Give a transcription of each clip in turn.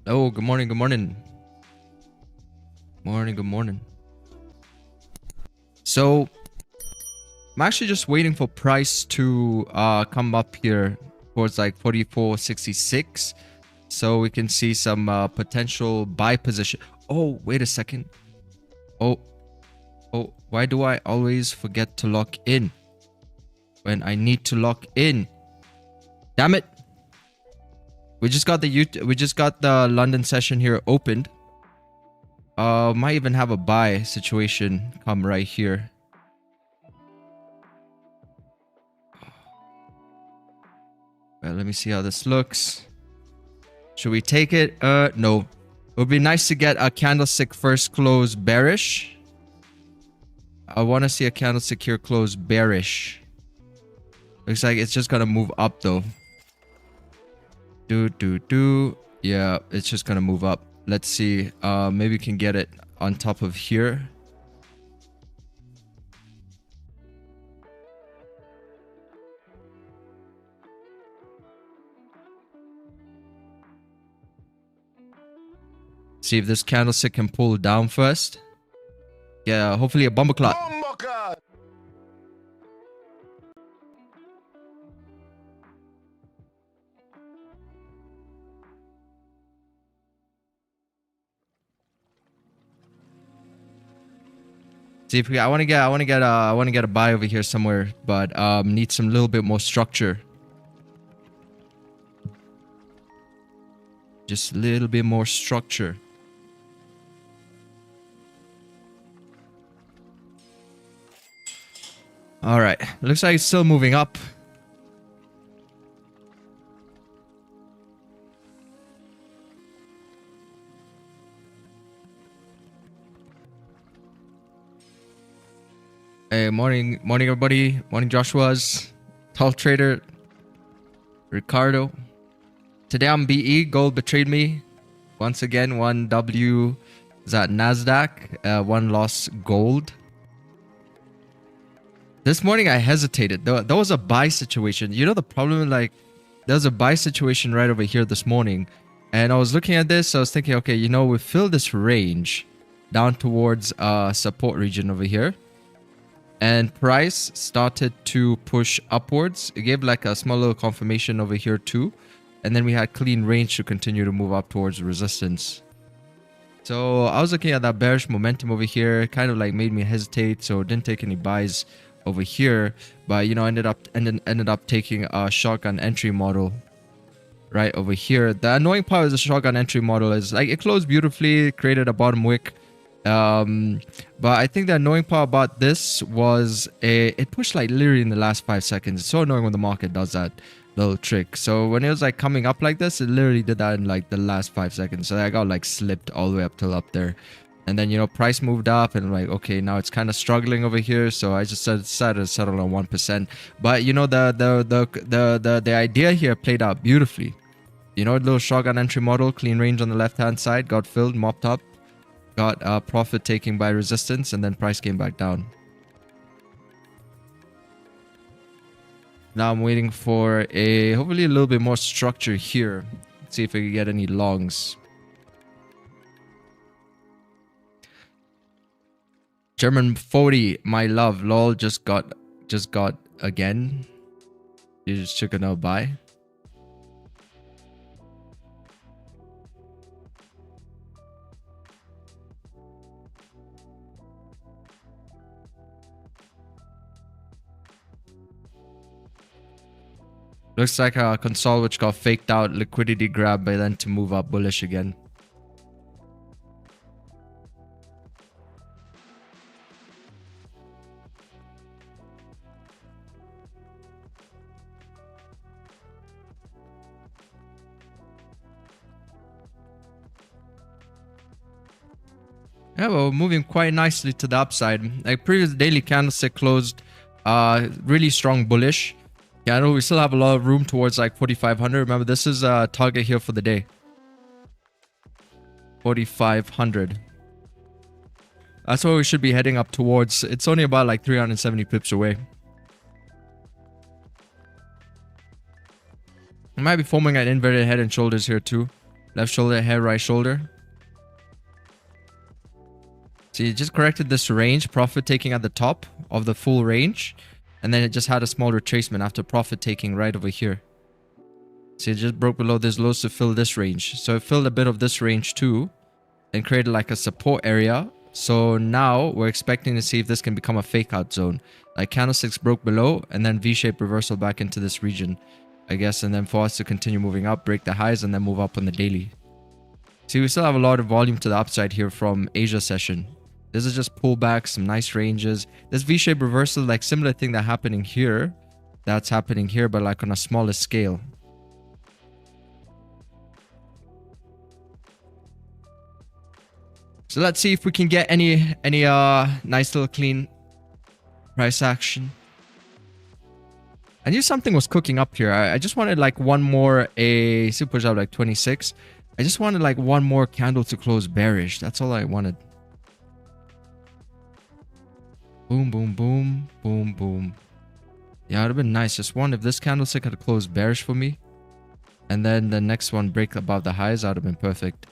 Oh, good morning, good morning. Good morning. So, I'm actually just waiting for price to come up here towards like 44.66 so we can see some potential buy position. Oh, wait a second. Oh, why do I always forget to lock in when I need to lock in? Damn it. We just got the London session here opened. Might even have a buy situation come right here. Well, let me see how this looks. Should we take it? No. It would be nice to get a candlestick first close bearish. I want to see a candlestick here close bearish. Looks like it's just gonna move up though. Yeah, it's just gonna move up. Let's see. Maybe we can get it on top of here. See if this candlestick can pull down first. Yeah, hopefully a bomber clot. See if we. I want to get a buy over here somewhere, but need some little bit more structure. Just a little bit more structure. All right, looks like it's still moving up. Hey, morning everybody. Morning Joshua's, Tall Trader, Ricardo. Today I'm BE. Gold betrayed me. Once again, 1W is at NASDAQ. 1 loss gold. This morning I hesitated. There was a buy situation. You know the problem, like, there's a buy situation right over here this morning. And I was looking at this. I was thinking, okay, you know, we fill this range down towards support region over here. And price started to push upwards. It gave like a small little confirmation over here too. And then we had clean range to continue to move up towards resistance. So I was looking at that bearish momentum over here. Kind of like made me hesitate. So didn't take any buys over here. But, you know, ended up taking a shotgun entry model right over here. The annoying part of the shotgun entry model is like it closed beautifully, created a bottom wick. But I think the annoying part about this was it pushed like literally in the last 5 seconds. It's so annoying when the market does that little trick. So when it was like coming up like this, it literally did that in like the last 5 seconds. So I got like slipped all the way up till up there. And then, you know, price moved up and like, okay, now it's kind of struggling over here. So I just decided to settle on 1%. But, you know, the idea here played out beautifully. You know, little shotgun entry model, clean range on the left-hand side, got filled, mopped up. Got profit taking by resistance, and then price came back down. Now I'm waiting for hopefully a little bit more structure here. Let's see if we can get any longs. German 40, my love, lol, just got again. You just took a buy. Looks like a console which got faked out, liquidity grab by then to move up bullish again. Yeah, well, moving quite nicely to the upside. Like previous daily candlestick closed really strong bullish. Yeah, I know we still have a lot of room towards like 4,500. Remember, this is a target here for the day. 4,500. That's where we should be heading up towards. It's only about like 370 pips away. I might be forming an inverted head and shoulders here too. Left shoulder, hair, right shoulder. So you just corrected this range, profit taking at the top of the full range. And then it just had a small retracement after profit taking right over here. So it just broke below this lows to fill this range. So it filled a bit of this range too. And created like a support area. So now we're expecting to see if this can become a fake out zone. Like candlesticks broke below and then V-shaped reversal back into this region, I guess. And then for us to continue moving up, break the highs and then move up on the daily. See, we still have a lot of volume to the upside here from Asia session. This is just pullback, some nice ranges. This V-shaped reversal, like similar thing that happening here. That's happening here, but like on a smaller scale. So let's see if we can get any nice little clean price action. I knew something was cooking up here. I just wanted like one more see push out like 26. I just wanted like one more candle to close bearish. That's all I wanted. Boom, boom, boom, boom, boom. Yeah, it would have been nice. Just one if this candlestick had closed bearish for me. And then the next one break above the highs, that would have been perfect.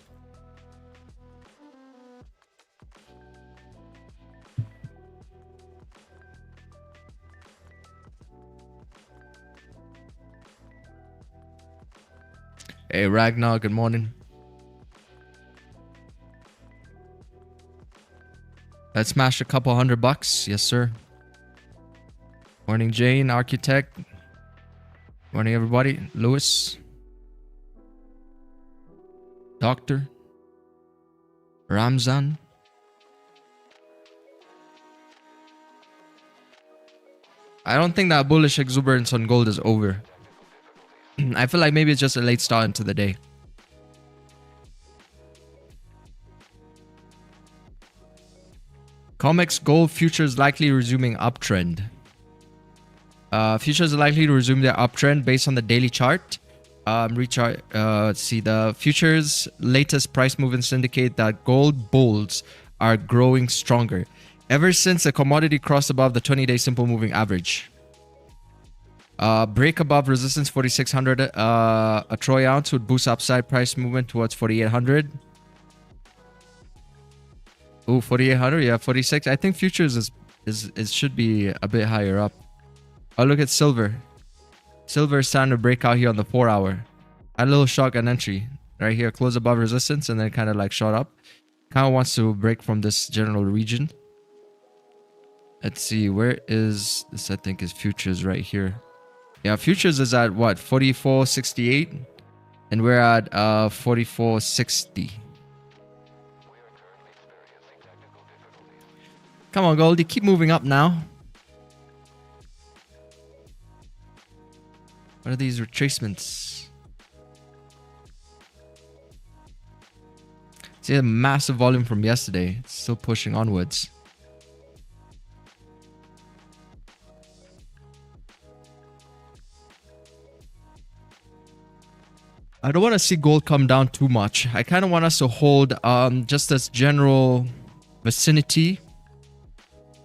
Hey Ragnar, good morning. Let's smash a couple $100. Yes, sir. Morning, Jane, architect. Morning, everybody. Lewis. Doctor. Ramzan. I don't think that bullish exuberance on gold is over. I feel like maybe it's just a late start into the day. COMEX gold futures likely resuming uptrend. Futures are likely to resume their uptrend based on the daily chart. Let's see, the futures latest price movements indicate that gold bulls are growing stronger ever since the commodity crossed above the 20-day simple moving average. Break above resistance 4600, a troy ounce would boost upside price movement towards 4800. Ooh, 4800, yeah, 46. I think futures is should be a bit higher up. Oh, look at silver. Silver is starting to break out here on the 4 hour. Had a little shotgun entry right here, close above resistance and then kind of like shot up. Kind of wants to break from this general region. Let's see, where is this? I think is futures right here. Yeah, futures is at what, 44.68, and we're at 44.60. Come on, Goldie, keep moving up now. What are these retracements? See a massive volume from yesterday. It's still pushing onwards. I don't want to see gold come down too much. I kind of want us to hold just this general vicinity.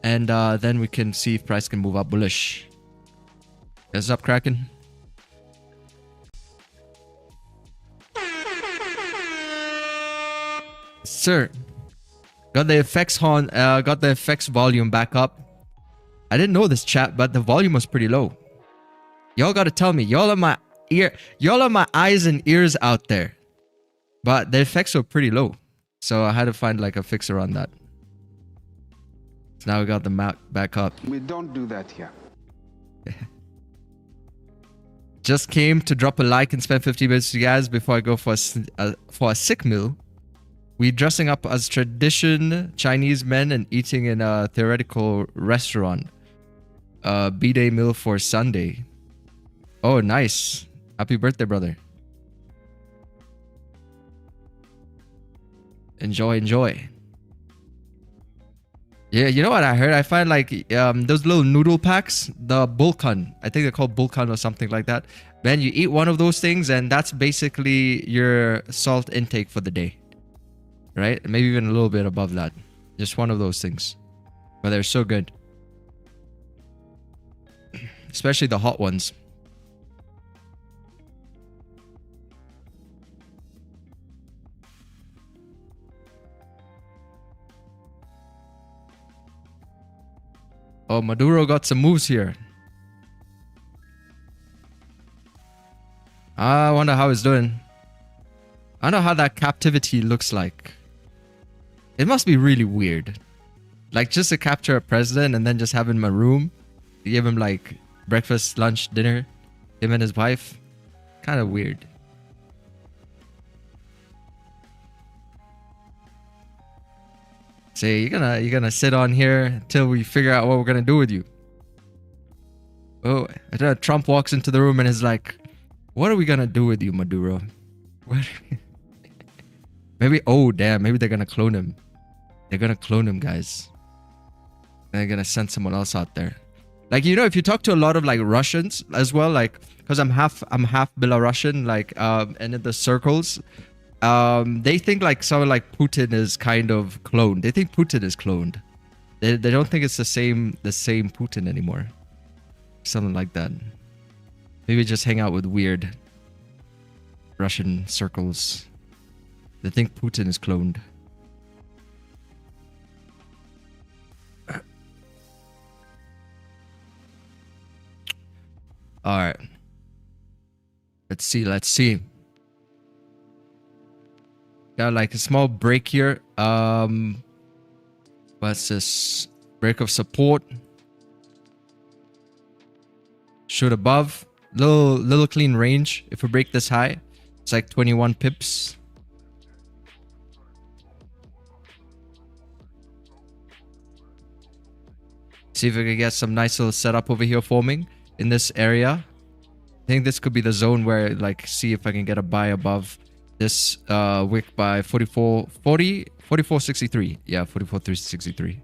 And then we can see if price can move up bullish. What's up, Kraken? Sir, got the effects on, got the effects volume back up. I didn't know this, chat, but the volume was pretty low. Y'all gotta tell me, y'all are my eyes and ears out there. But the effects were pretty low, so I had to find like a fix around that. So now we got the map back up. We don't do that here. Just came to drop a like and spend 50 minutes with you guys before I go for a sick meal. We dressing up as tradition Chinese men and eating in a theoretical restaurant. B-day meal for Sunday. Oh, nice. Happy birthday, brother. Enjoy, enjoy. Yeah, you know what I heard? I find like those little noodle packs, the bulkan. I think they're called bulkan or something like that. Man, you eat one of those things and that's basically your salt intake for the day. Right? Maybe even a little bit above that. Just one of those things. But they're so good. Especially the hot ones. Oh, Maduro got some moves here. I wonder how he's doing. I don't know how that captivity looks like. It must be really weird. Like just to capture a president and then just have him in my room. Give him like breakfast, lunch, dinner. Him and his wife. Kind of weird. Say you're gonna sit on here until we figure out what we're gonna do with you. Oh, Trump walks into the room and is like, "What are we gonna do with you, Maduro?" Maybe. Oh damn! Maybe they're gonna clone him. They're gonna clone him, guys. They're gonna send someone else out there. Like, you know, if you talk to a lot of like Russians as well, like, because I'm half Belarusian, like, and in the circles, they think like someone like Putin is kind of cloned. They think Putin is cloned. They don't think it's the same Putin anymore. Something like that. Maybe just hang out with weird Russian circles. They think Putin is cloned. All right. Let's see. Got like a small break here. What's this? Break of support. Shoot above. Little clean range. If we break this high, it's like 21 pips. See if we can get some nice little setup over here forming in this area. I think this could be the zone where, like, see if I can get a buy above this wick by 44.63. Yeah, 44.63.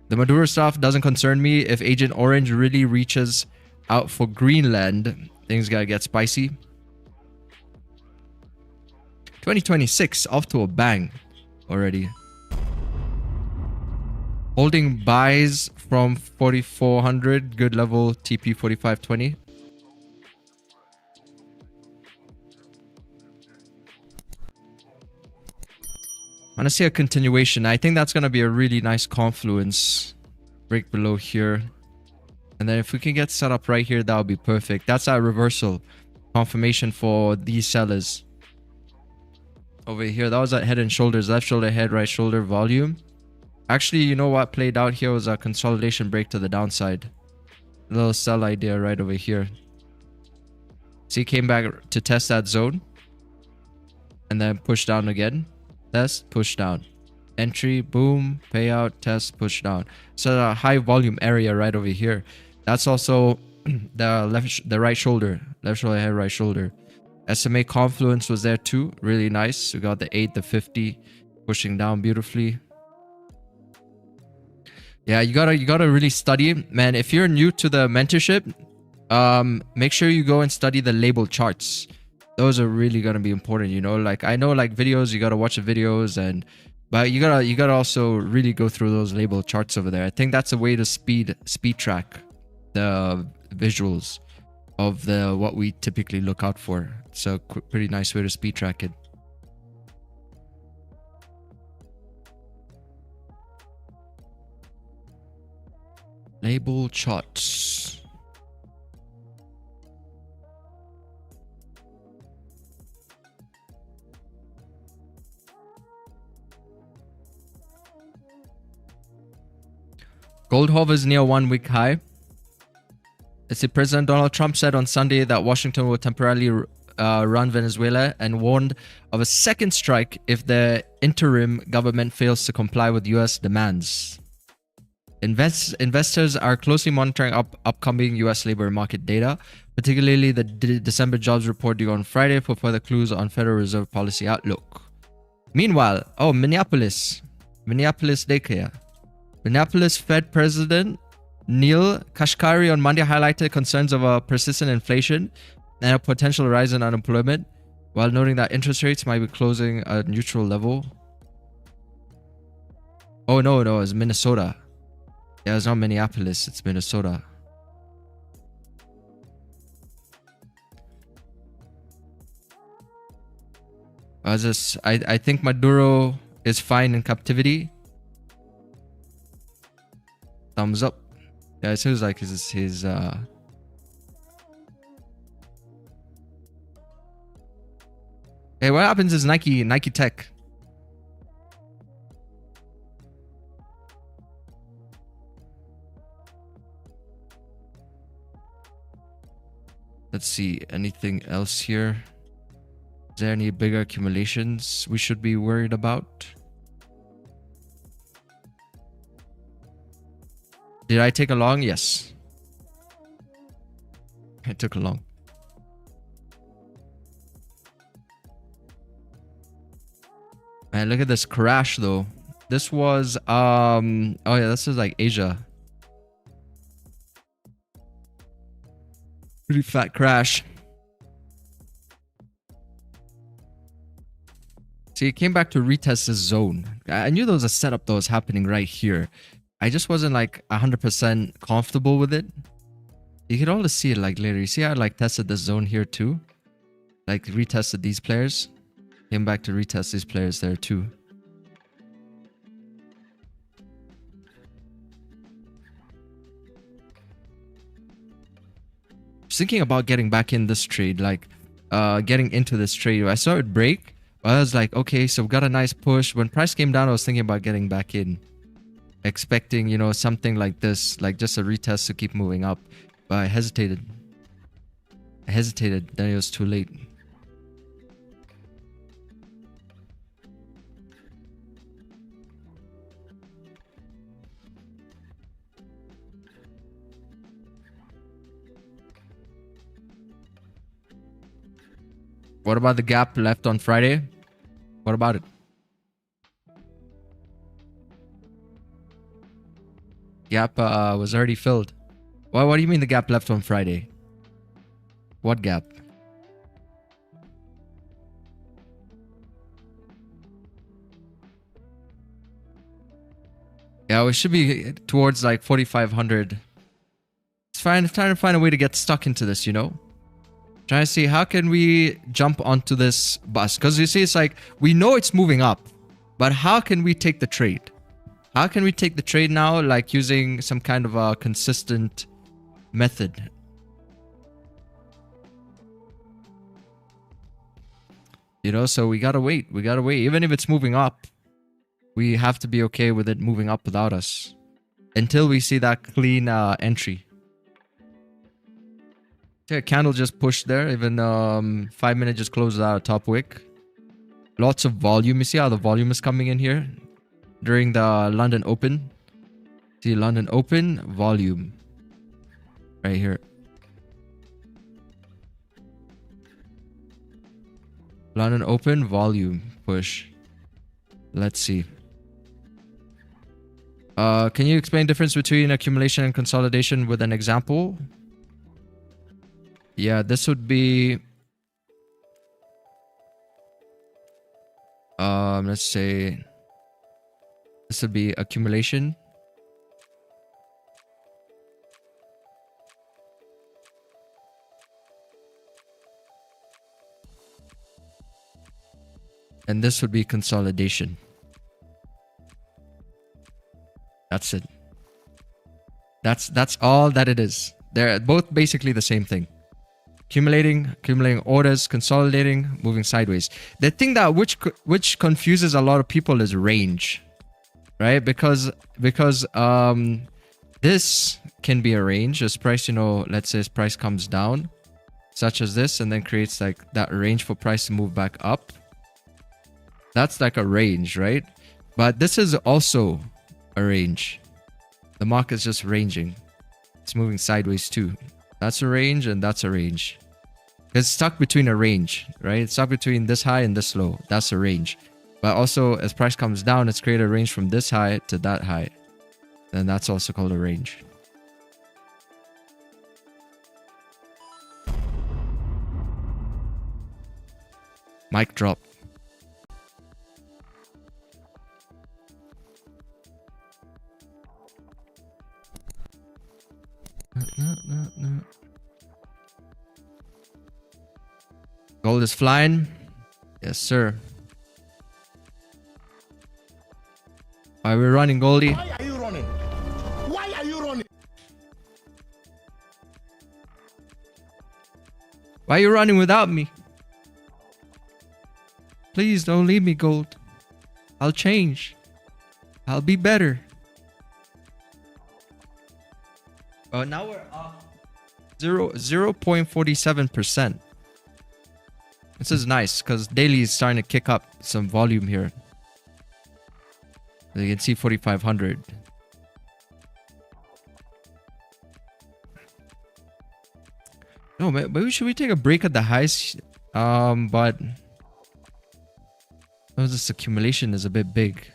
The Maduro stuff doesn't concern me. If Agent Orange really reaches out for Greenland, things gotta get spicy. 2026 off to a bang already. Holding buys from 4400, good level TP 4520. I want to see a continuation. I think that's going to be a really nice confluence. Break below here. And then if we can get set up right here, that would be perfect. That's our reversal confirmation for these sellers. Over here, that was at head and shoulders. Left shoulder, head, right shoulder, volume. Actually, you know what played out here was a consolidation break to the downside. A little sell idea right over here. See, came back to test that zone. And then push down again. Test, push down. Entry, boom, payout, test, push down. So a high volume area right over here. That's also the right shoulder. Left shoulder, head, right shoulder. SMA confluence was there too. Really nice. We got the 8, the 50 pushing down beautifully. Yeah, you gotta really study, man. If you're new to the mentorship, make sure you go and study the label charts. Those are really gonna be important, you know. Like, I know, like, videos, you gotta watch the videos, but you gotta also really go through those label charts over there. I think that's a way to speed track the visuals of what we typically look out for. It's a pretty nice way to speed track it. Label charts. Gold hovers near 1 week high. Let's see, President Donald Trump said on Sunday that Washington will temporarily run Venezuela and warned of a second strike if the interim government fails to comply with U.S. demands. Investors are closely monitoring upcoming U.S. labor market data, particularly the December jobs report due on Friday, for further clues on Federal Reserve policy outlook. Meanwhile, Minneapolis daycare. Minneapolis Fed President Neil Kashkari on Monday highlighted concerns of a persistent inflation and a potential rise in unemployment, while noting that interest rates might be closing a neutral level. Oh no, it's Minnesota. Yeah, it's not Minneapolis, it's Minnesota. I think Maduro is fine in captivity. Thumbs up. Yeah, it seems like his Hey, what happens is Nike Tech. Let's see, anything else here? Is there any bigger accumulations we should be worried about? Did I take a long? Yes. I took a long. Man, look at this crash though. This was oh yeah, this is like Asia. Pretty fat crash. See, it came back to retest this zone. I knew there was a setup that was happening right here. I just wasn't like 100% comfortable with it. You can always see it like later. You see how I like tested this zone here too? Like retested these players. Came back to retest these players there too. Thinking about getting back in this trade, like getting into this trade. I saw it break, but I was like, okay, so we got a nice push. When price came down, I was thinking about getting back in, expecting, you know, something like this, like just a retest to keep moving up. But I hesitated. Then it was too late. What about the gap left on Friday? What about it? Gap was already filled. Well, what do you mean the gap left on Friday? What gap? Yeah, we should be towards like 4,500. It's fine. Trying to find a way to get stuck into this, you know? Trying to see how can we jump onto this bus. Because you see, it's like, we know it's moving up. But how can we take the trade? How can we take the trade now? Like using some kind of a consistent method. You know, so we gotta wait. We gotta wait. Even if it's moving up, we have to be okay with it moving up without us. Until we see that clean entry. Okay, candle just pushed there. Even 5 minute just closes out a top wick. Lots of volume. You see how the volume is coming in here? During the London Open. See, London Open, volume. Right here. London Open, volume, push. Let's see. Can you explain the difference between accumulation and consolidation with an example? Yeah, this would be... let's say... This would be accumulation. And this would be consolidation. That's it. That's all that it is. They're both basically the same thing. Accumulating orders, consolidating, moving sideways. The thing that which confuses a lot of people is range, right? Because this can be a range as price, you know, let's say as price comes down, such as this, and then creates like that range for price to move back up. That's like a range, right? But this is also a range. The market's just ranging. It's moving sideways too. That's a range and that's a range. It's stuck between a range, right? It's stuck between this high and this low. That's a range. But also, as price comes down, it's created a range from this high to that high. Then that's also called a range. Mic drop. No. Gold is flying. Yes, sir. Why are we running, Goldie? Why are you running? Why are you running? Why are you running without me? Please don't leave me, gold. I'll change. I'll be better. Oh, now we're up 0.47%. This is nice because daily is starting to kick up some volume here. You can see 4,500. No, maybe should we take a break at the highs? But this accumulation is a bit big.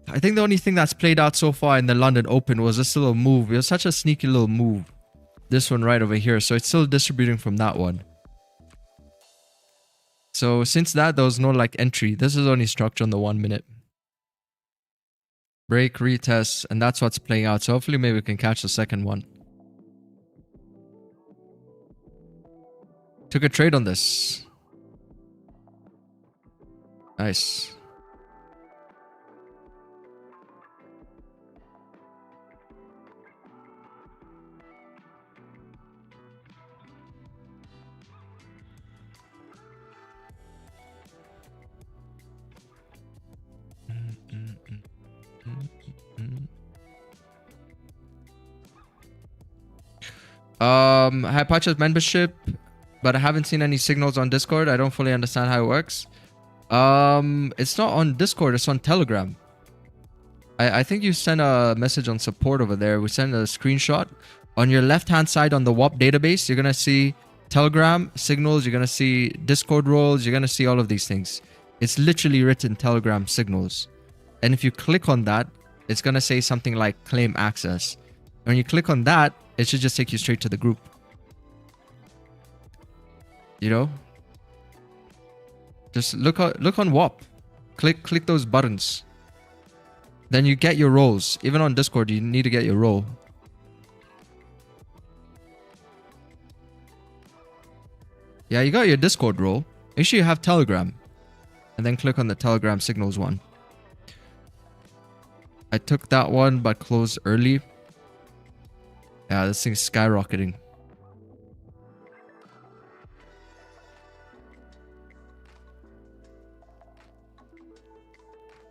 I think the only thing that's played out so far in the London Open was this little move. It was such a sneaky little move. This one right over here. So it's still distributing from that one. So since that, there was no like entry. This is only structure on the 1 minute. Break, retest, and that's what's playing out. So hopefully maybe we can catch the second one. Took a trade on this. Nice. I purchased membership, but I haven't seen any signals on Discord. I don't fully understand how it works. It's not on Discord, it's on Telegram. I think you sent a message on support over there. We sent a screenshot. On your left hand side on the WAP database, you're gonna see Telegram signals, you're gonna see Discord roles, you're gonna see all of these things. It's literally written Telegram signals. And if you click on that, it's gonna say something like claim access. When you click on that, it should just take you straight to the group. You know? Just look on WAP. Click those buttons. Then you get your roles. Even on Discord, you need to get your role. Yeah, you got your Discord role. Make sure you have Telegram. And then click on the Telegram signals one. I took that one but closed early. Yeah, this thing's skyrocketing.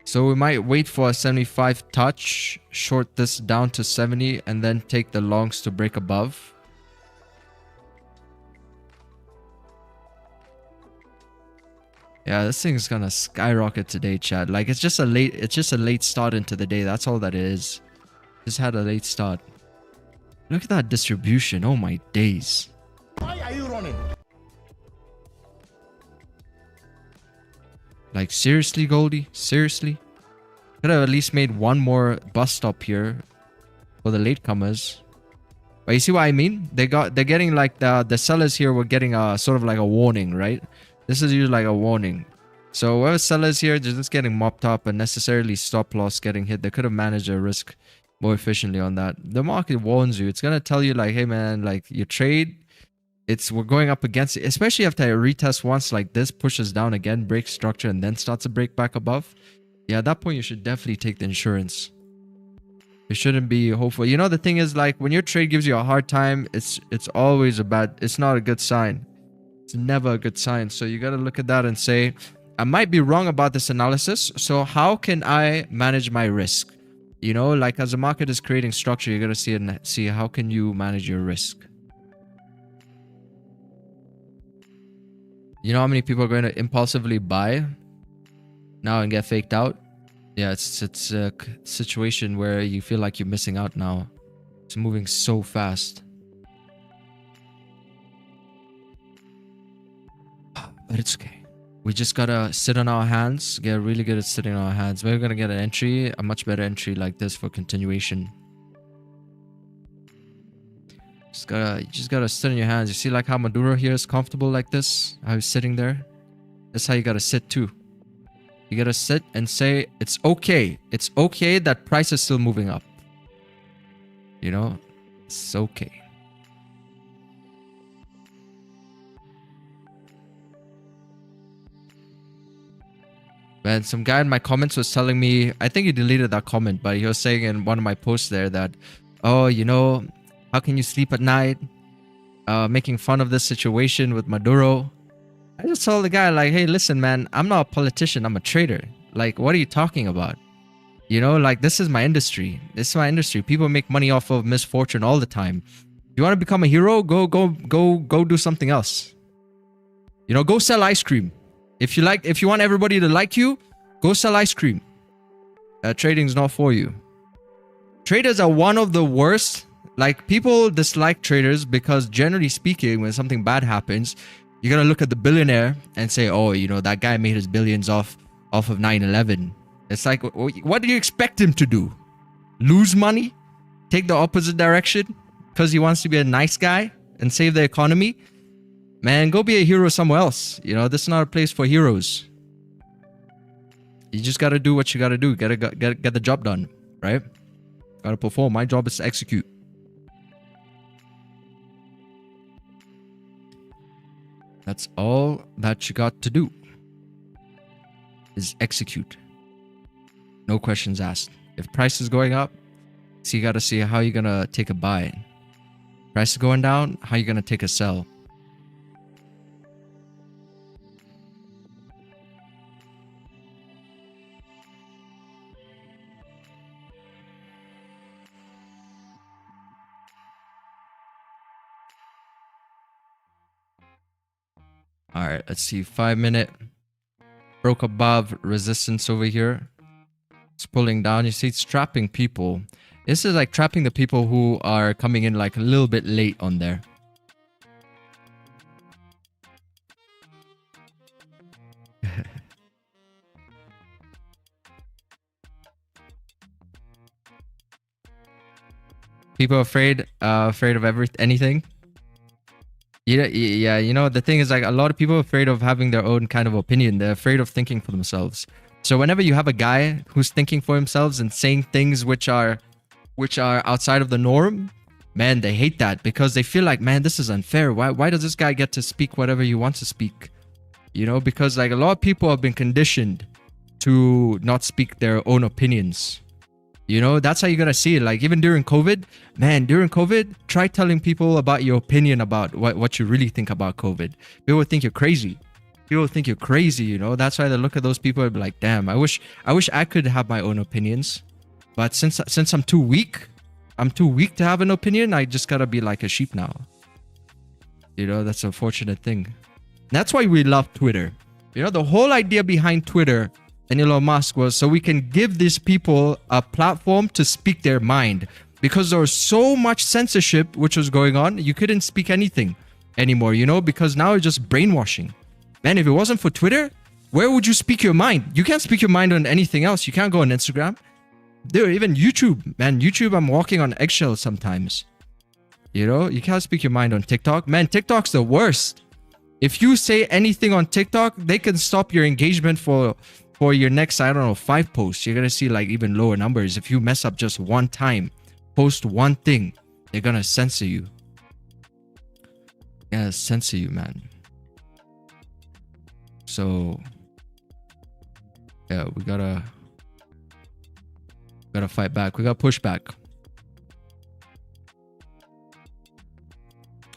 So we might wait for a 75 touch, short this down to 70, and then take the longs to break above. Yeah, this thing's gonna skyrocket today, chat. Like it's just a late start into the day. That's all that it is. Just had a late start. Look at that distribution. Oh my days. Why are you running? Like seriously, Goldie? Seriously? Could have at least made one more bus stop here for the latecomers. But you see what I mean? They're getting like the sellers here were getting a sort of like a warning, right? This is usually like a warning. So whoever sellers here, they're just getting mopped up and necessarily stop loss getting hit. They could have managed their risk more efficiently on that. The market warns you. It's gonna tell you like, hey man, like your trade, we're going up against it, especially after a retest once like this, pushes down again, breaks structure, and then starts to break back above. Yeah, at that point you should definitely take the insurance. It shouldn't be hopeful. You know, the thing is, like, when your trade gives you a hard time, it's always it's not a good sign. It's never a good sign. So you gotta look at that and say, I might be wrong about this analysis, so how can I manage my risk? You know, like as the market is creating structure, you gotta see how can you manage your risk. You know how many people are going to impulsively buy now and get faked out? Yeah, it's a situation where you feel like you're missing out now. It's moving so fast. But it's okay. We just gotta sit on our hands, get really good at sitting on our hands. We're gonna get an entry, a much better entry like this for continuation. You just gotta sit on your hands. You see like how Maduro here is comfortable like this? How he's sitting there? That's how you gotta sit too. You gotta sit and say, it's okay. It's okay that price is still moving up. You know? It's okay. Man, some guy in my comments was telling me, I think he deleted that comment, but he was saying in one of my posts there that, oh, you know, How can you sleep at night? Making fun of this situation with Maduro. I just told the guy, like, hey, listen, man, I'm not a politician. I'm a trader. Like, what are you talking about? You know, like, this is my industry. This is my industry. People make money off of misfortune all the time. You want to become a hero? Go do something else. You know, go sell ice cream. If you want everybody to like you, go sell ice cream. Trading's not for you. Traders are one of the worst. Like, people dislike traders because, generally speaking, when something bad happens, you're gonna look at the billionaire and say, oh, you know, that guy made his billions off of 9/11. It's like, what do you expect him to do? Lose money? Take the opposite direction because he wants to be a nice guy and save the economy? Man, go be a hero somewhere else. You know, this is not a place for heroes. You just gotta do what you gotta do. Gotta get the job done, right? Gotta perform. My job is to execute. That's all that you got to do, is execute. No questions asked. If price is going up, so you gotta see how you're gonna take a buy. Price is going down, how you gonna take a sell. All right, let's see. 5 minute broke above resistance over here. It's pulling down. You see, it's trapping people. This is like trapping the people who are coming in like a little bit late on there. People afraid of anything. Yeah, you know, the thing is, like, a lot of people are afraid of having their own kind of opinion. They're afraid of thinking for themselves. So whenever you have a guy who's thinking for himself and saying things which are outside of the norm, man, they hate that because they feel like, man, this is unfair. Why does this guy get to speak whatever he wants to speak? You know, because like a lot of people have been conditioned to not speak their own opinions. You know, that's how you're gonna see it. Like, even during COVID, man, during COVID, try telling people about your opinion about what you really think about COVID. People would think you're crazy. People think you're crazy, you know. That's why they look at those people and be like, damn, I wish I could have my own opinions. But since I'm too weak to have an opinion, I just gotta be like a sheep now. You know, that's an unfortunate thing. That's why we love Twitter. You know, the whole idea behind Twitter and Elon Musk was so we can give these people a platform to speak their mind, because there was so much censorship which was going on. You couldn't speak anything anymore, you know, because now it's just brainwashing. Man, if it wasn't for Twitter, where would you speak your mind? You can't speak your mind on anything else. You can't go on Instagram. Dude, even YouTube, man, YouTube, I'm walking on eggshells sometimes. You know, you can't speak your mind on TikTok. Man, TikTok's the worst. If you say anything on TikTok, they can stop your engagement for your next, I don't know, 5 posts. You're gonna see like even lower numbers. If you mess up just one time, post one thing, they're gonna censor you. Yeah, censor you, man. So yeah, we gotta fight back. We gotta push back.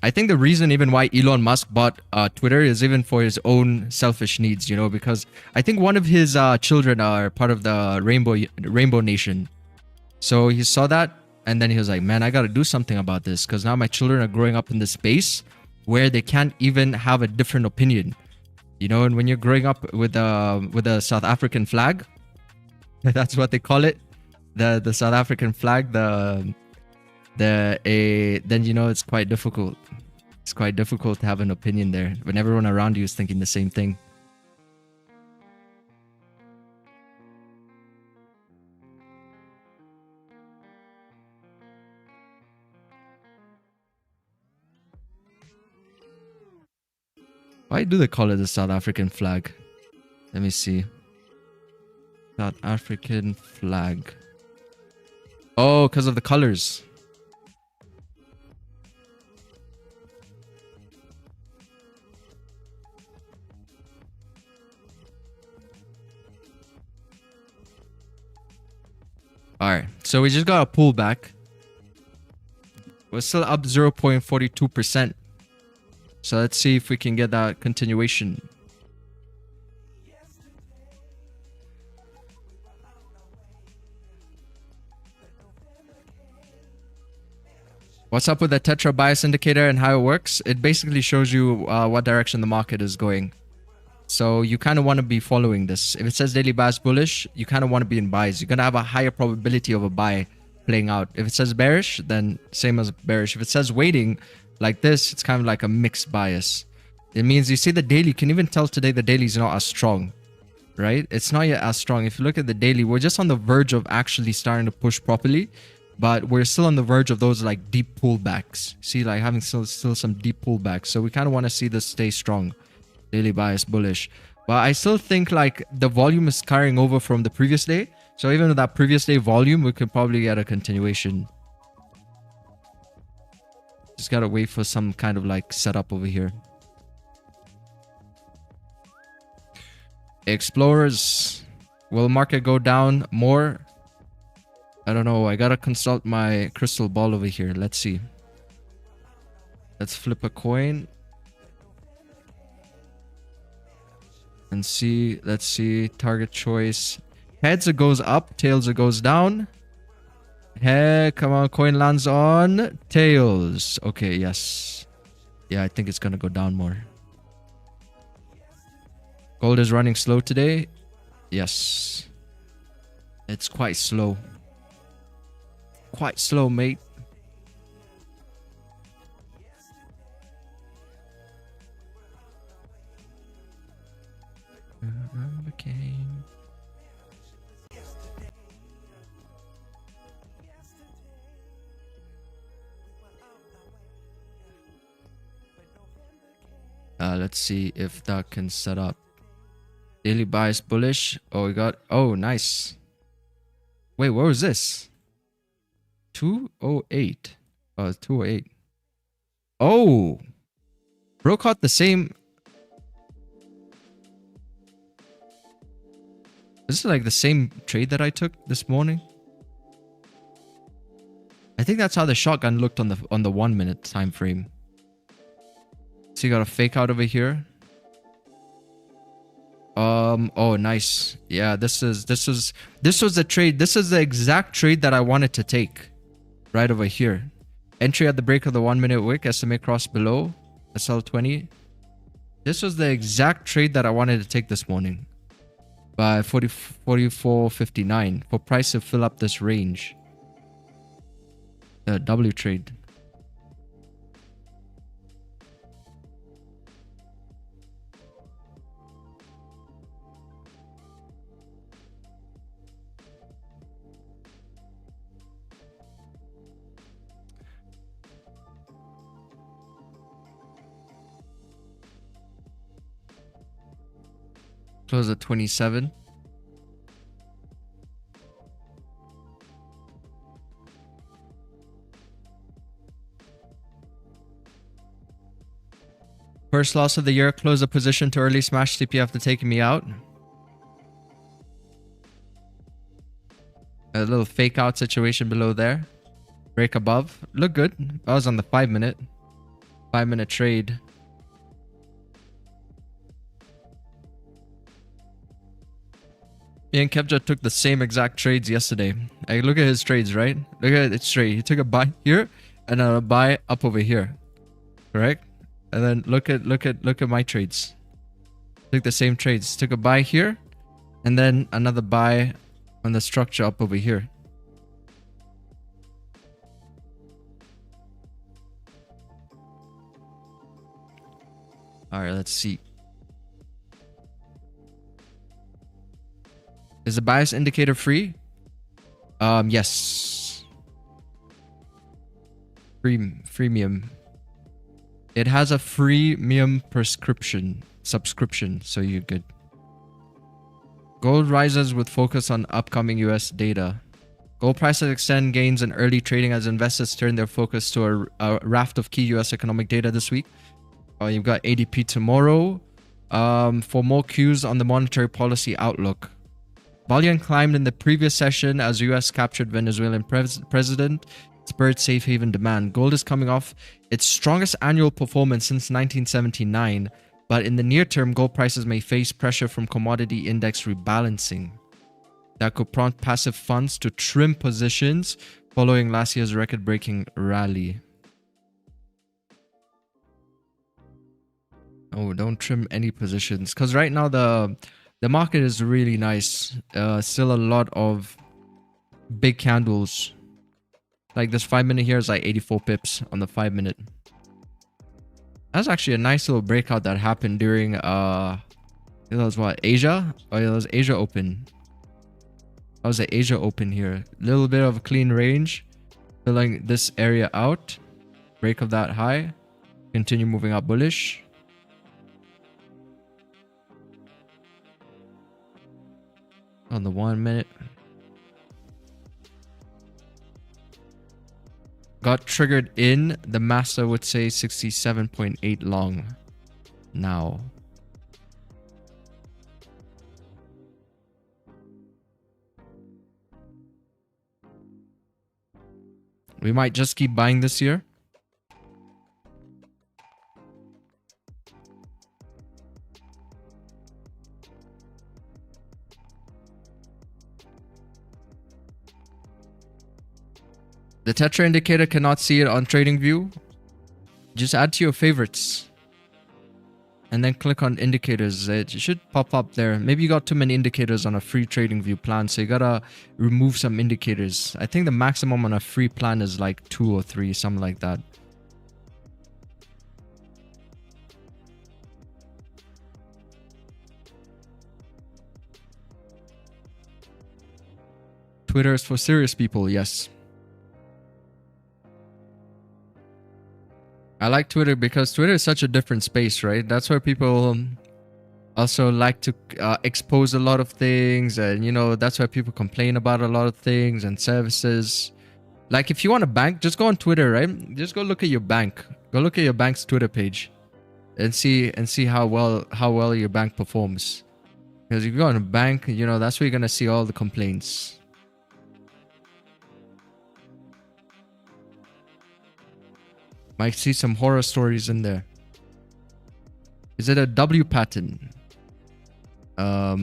I think the reason even why Elon Musk bought Twitter is even for his own selfish needs, you know, because I think one of his children are part of the Rainbow Nation. So he saw that, and then he was like, man, I got to do something about this, because now my children are growing up in this space where they can't even have a different opinion, you know. And when you're growing up with a South African flag, that's what they call it, the South African flag, then you know it's quite difficult. It's quite difficult to have an opinion there when everyone around you is thinking the same thing. Why do they call it the South African flag? Let me see. South African flag. Oh, because of the colors. All right, so we just got a pullback. We're still up 0.42%. So let's see if we can get that continuation. What's up with the Tetra bias indicator and how it works? It basically shows you what direction the market is going. So you kind of want to be following this. If it says daily bias bullish, you kind of want to be in buys. You're going to have a higher probability of a buy playing out. If it says bearish, then same as bearish. If it says waiting like this, it's kind of like a mixed bias. It means you see the daily, you can even tell today the daily is not as strong, right? It's not yet as strong. If you look at the daily, we're just on the verge of actually starting to push properly. But we're still on the verge of those like deep pullbacks. See, like having still some deep pullbacks. So we kind of want to see this stay strong. Daily bias bullish. But I still think like the volume is carrying over from the previous day. So even with that previous day volume, we could probably get a continuation. Just gotta wait for some kind of like setup over here. Explorers. Will market go down more? I don't know. I gotta consult my crystal ball over here. Let's see. Let's flip a coin. And see. Let's see. Target choice. Heads it goes up. Tails it goes down. Hey, come on. Coin lands on tails. Okay, yes. Yeah, I think it's gonna go down more. Gold is running slow today. Yes. It's quite slow. Quite slow, mate. Let's see if that can set up. Daily bias bullish. Oh, we got. Oh, nice. Wait, what was this? 208. Oh, 208. Oh, broke out the same. This is like the same trade that I took this morning. I think that's how the shotgun looked on the 1 minute time frame. So you got a fake out over here. Oh, nice. Yeah, this was the trade. This is the exact trade that I wanted to take. Right over here. Entry at the break of the 1 minute wick. SMA cross below. SL20. This was the exact trade that I wanted to take this morning. By 44.59. For price to fill up this range. The W trade. Close at 27. First loss of the year. Close a position to early smash TP after taking me out. A little fake out situation below there. Break above. Look good. I was on the 5 minute. 5 minute trade. Me and Gbpjpy took the same exact trades yesterday. Like, look at his trades, right? Look at it straight. He took a buy here and a buy up over here. Correct? And then look at my trades. Took the same trades. Took a buy here and then another buy on the structure up over here. All right, let's see. Is the bias indicator free? Yes. Freemium. It has a freemium subscription, so you're good. Gold rises with focus on upcoming US data. Gold prices extend gains in early trading as investors turn their focus to a raft of key US economic data this week. You've got ADP tomorrow. For more cues on the monetary policy outlook. Volume climbed in the previous session as US captured Venezuelan president Spirit safe haven demand. Gold is coming off its strongest annual performance since 1979, but in the near term, gold prices may face pressure from commodity index rebalancing. That could prompt passive funds to trim positions following last year's record-breaking rally. Oh, don't trim any positions, because right now the market is really nice. Still a lot of big candles. Like this 5-minute here is like 84 pips on the 5-minute. That's actually a nice little breakout that happened during it was what, Asia? Oh yeah, it was Asia Open. That was the Asia Open here. Little bit of a clean range, filling this area out. Break of that high. Continue moving up bullish. On the 1-minute. Got triggered in. The master would say 67.8 long. Now. We might just keep buying this year. The Tetra indicator cannot see it on TradingView. Just add to your favorites. And then click on indicators. It should pop up there. Maybe you got too many indicators on a free TradingView plan, so you gotta remove some indicators. I think the maximum on a free plan is like 2 or 3, something like that. Twitter is for serious people, yes. I like Twitter because Twitter is such a different space, right? That's where people also like to expose a lot of things, and you know, that's why people complain about a lot of things and services. Like if you want a bank, just go on Twitter, right? Just go look at your bank. Go look at your bank's Twitter page and see how well your bank performs. Because if you go on a bank, you know, that's where you're gonna see all the complaints. Might see some horror stories in there. Is it a W pattern? I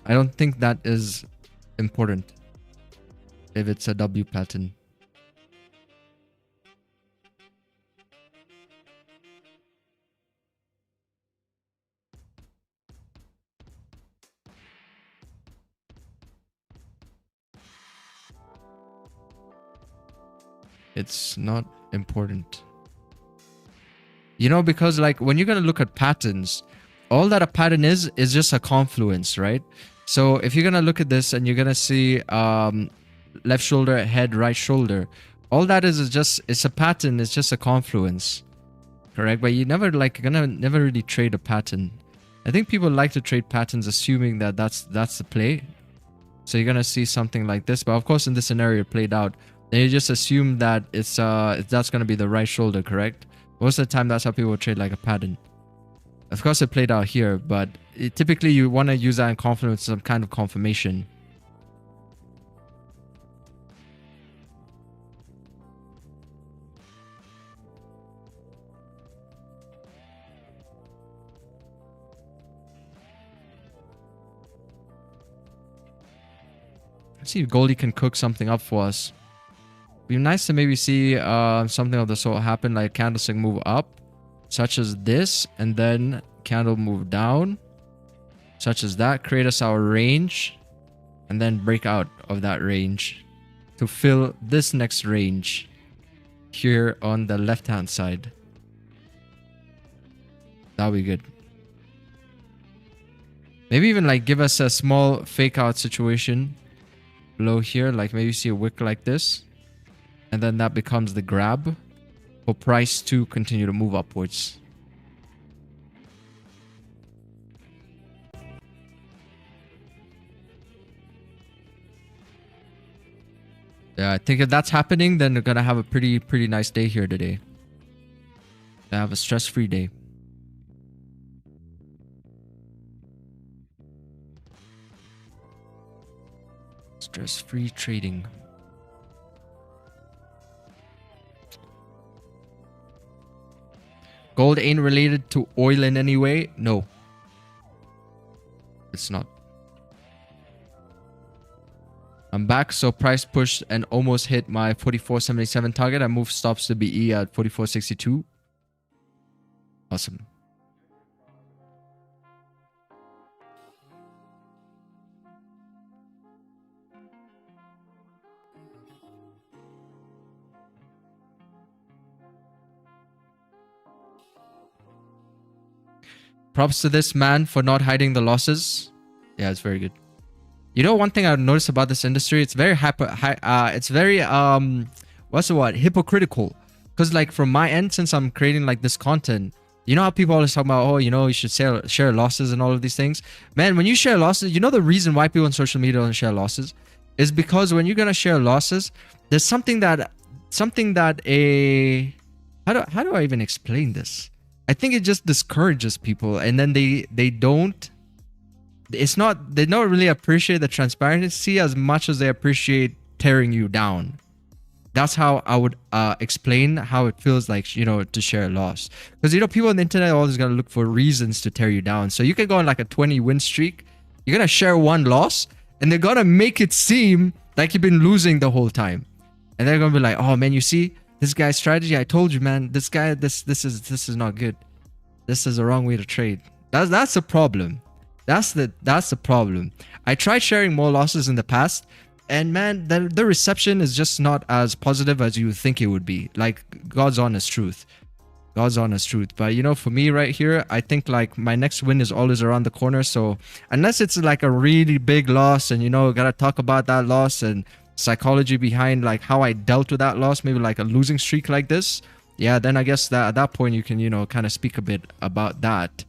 don't think that is important if it's a W pattern. It's not important. You know, because like when you're going to look at patterns, all that a pattern is just a confluence, right? So if you're going to look at this and you're going to see left shoulder, head, right shoulder, all that is just, it's a pattern. It's just a confluence, correct? But you never never really trade a pattern. I think people like to trade patterns assuming that that's the play. So you're going to see something like this. But of course, in this scenario, it played out. Then you just assume that that's going to be the right shoulder, correct? Most of the time, that's how people trade like a pattern. Of course, it played out here, but typically you want to use that in confluence, some kind of confirmation. Let's see if Goldie can cook something up for us. Be nice to maybe see something of the sort happen, like candlestick move up, such as this, and then candle move down, such as that. Create us our range, and then break out of that range to fill this next range here on the left-hand side. That'll be good. Maybe even like give us a small fake out situation below here, like maybe see a wick like this. And then that becomes the grab for price to continue to move upwards. Yeah, I think if that's happening, then we're gonna have a pretty nice day here today. Gonna have a stress-free day. Stress-free trading. Gold ain't related to oil in any way. No, it's not. I'm back, so price pushed and almost hit my 44.77 target. I moved stops to BE at 44.62. Awesome. Props to this man for not hiding the losses. Yeah, it's very good. You know, one thing I've noticed about this industry, it's very what's the word? Hypocritical. Because like from my end, since I'm creating like this content, you know how people always talk about, oh, you know, you should share losses and all of these things. Man, when you share losses, you know the reason why people on social media don't share losses is because when you're gonna share losses, there's something that how do I even explain this? I think it just discourages people, and then they don't really appreciate the transparency as much as they appreciate tearing you down. That's how I would explain how it feels like, you know, to share a loss. Because, you know, people on the internet are always going to look for reasons to tear you down. So you can go on like a 20 win streak. You're going to share one loss and they're going to make it seem like you've been losing the whole time. And they're going to be like, oh man, you see this guy's strategy? I told you, man, this guy, this is not good. This is the wrong way to trade. That's a problem. That's the problem. I tried sharing more losses in the past, and man, the reception is just not as positive as you would think it would be. Like, God's honest truth. God's honest truth. But you know, for me right here, I think like my next win is always around the corner. So unless it's like a really big loss and, you know, gotta talk about that loss and psychology behind like how I dealt with that loss, maybe like a losing streak like this, yeah, then I guess that at that point you can, you know, kind of speak a bit about that.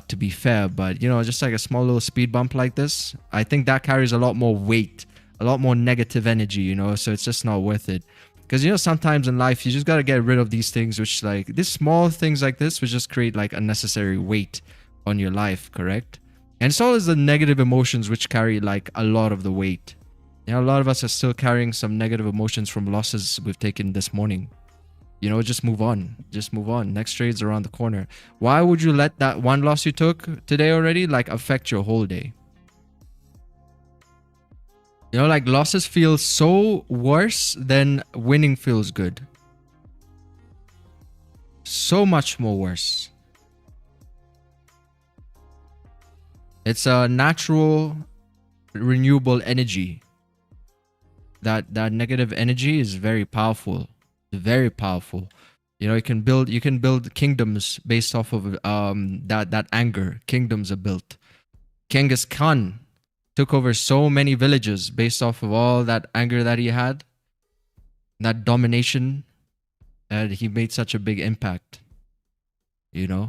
To be fair, but you know, just like a small little speed bump like this, I think that carries a lot more weight, a lot more negative energy, you know, so it's just not worth it. Because, you know, sometimes in life you just got to get rid of these things, which like these small things like this which just create like unnecessary weight on your life, correct? And it's always the negative emotions which carry like a lot of the weight. You know, a lot of us are still carrying some negative emotions from losses we've taken this morning. You know, just move on. Just move on. Next trade's around the corner. Why would you let that one loss you took today already like affect your whole day? You know, like losses feel so worse than winning feels good. So much more worse. It's a natural, renewable energy. That negative energy is very powerful. Very powerful. You know, you can build kingdoms based off of that anger. Kingdoms are built. Genghis Khan took over so many villages based off of all that anger that he had, that domination, and he made such a big impact. You know,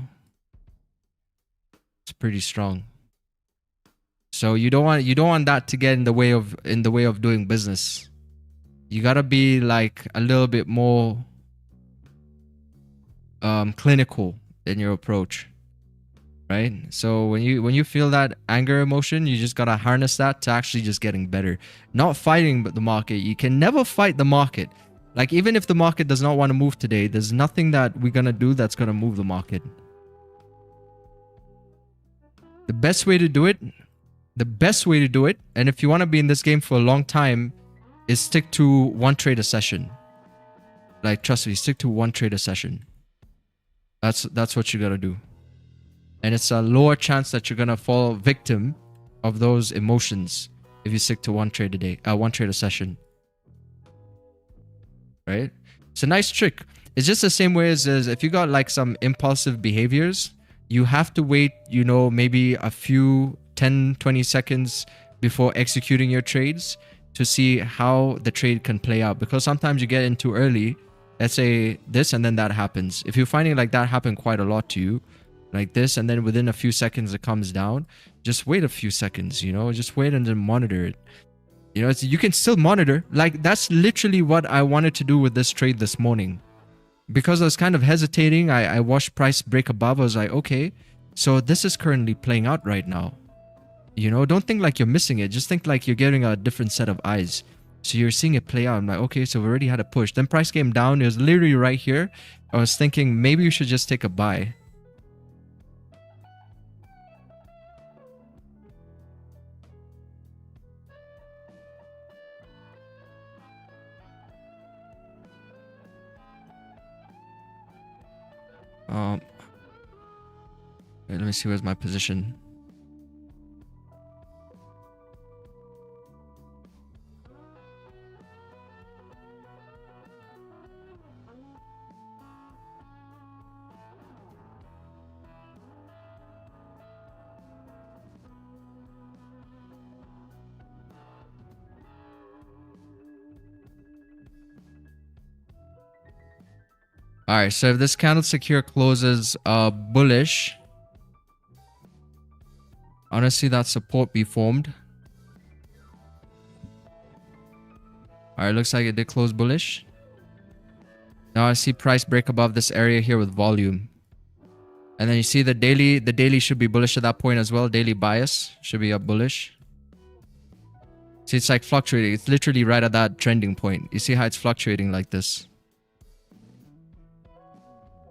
it's pretty strong. So you don't want that to get in the way of doing business. You gotta be like a little bit more clinical in your approach, right? So when you feel that anger emotion, you just gotta harness that to actually just getting better, not fighting the market. You can never fight the market. Like, even if the market does not want to move today, there's nothing that we're gonna do that's gonna move the market. The best way to do it, and if you want to be in this game for a long time, is stick to one trade a session. Like, trust me, stick to one trade a session. That's what you gotta do. And it's a lower chance that you're gonna fall victim of those emotions if you stick to one trade a day, one trade a session. Right? It's a nice trick. It's just the same way as if you got like some impulsive behaviors, you have to wait, you know, maybe a few 10-20 seconds before executing your trades to see how the trade can play out, because sometimes you get in too early. Let's say this, and then that happens. If you're finding like that happen quite a lot to you, like this, and then within a few seconds it comes down, just wait a few seconds, you know, just wait and then monitor it. You know, you can still monitor. Like, that's literally what I wanted to do with this trade this morning, because I was kind of hesitating. I watched price break above. I was like, okay, so this is currently playing out right now. You know, don't think like you're missing it. Just think like you're getting a different set of eyes. So you're seeing it play out. I'm like, okay, so we already had a push. Then price came down. It was literally right here. I was thinking maybe you should just take a buy. Wait, let me see where's my position. All right, so if this candlestick here closes bullish, I want to see that support be formed. All right, looks like it did close bullish. Now I see price break above this area here with volume. And then you see the daily should be bullish at that point as well. Daily bias should be up bullish. See, it's like fluctuating. It's literally right at that trending point. You see how it's fluctuating like this.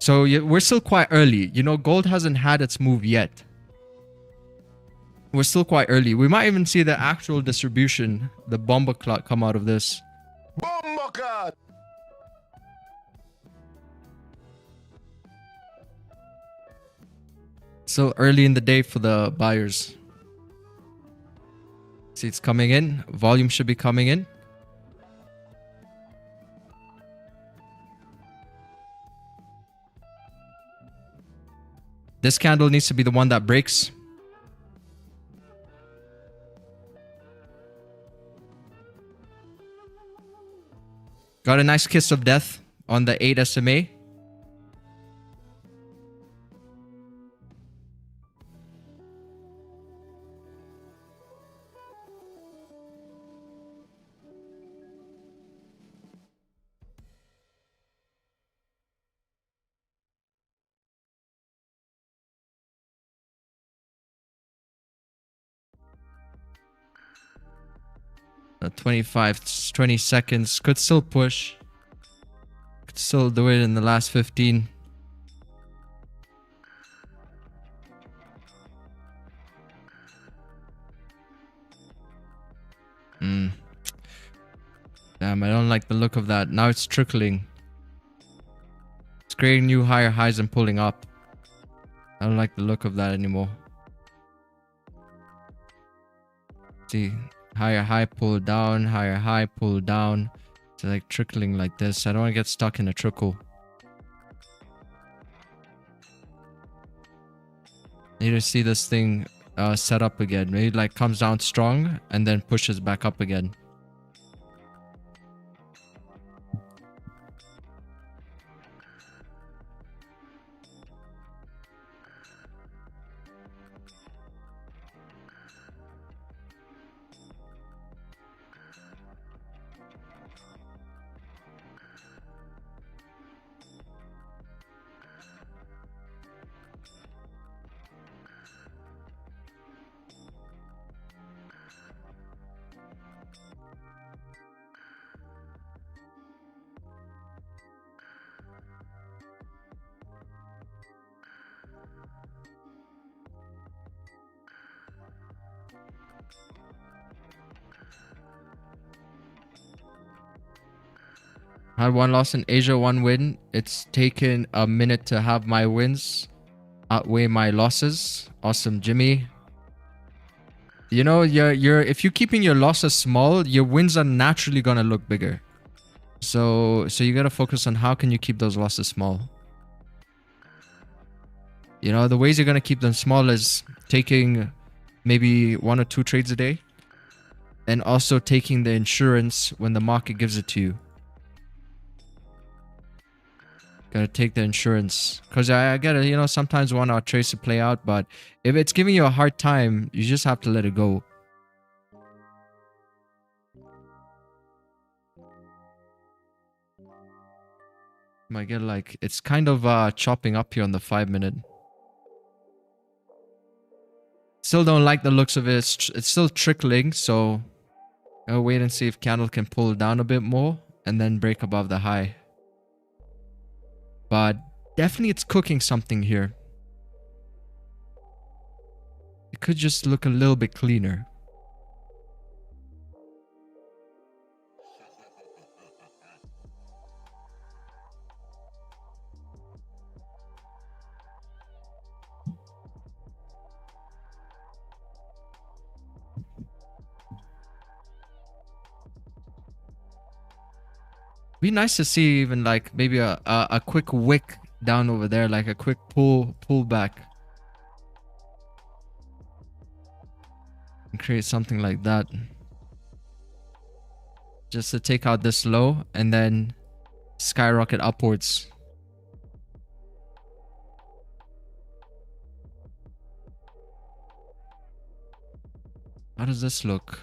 So we're still quite early. You know, gold hasn't had its move yet. We're still quite early. We might even see the actual distribution, the bomber clock, come out of this. Bomber clock! Still early in the day for the buyers. See, it's coming in. Volume should be coming in. This candle needs to be the one that breaks. Got a nice kiss of death on the 8 SMA. The 20 seconds could still push. Could still do it in the last 15. Damn, I don't like the look of that. Now it's trickling. It's creating new higher highs and pulling up. I don't like the look of that anymore. See, higher high, pull down, higher high, pull down. It's like trickling like this. I don't want to get stuck in a trickle. Need to see this thing set up again. Maybe it like comes down strong and then pushes back up again. Had one loss in Asia, one win. It's taken a minute to have my wins outweigh my losses. Awesome, Jimmy. You know, if you're keeping your losses small, your wins are naturally gonna look bigger. So you gotta focus on how can you keep those losses small. You know, the ways you're gonna keep them small is taking maybe 1 or 2 trades a day, and also taking the insurance when the market gives it to you. Gotta take the insurance, because I get it, you know, sometimes want our trades to play out, but if it's giving you a hard time, you just have to let it go. Might get like, it's kind of chopping up here on the 5-minute. Still don't like the looks of it. It's still trickling, so I'll wait and see if candle can pull down a bit more and then break above the high. But definitely it's cooking something here. It could just look a little bit cleaner. Be nice to see even like maybe a quick wick down over there, like a quick pull back. And create something like that. Just to take out this low and then skyrocket upwards. How does this look?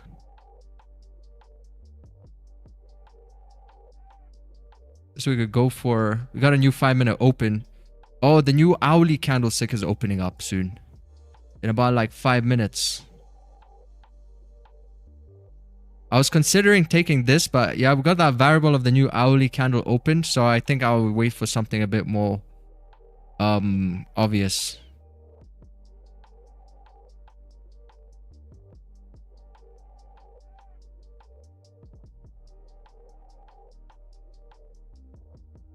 So we could go for... We got a new 5-minute open. Oh, the new hourly candlestick is opening up soon. In about like 5 minutes. I was considering taking this, but yeah, we got that variable of the new hourly candle open. So I think I'll wait for something a bit more obvious.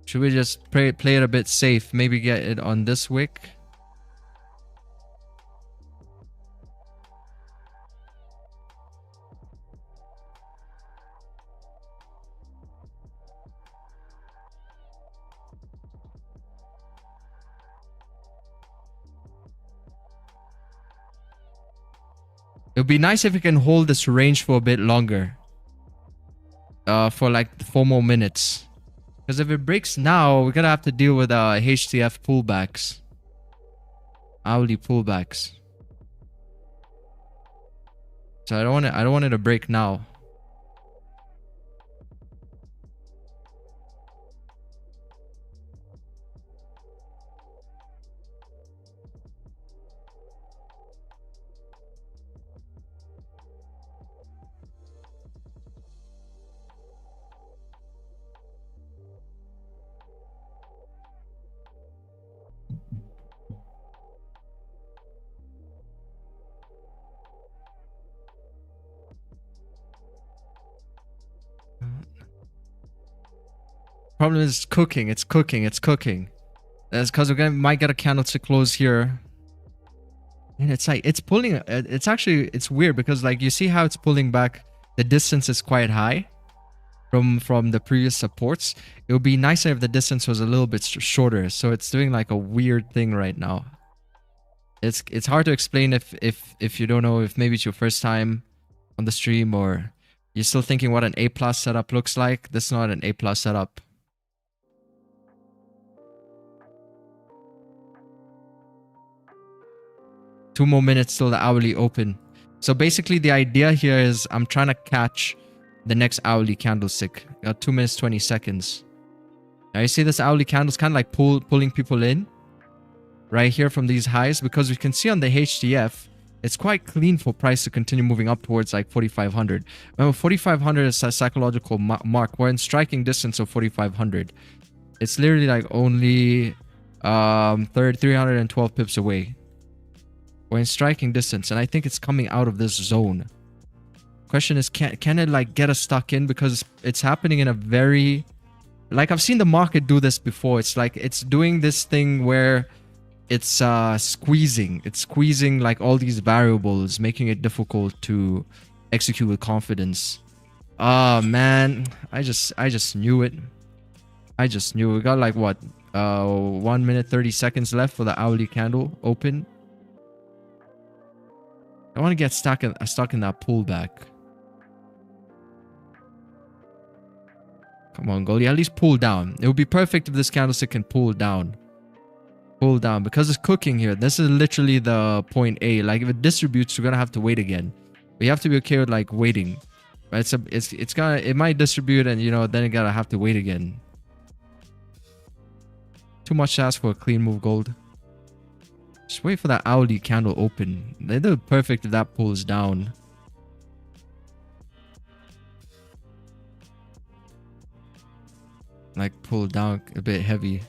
Should we just play it a bit safe? Maybe get it on this wick. It would be nice if we can hold this range for a bit longer. For like 4 more minutes. Because if it breaks now, we're gonna have to deal with HTF pullbacks. Hourly pullbacks. So I don't want it to break now. Problem is cooking. It's cooking. That's because we might get a candlestick close here. And it's like, it's pulling, it's weird because like you see how it's pulling back. The distance is quite high from the previous supports. It would be nicer if the distance was a little bit shorter. So it's doing like a weird thing right now. It's hard to explain if you don't know, if maybe it's your first time on the stream or you're still thinking what an A+ setup looks like. This is not an A+ setup. Two more minutes till the hourly open. So basically the idea here is I'm trying to catch the next hourly candlestick. Got 2 minutes 20 seconds. Now you see this hourly candle is kind of like pulling people in right here from these highs, because we can see on the HTF it's quite clean for price to continue moving up towards like 4,500. Remember, 4,500 is a psychological mark. We're in striking distance of 4,500. It's literally like only 312 pips away. We're in striking distance, and I think it's coming out of this zone. Question is, can it like get us stuck in? Because it's happening in a very... Like I've seen the market do this before. It's like it's doing this thing where it's squeezing. It's squeezing like all these variables, making it difficult to execute with confidence. Ah, man. I just knew it. I just knew it. We got like what? 1 minute 30 seconds left for the hourly candle open. I want to get stuck in that pullback. Come on, Goldie. At least pull down. It would be perfect if this candlestick can pull down. Pull down. Because it's cooking here. This is literally the point A. Like, if it distributes, we're going to have to wait again. We have to be okay with, like, waiting. Right? It might distribute and, you know, then you got to have to wait again. Too much to ask for a clean move, Gold. Just wait for that hourly candle open. They do perfect if that pulls down. like pull down a bit heavy.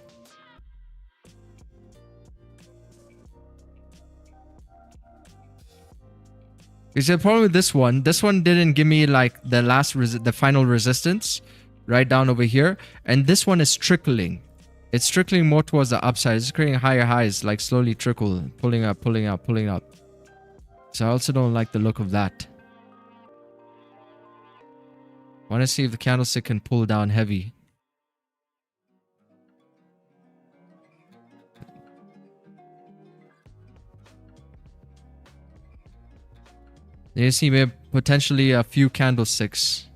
Because the problem with this one didn't give me like the final resistance right down over here, and this one is trickling. It's trickling more towards the upside. It's creating higher highs, like slowly trickle, pulling up, pulling up, pulling up. So I also don't like the look of that. I want to see if the candlestick can pull down heavy. You see maybe potentially a few candlesticks.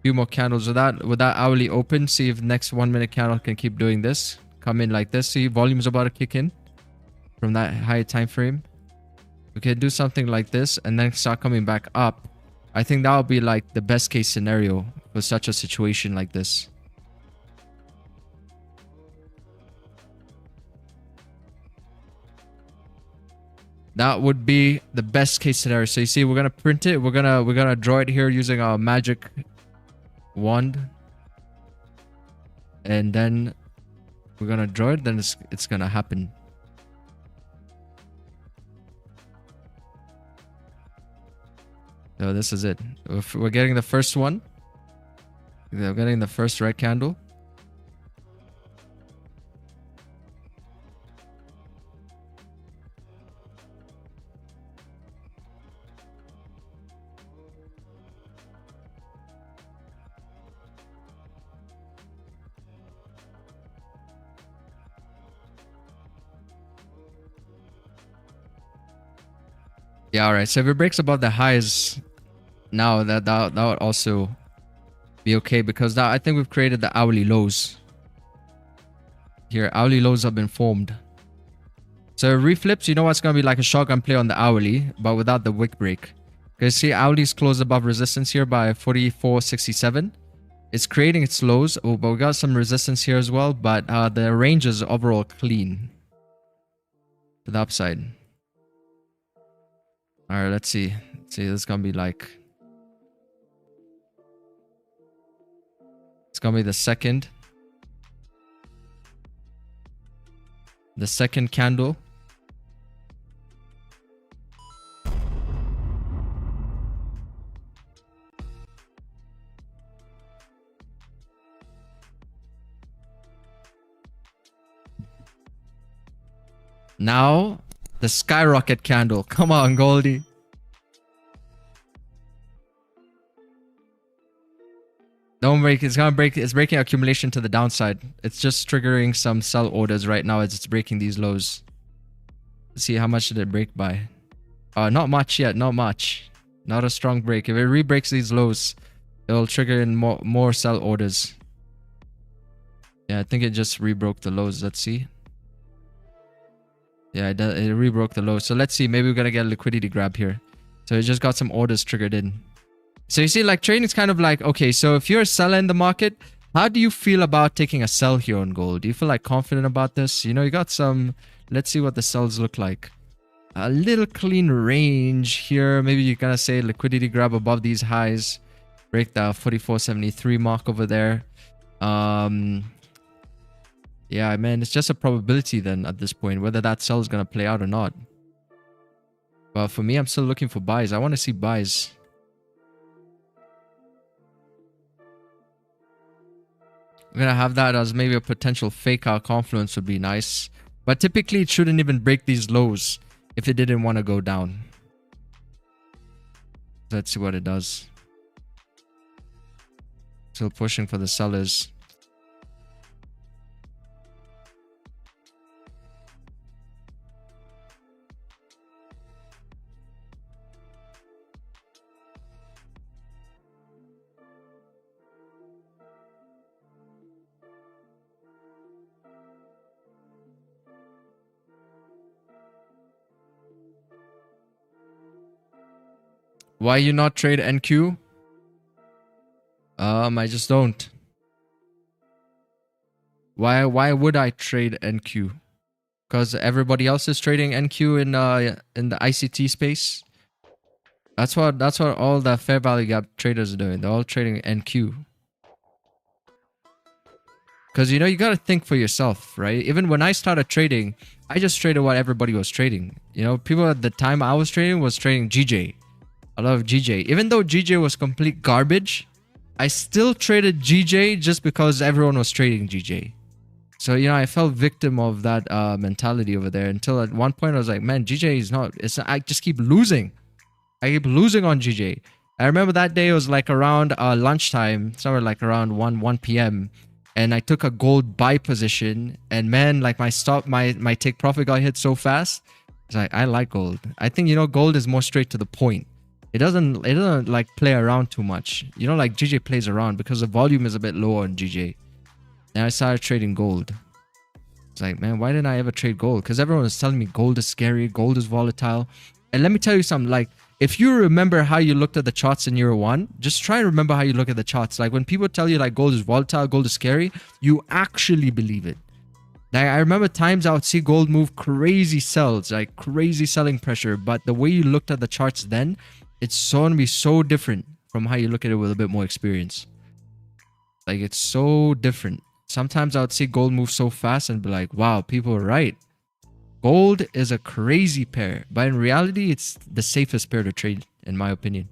Few more candles with that hourly open. See if next 1 minute candle can keep doing this. Come in like this. See, volume's about to kick in from that higher time frame. We can do something like this and then start coming back up. I think that would be like the best case scenario for such a situation like this. That would be the best case scenario. So you see, we're gonna print it. We're gonna draw it here using our magic wand, and then we're gonna draw it. Then it's gonna happen. So this is it. If we're getting the first one. We're getting the first red candle. Yeah, all right. So if it breaks above the highs, now that would also be okay, because now I think we've created the hourly lows. Here, hourly lows have been formed. So reflips, you know what's gonna be like a shotgun play on the hourly, but without the wick break. Okay, see, hourly's closed above resistance here by 44.67. It's creating its lows. Oh, but we got some resistance here as well. But the range is overall clean to the upside. All right, let's see. Let's see, this is gonna be like. It's gonna be the second candle. Now, the skyrocket candle. Come on, Goldie. Don't break. It's gonna break. It's breaking accumulation to the downside. It's just triggering some sell orders right now as it's breaking these lows. Let's see, how much did it break by? Not much yet. Not much. Not a strong break. If it re-breaks these lows, it'll trigger in more sell orders. Yeah, I think it just re-broke the lows. Let's see. Yeah, it re-broke the lows. So let's see. Maybe we're gonna get a liquidity grab here. So it just got some orders triggered in. So you see, like, trading is kind of like, okay, so if you're a seller in the market, how do you feel about taking a sell here on gold? Do you feel like confident about this? You know, you got some, let's see what the sells look like. A little clean range here. Maybe you're gonna say liquidity grab above these highs. Break the 44.73 mark over there. Yeah, man, it's just a probability then at this point, whether that sell is gonna play out or not. But for me, I'm still looking for buys. I want to see buys. We're gonna have that as maybe a potential fake out confluence would be nice. But typically it shouldn't even break these lows if it didn't want to go down. Let's see what it does. Still pushing for the sellers. Why you not trade NQ? I just don't. Why would I trade NQ? Because everybody else is trading NQ in the ICT space. That's what all the fair value gap traders are doing. They're all trading NQ. Because, you know, you got to think for yourself, right? Even when I started trading, I just traded what everybody was trading. You know, people at the time I was trading GJ. I love GJ. Even though GJ was complete garbage, I still traded GJ just because everyone was trading GJ. So, you know, I fell victim of that mentality over there until at one point I was like, man, GJ is not, I just keep losing. I keep losing on GJ. I remember that day it was like around lunchtime, somewhere like around 1 p.m. And I took a gold buy position, and man, like my take profit got hit so fast. It's like, I like gold. I think, you know, gold is more straight to the point. It doesn't like play around too much. You know, like GJ plays around because the volume is a bit lower on GJ. And I started trading gold. It's like, man, why didn't I ever trade gold? Because everyone was telling me gold is scary, gold is volatile. And let me tell you something, like, if you remember how you looked at the charts in year one, just try and remember how you look at the charts. Like when people tell you like gold is volatile, gold is scary, you actually believe it. Like I remember times I would see gold move crazy sells, like crazy selling pressure. But the way you looked at the charts then, it's going to be so different from how you look at it with a bit more experience. Like it's so different. Sometimes I would see gold move so fast and be like, wow, people are right. Gold is a crazy pair, but in reality, it's the safest pair to trade, in my opinion.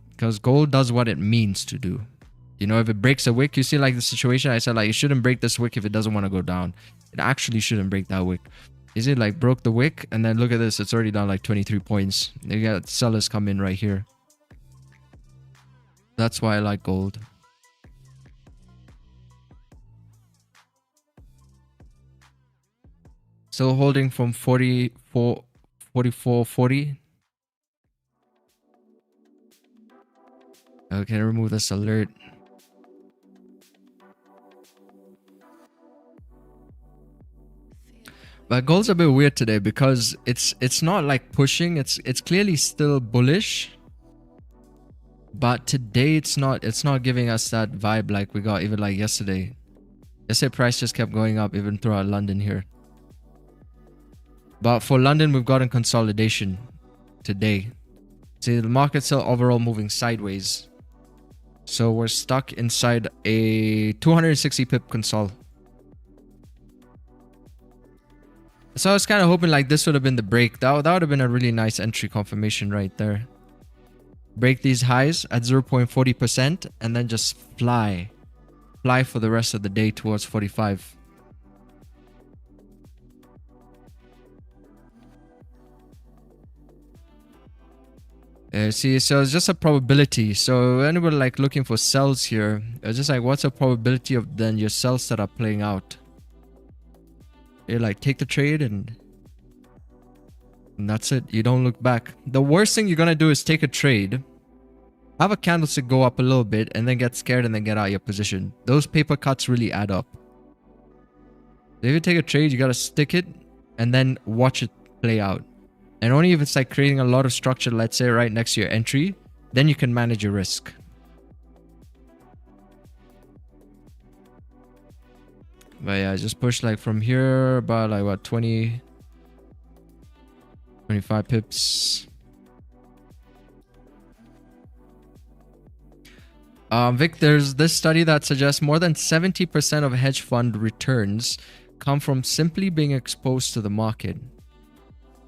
Because gold does what it means to do. You know, if it breaks a wick, you see like the situation I said, like, it shouldn't break this wick if it doesn't want to go down. It actually shouldn't break that wick. Is it like broke the wick? And then look at this, it's already down like 23 points. You got sellers come in right here. That's why I like gold. Still holding from 44.40. Okay, remove this alert. But gold's a bit weird today because it's not like pushing. It's clearly still bullish. But today it's not giving us that vibe like we got even like yesterday. Yesterday price just kept going up even throughout London here. But for London, we've gotten consolidation today. See, the market's still overall moving sideways. So we're stuck inside a 260 pip consol. So I was kind of hoping like this would have been the break. That would have been a really nice entry confirmation right there. Break these highs at 0.40% and then just fly. Fly for the rest of the day towards 45. See, so it's just a probability. So anybody like looking for sells here, it's just like, what's the probability of then your sells that are playing out? You like take the trade and that's it. You don't look back. The worst thing you're gonna do is take a trade, have a candlestick go up a little bit, and then get scared and then get out of your position. Those paper cuts really add up. If you take a trade, you gotta stick it and then watch it play out. And only if it's like creating a lot of structure, let's say right next to your entry, then you can manage your risk. But yeah, just push like from here about like what, 20, 25 pips. Vic, there's this study that suggests more than 70% of hedge fund returns come from simply being exposed to the market.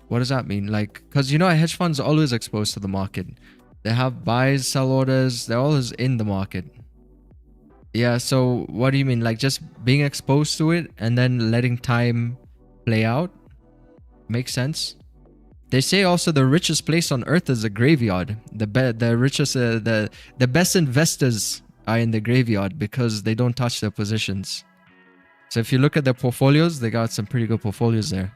What does that mean? Like, because you know, a hedge fund's always exposed to the market. They have buys, sell orders. They're always in the market. Yeah, so what do you mean? Like just being exposed to it and then letting time play out? Makes sense. They say also the richest place on earth is a graveyard. The best investors are in the graveyard because they don't touch their positions. So if you look at their portfolios, they got some pretty good portfolios there.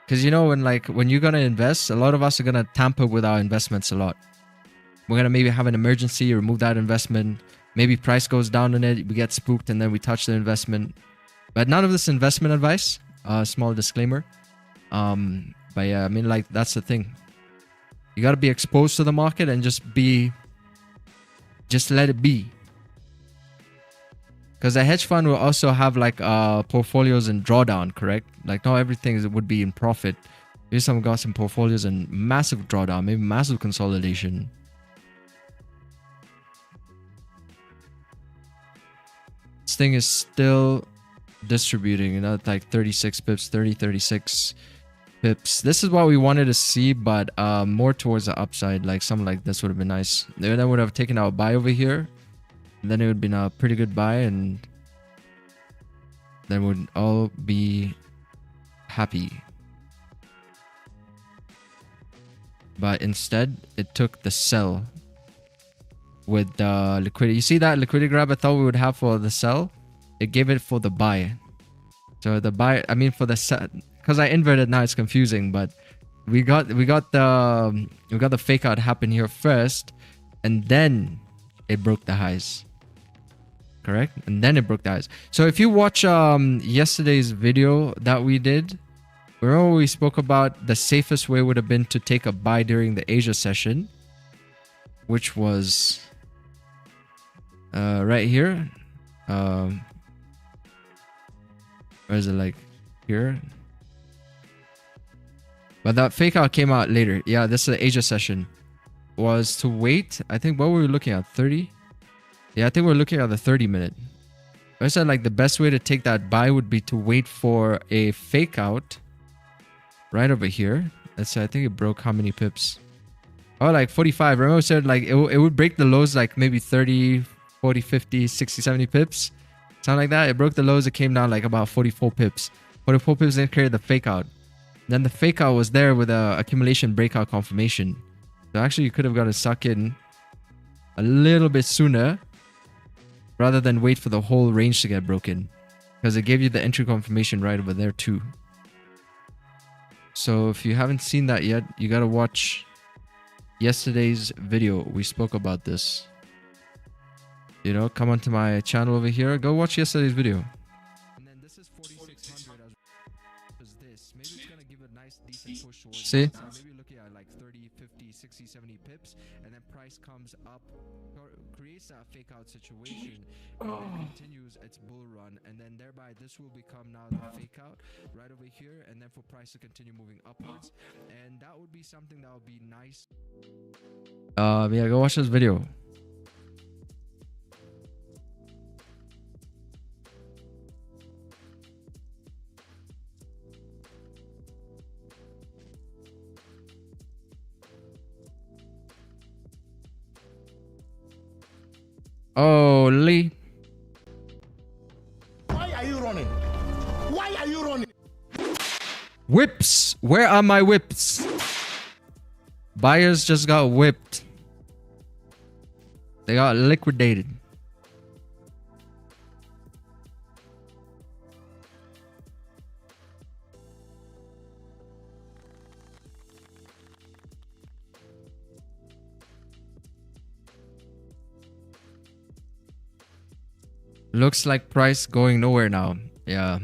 Because you know, when you're gonna invest, a lot of us are gonna tamper with our investments a lot. We're gonna maybe have an emergency, remove that investment. Maybe price goes down on it, we get spooked, and then we touch the investment. But none of this investment advice. Small disclaimer. But yeah, I mean, like that's the thing. You gotta be exposed to the market and just let it be. Because a hedge fund will also have like portfolios in drawdown, correct? Like not everything would be in profit. Maybe some got some portfolios in massive drawdown, maybe massive consolidation. thing is still distributing, you know, like 36 pips, 30, 36 pips. This is what we wanted to see, but more towards the upside. Like something like this would have been nice. Then I would have taken out a buy over here. And then it would have been a pretty good buy, and then we'd all be happy. But instead, it took the sell with the liquidity. You see that liquidity grab I thought we would have for the sell? It gave it for the buy. So the buy, I mean for the sell, because I inverted now it's confusing, but we got the fake out happen here first, and then it broke the highs. Correct? And then it broke the highs. So if you watch yesterday's video that we did, remember we spoke about the safest way would have been to take a buy during the Asia session, which was right here. Where is it, like here? But that fake out came out later. Yeah, this is the Asia session. Was to wait. I think what were we looking at? 30? Yeah, I think we're looking at the 30-minute. I said like the best way to take that buy would be to wait for a fake out right over here. Let's say I think it broke how many pips? Oh, like 45. Remember I said like it would break the lows like maybe 30, 40, 50, 60, 70 pips. Something like that. It broke the lows. It came down like about 44 pips. 44 pips then carried the fake out. Then the fake out was there with a accumulation breakout confirmation. So actually you could have got to suck in a little bit sooner rather than wait for the whole range to get broken, because it gave you the entry confirmation right over there too. So if you haven't seen that yet, you got to watch yesterday's video. We spoke about this. You know, come onto my channel over here. Go watch yesterday's video. And then this is 4,600 as this. Maybe it's going to give a nice decent push towards. See? Maybe looking at like 30, 50, 60, 70 pips, and then price comes up, creates that fake out situation, and then continues its bull run, and then thereby this will become now the fake out right over here, and then for price to continue moving upwards, and that would be something that would be nice. Yeah, go watch this video. Holy. Why are you running? Why are you running? Whips. Where are my whips? Buyers just got whipped. They got liquidated. Looks like price going nowhere now. Yeah.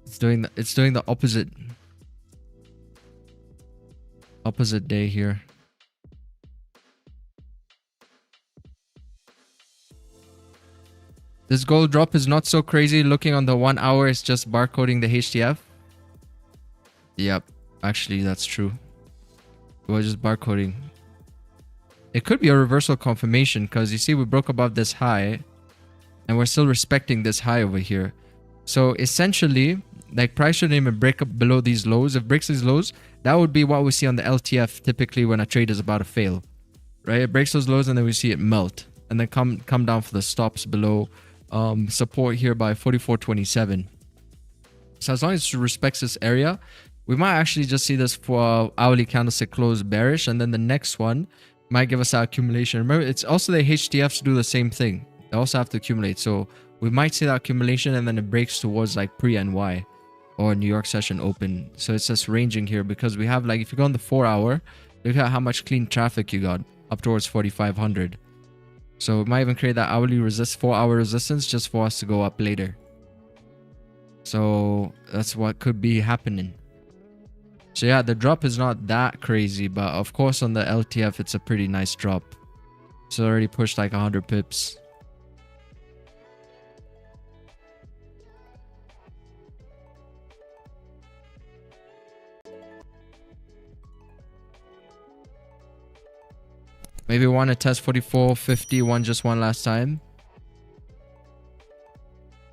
It's doing the opposite day here. This gold drop is not so crazy. Looking on the 1 hour, it's just barcoding the HTF. Yep, actually that's true. It was just barcoding. It could be a reversal confirmation, because you see we broke above this high and we're still respecting this high over here. So essentially, like price shouldn't even break up below these lows. If it breaks these lows, that would be what we see on the LTF typically when a trade is about to fail, right? It breaks those lows and then we see it melt and then come down for the stops below support here by 44.27. So as long as it respects this area, we might actually just see this for hourly candlestick close bearish, and then the next one might give us our accumulation. Remember, it's also the HTFs do the same thing. They also have to accumulate. So we might see that accumulation and then it breaks towards like pre-NY or New York session open. So it's just ranging here because we have like, if you go on the 4 hour, look at how much clean traffic you got up towards 4,500. So it might even create that hourly 4 hour resistance just for us to go up later. So that's what could be happening. So yeah, the drop is not that crazy, but of course on the LTF, it's a pretty nice drop. So it already pushed like 100 pips. Maybe want to test 44.50 just one last time.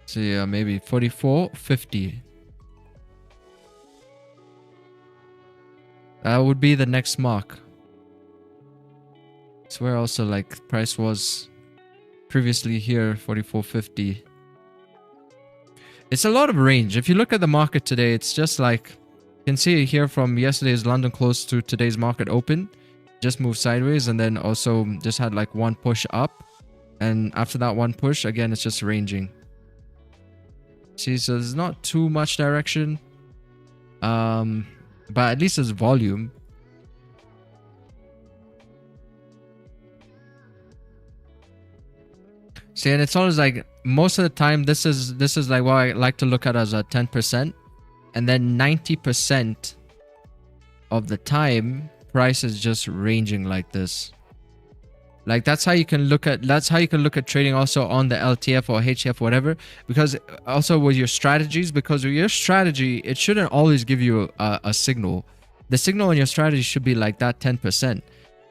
So yeah, maybe 44.50. That would be the next mark. It's where also like price was previously here, 44.50. It's a lot of range. If you look at the market today, it's just like, you can see it here from yesterday's London close to today's market open. Just moved sideways and then also just had like one push up. And after that one push, again, it's just ranging. See, so there's not too much direction. But at least there's volume. See, and it's always like, most of the time, this is like what I like to look at as a 10%. And then 90% of the time, price is just ranging like this. Like that's how you can look at trading also on the LTF or HF, whatever. Because also with your strategies, because with your strategy, it shouldn't always give you a signal. The signal in your strategy should be like that 10%.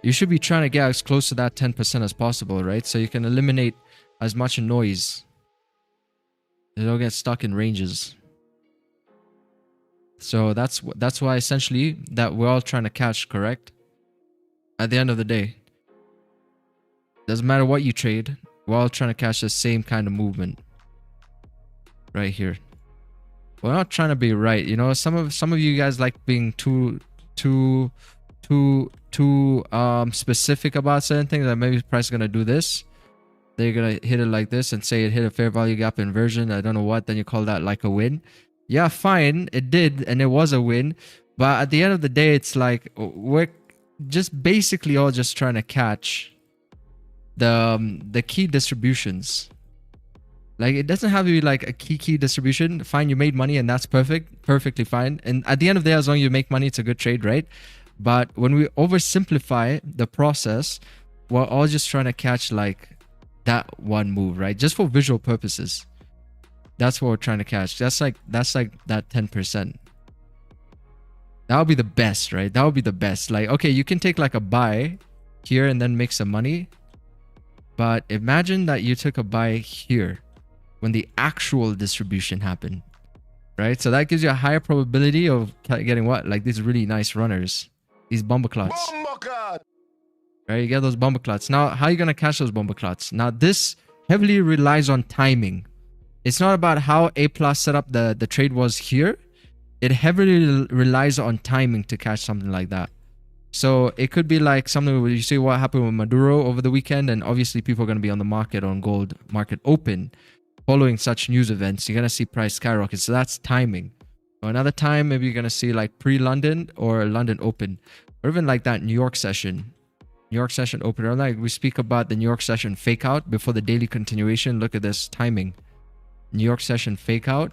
You should be trying to get as close to that 10% as possible, right? So you can eliminate as much noise. You don't get stuck in ranges. So that's why essentially that we're all trying to catch, correct? At the end of the day. Doesn't matter what you trade, we're all trying to catch the same kind of movement. Right here. We're not trying to be right, you know. Some of you guys like being too specific about certain things. That maybe the price is gonna do this. They're gonna hit it like this and say it hit a fair value gap inversion. I don't know what. Then you call that like a win. Yeah, fine, it did, and it was a win. But at the end of the day, it's like we're just basically all just trying to catch the key distributions. Like it doesn't have to be like a key distribution. Fine, you made money and that's perfectly fine. And at the end of the day, as long as you make money, it's a good trade, right? But when we oversimplify the process, we're all just trying to catch like that one move, right? Just for visual purposes. That's what we're trying to catch. That's like that 10%. That would be the best, right? That would be the best. Like, okay, you can take like a buy here and then make some money. But imagine that you took a buy here when the actual distribution happened, right? So that gives you a higher probability of getting what? Like these really nice runners, these bomber clots. Right, you get those bomber clots. Now, how are you going to catch those bomber clots? Now, this heavily relies on timing. It's not about how A+ set up the trade was here. It heavily relies on timing to catch something like that. So it could be like something where you see what happened with Maduro over the weekend, and obviously people are going to be on the market on gold market open following such news events. You're going to see price skyrocket. So that's timing. Or another time, maybe you're going to see like pre-London or London open, or even like that New York session. New York session open. Or like we speak about the New York session fake out before the daily continuation. Look at this timing. New York session fake out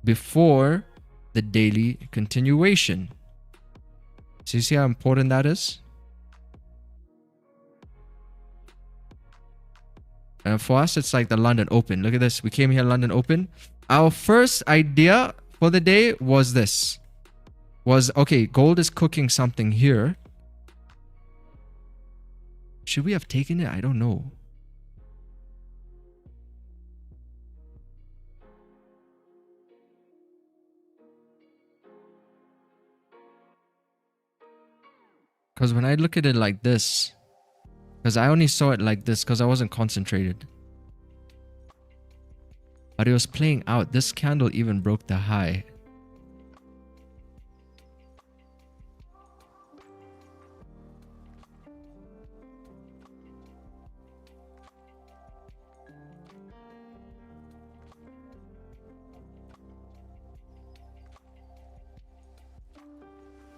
before the daily continuation. So you see how important that is? And for us, it's like the London Open. Look at this. We came here London Open. Our first idea for the day was this. Was, okay, gold is cooking something here. Should we have taken it? I don't know. Because when I look at it like this, because I only saw it like this because I wasn't concentrated. But it was playing out. This candle even broke the high.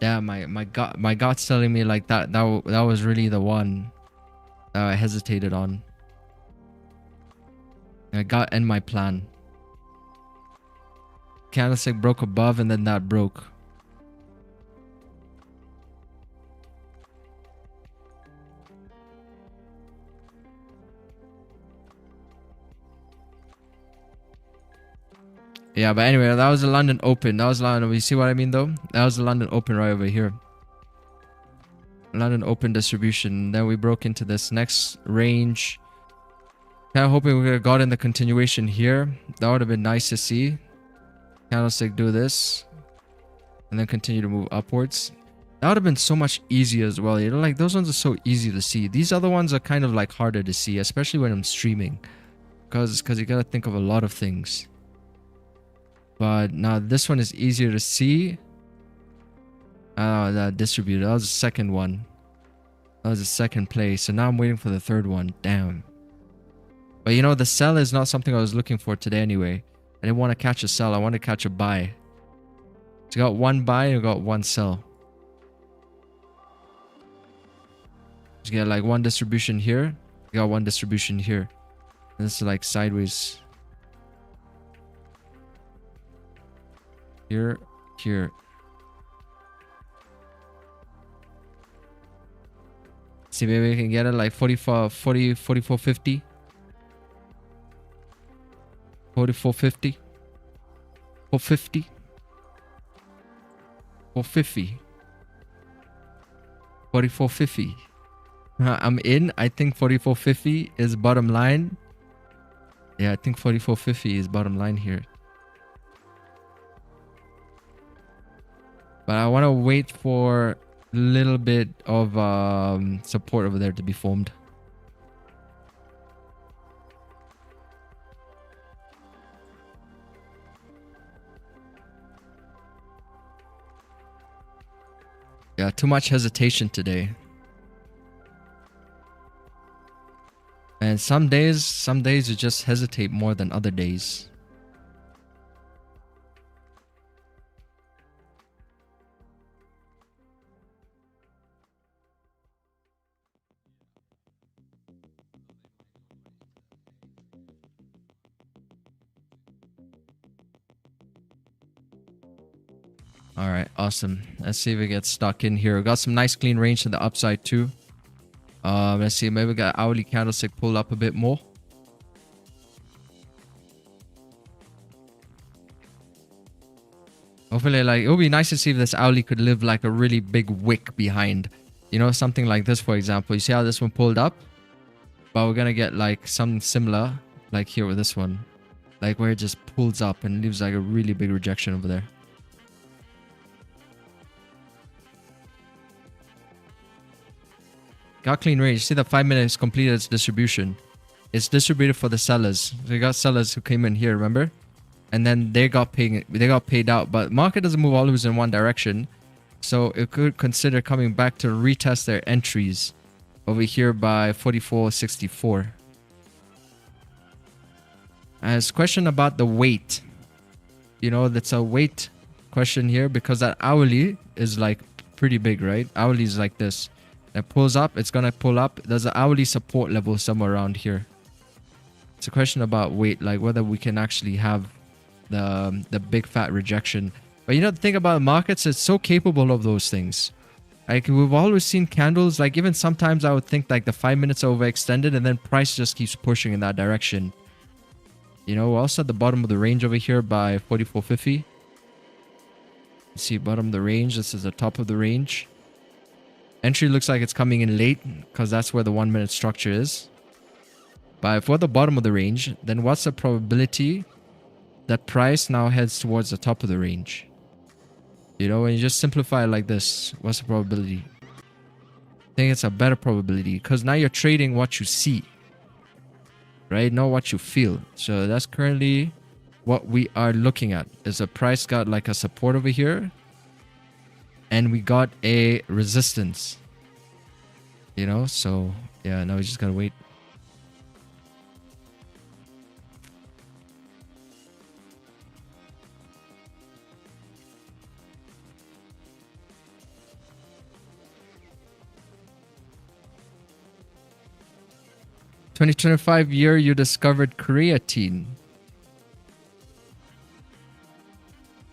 Yeah, my gut's telling me like that was really the one that I hesitated on. My gut and my plan. Candlestick broke above and then that broke. Yeah, but anyway, that was the London Open. That was London. You see what I mean though? That was the London Open right over here. Not an open distribution. Then we broke into this next range. Kind of hoping we could have gotten the continuation here. That would have been nice to see. Candlestick do this. And then continue to move upwards. That would have been so much easier as well. You know, like those ones are so easy to see. These other ones are kind of like harder to see, especially when I'm streaming. Because you gotta think of a lot of things. But now this one is easier to see. That distributed. That was the second one. That was the second place. So now I'm waiting for the third one. Damn. But you know, the sell is not something I was looking for today anyway. I didn't want to catch a sell. I want to catch a buy. So got one buy and got one sell. Just get like one distribution here. Got one distribution here. And this is like sideways. Here, here. See, maybe we can get it like 44.50. 44.50. 450. 450. 44.50. I'm in. I think 44.50 is bottom line. Yeah, I think 44.50 is bottom line here. But I want to wait for a little bit of support over there to be formed. Yeah, too much hesitation today. And some days you just hesitate more than other days. All right, awesome. Let's see if we get stuck in here. We got some nice clean range to the upside too. Let's see, maybe we got hourly candlestick pull up a bit more. Hopefully, like, it would be nice to see if this hourly could live like a really big wick behind. You know, something like this, for example. You see how this one pulled up? But we're gonna get like something similar, like here with this one. Like where it just pulls up and leaves like a really big rejection over there. Got clean range. See the 5 minutes completed its distribution. It's distributed for the sellers. So you got sellers who came in here, remember? And then they got paid out. But market doesn't move always in one direction. So it could consider coming back to retest their entries over here by 44.64. As question about the weight. You know, that's a weight question here because that hourly is like pretty big, right? Hourly is like this. It pulls up, it's gonna pull up. There's an hourly support level somewhere around here. It's a question about weight, like whether we can actually have the big fat rejection. But you know, the thing about markets, it's so capable of those things. Like we've always seen candles, like even sometimes I would think like the 5 minutes are overextended and then price just keeps pushing in that direction. You know, we're also at the bottom of the range over here by 44.50. See, bottom of the range, this is the top of the range. Entry looks like it's coming in late because that's where the 1 minute structure is. But if we're at the bottom of the range, then what's the probability that price now heads towards the top of the range? You know, when you just simplify it like this, what's the probability? I think it's a better probability because now you're trading what you see, right? Not what you feel. So that's currently what we are looking at. Is the price got like a support over here? And we got a resistance, you know? So, yeah, now we just gotta wait. "2025 year you discovered creatine."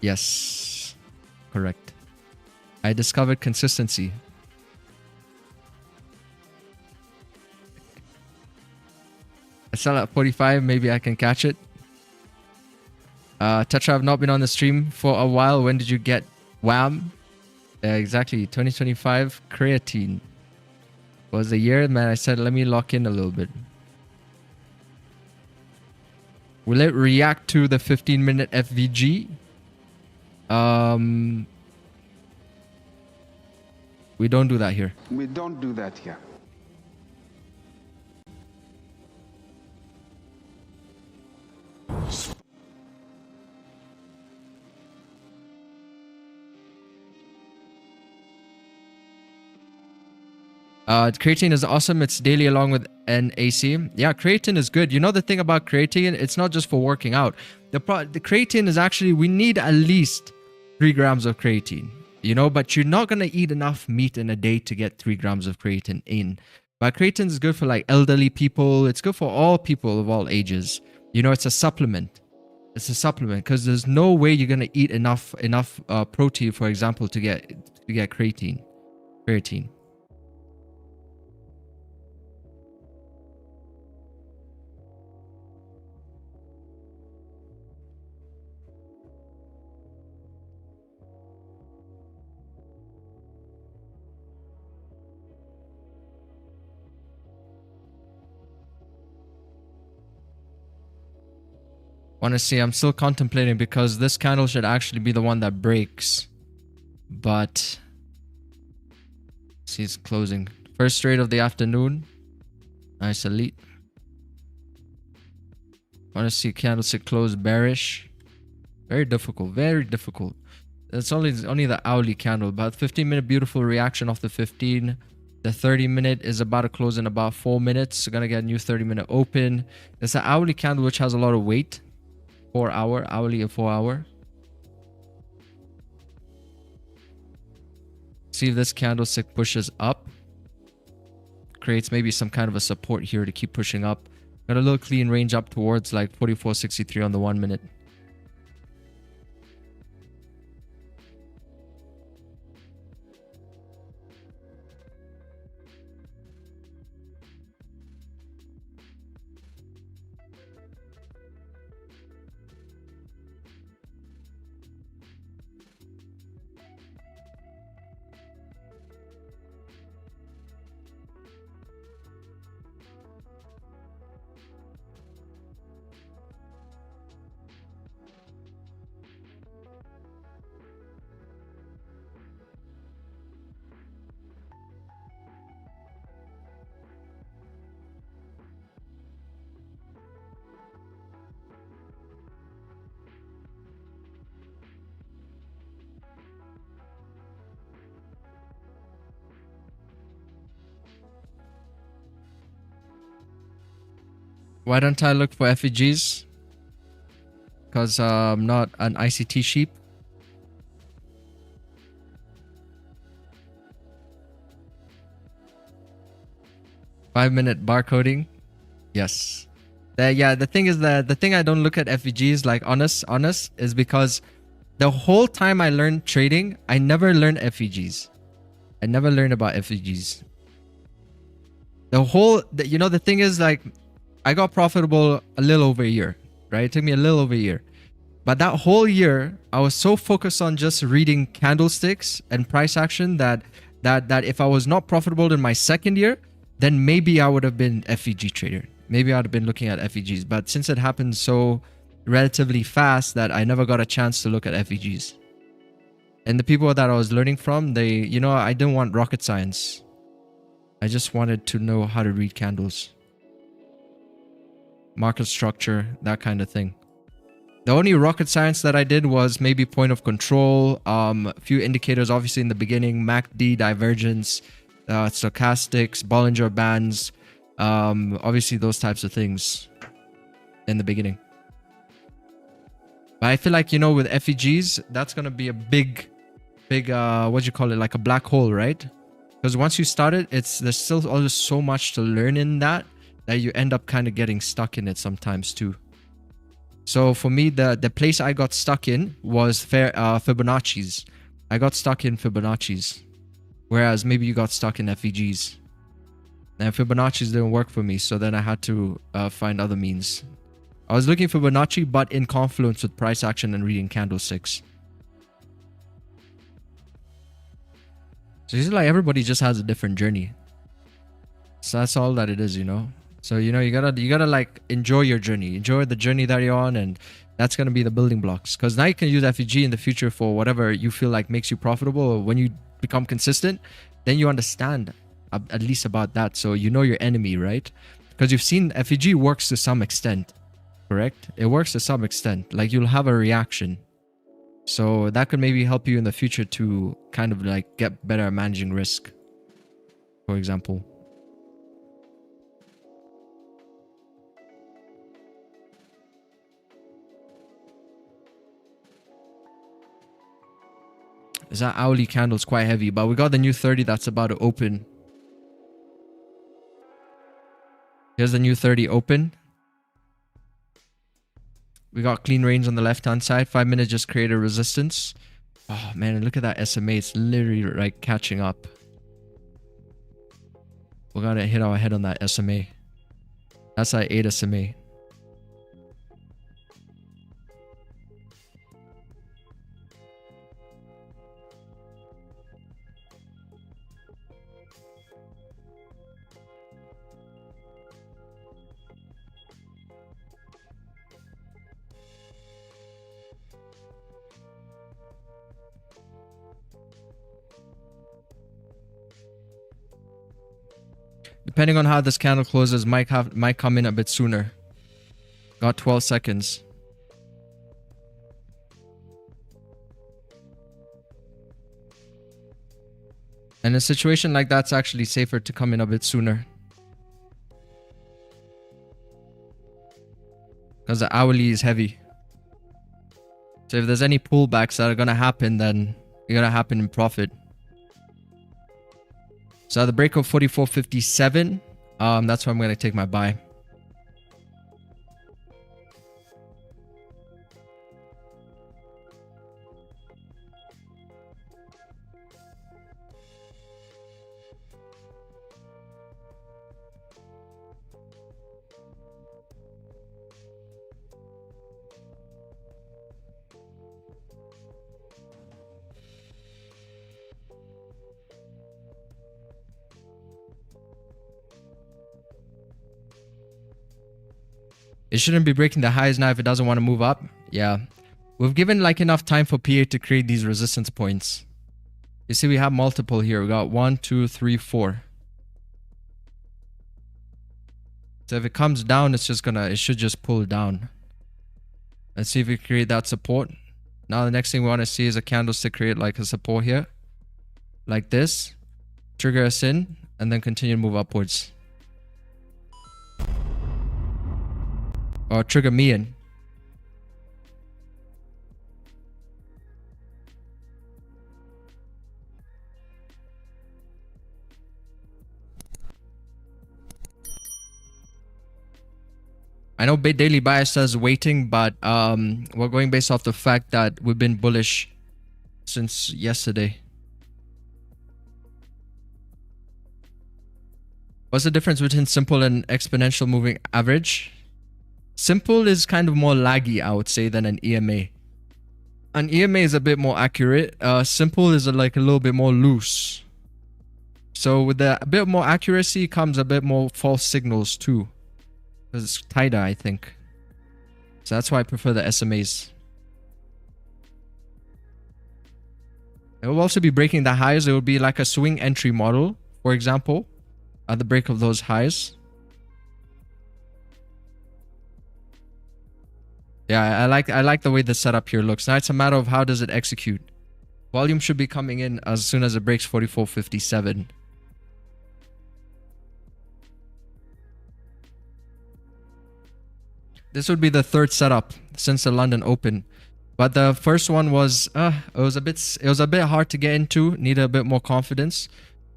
Yes, correct. I discovered consistency. I sell at 45. Maybe I can catch it. Tetra, I've not been on the stream for a while. When did you get Wham? Yeah, exactly. 2025 creatine was the year, man. I said, let me lock in a little bit. Will it react to the 15-minute FVG? We don't do that here. We don't do that here. Creatine is awesome. It's daily along with NAC. Yeah, creatine is good. You know the thing about creatine, it's not just for working out. The creatine is actually, we need at least 3 grams of creatine, you know, but you're not going to eat enough meat in a day to get 3 grams of creatine in. But creatine is good for like elderly people. It's good for all people of all ages. You know, it's a supplement. It's a supplement because there's no way you're going to eat enough protein, for example, to get creatine. Honestly, I'm still contemplating because this candle should actually be the one that breaks. But see, it's closing. First trade of the afternoon. Nice elite. Honestly, candlestick close bearish. Very difficult. Very difficult. It's only the hourly candle, but 15-minute beautiful reaction off the 15. The 30-minute is about to close in about 4 minutes. We're gonna get a new 30-minute open. It's an hourly candle which has a lot of weight. 4 hour, hourly and 4 hour. See if this candlestick pushes up. Creates maybe some kind of a support here to keep pushing up. Got a little clean range up towards like 44.63 on the 1 minute. Why don't I look for FEGs? Because I'm not an ICT sheep. Five-minute barcoding. Yes. Yeah, the thing is that the thing I don't look at FEGs like honest is because the whole time I learned trading, I never learned FEGs. I never learned about FEGs. The thing is like I got profitable a little over a year, right? It took me a little over a year. But that whole year, I was so focused on just reading candlesticks and price action that if I was not profitable in my second year, then maybe I would have been FEG trader. Maybe I'd have been looking at FEGs. But since it happened so relatively fast that I never got a chance to look at FEGs. And the people that I was learning from, I didn't want rocket science. I just wanted to know how to read candles. Market structure, that kind of thing. The only rocket science that I did was maybe point of control, a few indicators obviously in the beginning, MACD, divergence, stochastics, Bollinger Bands, obviously those types of things in the beginning. But I feel like, with FEGs, that's going to be a big, what do you call it? Like a black hole, right? Because once you start it, there's still always so much to learn in that you end up kind of getting stuck in it sometimes too. So for me, the place I got stuck in was Fibonacci's. I got stuck in Fibonacci's. Whereas maybe you got stuck in FEGs. And Fibonacci's didn't work for me, so then I had to find other means. I was looking for Fibonacci, but in confluence with price action and reading candlesticks. So it's like everybody just has a different journey. So that's all that it is, you know. So you know, you gotta like enjoy your journey, enjoy the journey that you're on, and that's gonna be the building blocks. Because now you can use FEG in the future for whatever you feel like makes you profitable. Or when you become consistent, then you understand at least about that. So you know your enemy, right? Because you've seen FEG works to some extent, correct? It works to some extent. Like you'll have a reaction. So that could maybe help you in the future to kind of like get better at managing risk, for example. That hourly candle is quite heavy, but we got the new 30 that's about to open. Here's the new 30 open. We got clean range on the left-hand side. 5 minutes just created resistance. Oh, man, look at that SMA. It's literally like catching up. We got to hit our head on that SMA. That's our 8 SMA. Depending on how this candle closes, might come in a bit sooner. Got 12 seconds. And in a situation like that's actually safer to come in a bit sooner. Because the hourly is heavy. So if there's any pullbacks that are going to happen, then they're going to happen in profit. So at the break of 44.57, that's where I'm going to take my buy. It shouldn't be breaking the highs now if it doesn't want to move up. Yeah. We've given like enough time for PA to create these resistance points. You see, we have multiple here. We got 1, 2, 3, 4. So if it comes down, it should just pull down. Let's see if we create that support. Now the next thing we want to see is a candlestick create like a support here. Like this. Trigger us in and then continue to move upwards. Or trigger me in. I know daily bias says waiting, but we're going based off the fact that we've been bullish since yesterday. What's the difference between simple and exponential moving average? Simple is kind of more laggy, I would say, than an EMA. An EMA is a bit more accurate. Simple is like a little bit more loose. So with a bit more accuracy comes a bit more false signals too. Because it's tighter, I think. So that's why I prefer the SMAs. It will also be breaking the highs. It will be like a swing entry model, for example, at the break of those highs. Yeah, I like the way the setup here looks. Now it's a matter of how does it execute. Volume should be coming in as soon as it breaks 44.57. This would be the third setup since the London Open. But the first one was it was a bit hard to get into, needed a bit more confidence.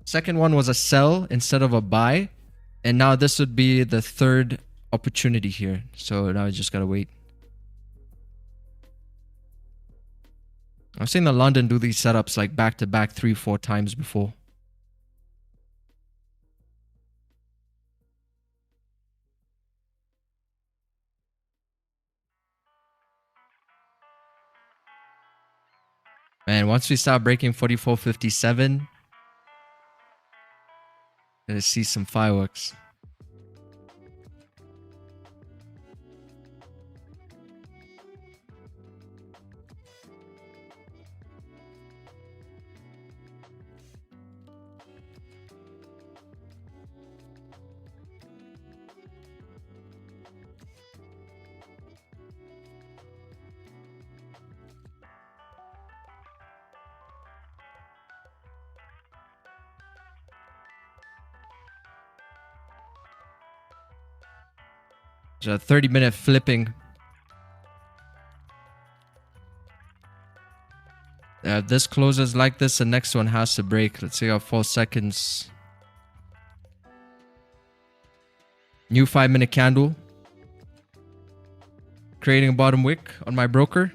Second one was a sell instead of a buy. And now this would be the third opportunity here. So now I just gotta wait. I've seen the London do these setups like back to back 3-4 times before. Man, once we start breaking 44.57, Gonna see some fireworks. There's a 30-minute flipping. If this closes like this, the next one has to break. Let's see how 4 seconds. New 5-minute candle. Creating a bottom wick on my broker.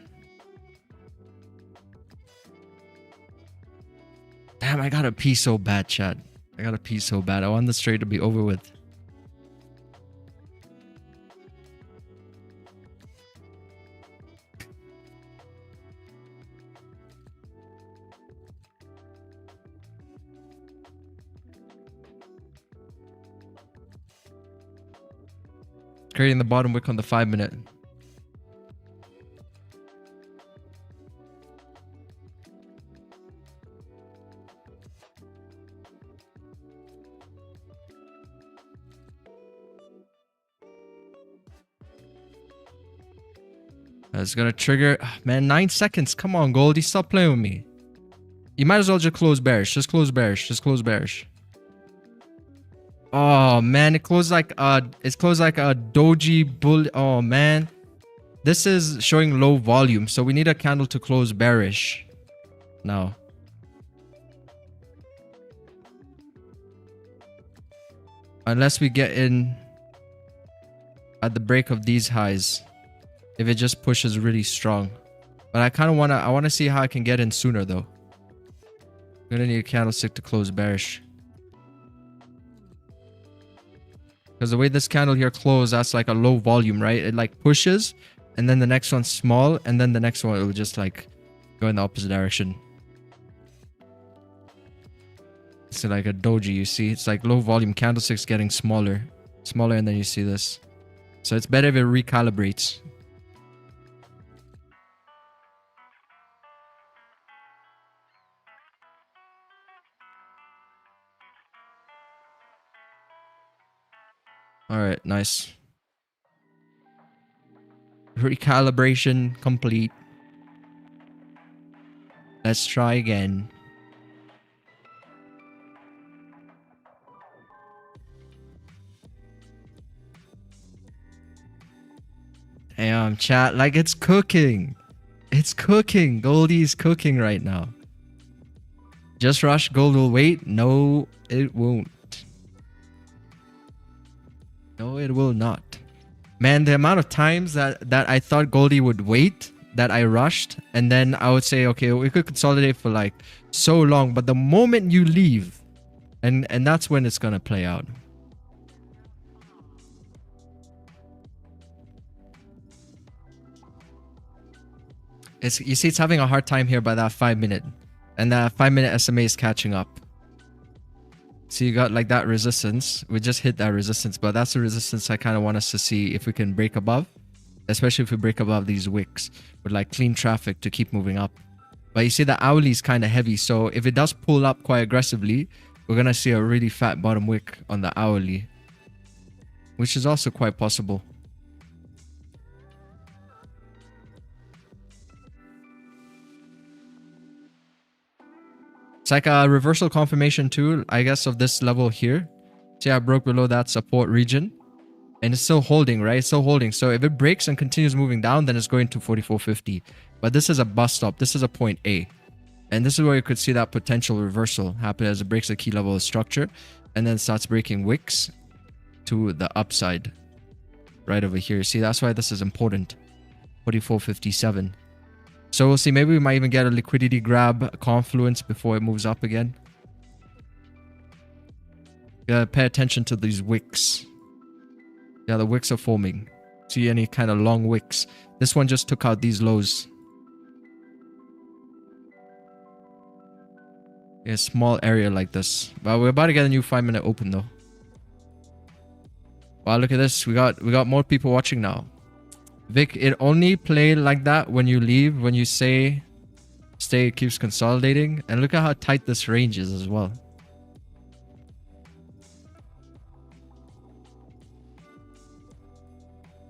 Damn, I gotta pee so bad, chat. I gotta pee so bad. I want this trade to be over with. Creating the bottom wick on the 5-minute. It's gonna trigger. Man, 9 seconds. Come on, Goldie. Stop playing with me. You might as well just close bearish. Just close bearish. Just close bearish. Oh man, it closed like a doji bull. Oh man, this is showing low volume, so we need a candle to close bearish now. Unless we get in at the break of these highs, if it just pushes really strong. But I kind of wanna see how I can get in sooner though. I'm gonna need a candlestick to close bearish. Because the way this candle here closed, that's like a low volume, right? It like pushes, and then the next one's small, and then the next one, it will just like go in the opposite direction. It's like a doji, you see? It's like low volume candlesticks getting smaller. Smaller, and then you see this. So it's better if it recalibrates. All right, nice. Recalibration complete. Let's try again. Damn, chat, like it's cooking. It's cooking. Goldie's cooking right now. Just rush, gold will wait. No, it won't. No, it will not. Man, the amount of times that I thought Goldie would wait, that I rushed, and then I would say, okay, we could consolidate for like so long, but the moment you leave, and that's when it's gonna play out. You see, it's having a hard time here by that 5-minute, and that 5-minute SMA is catching up. So you got like that resistance. We just hit that resistance, but that's the resistance I kind of want us to see if we can break above, especially if we break above these wicks with like clean traffic to keep moving up. But you see the hourly is kind of heavy, so if it does pull up quite aggressively, we're gonna see a really fat bottom wick on the hourly, which is also quite possible. It's like a reversal confirmation too, I guess, of this level here. See, I broke below that support region, and it's still holding, right? It's still holding. So if it breaks and continues moving down, then it's going to 44.50. But this is a bust stop. This is a point A. And this is where you could see that potential reversal happen as it breaks a key level of structure and then starts breaking wicks to the upside right over here. See, that's why this is important. 44.57. So we'll see. Maybe we might even get a liquidity grab confluence before it moves up again. Gotta pay attention to these wicks. Yeah, the wicks are forming. See any kind of long wicks. This one just took out these lows. A small area like this. But we're about to get a new 5-minute open though. Wow, look at this. We got more people watching now. Vic, it only play like that when you leave. When you say stay, it keeps consolidating. And look at how tight this range is as well.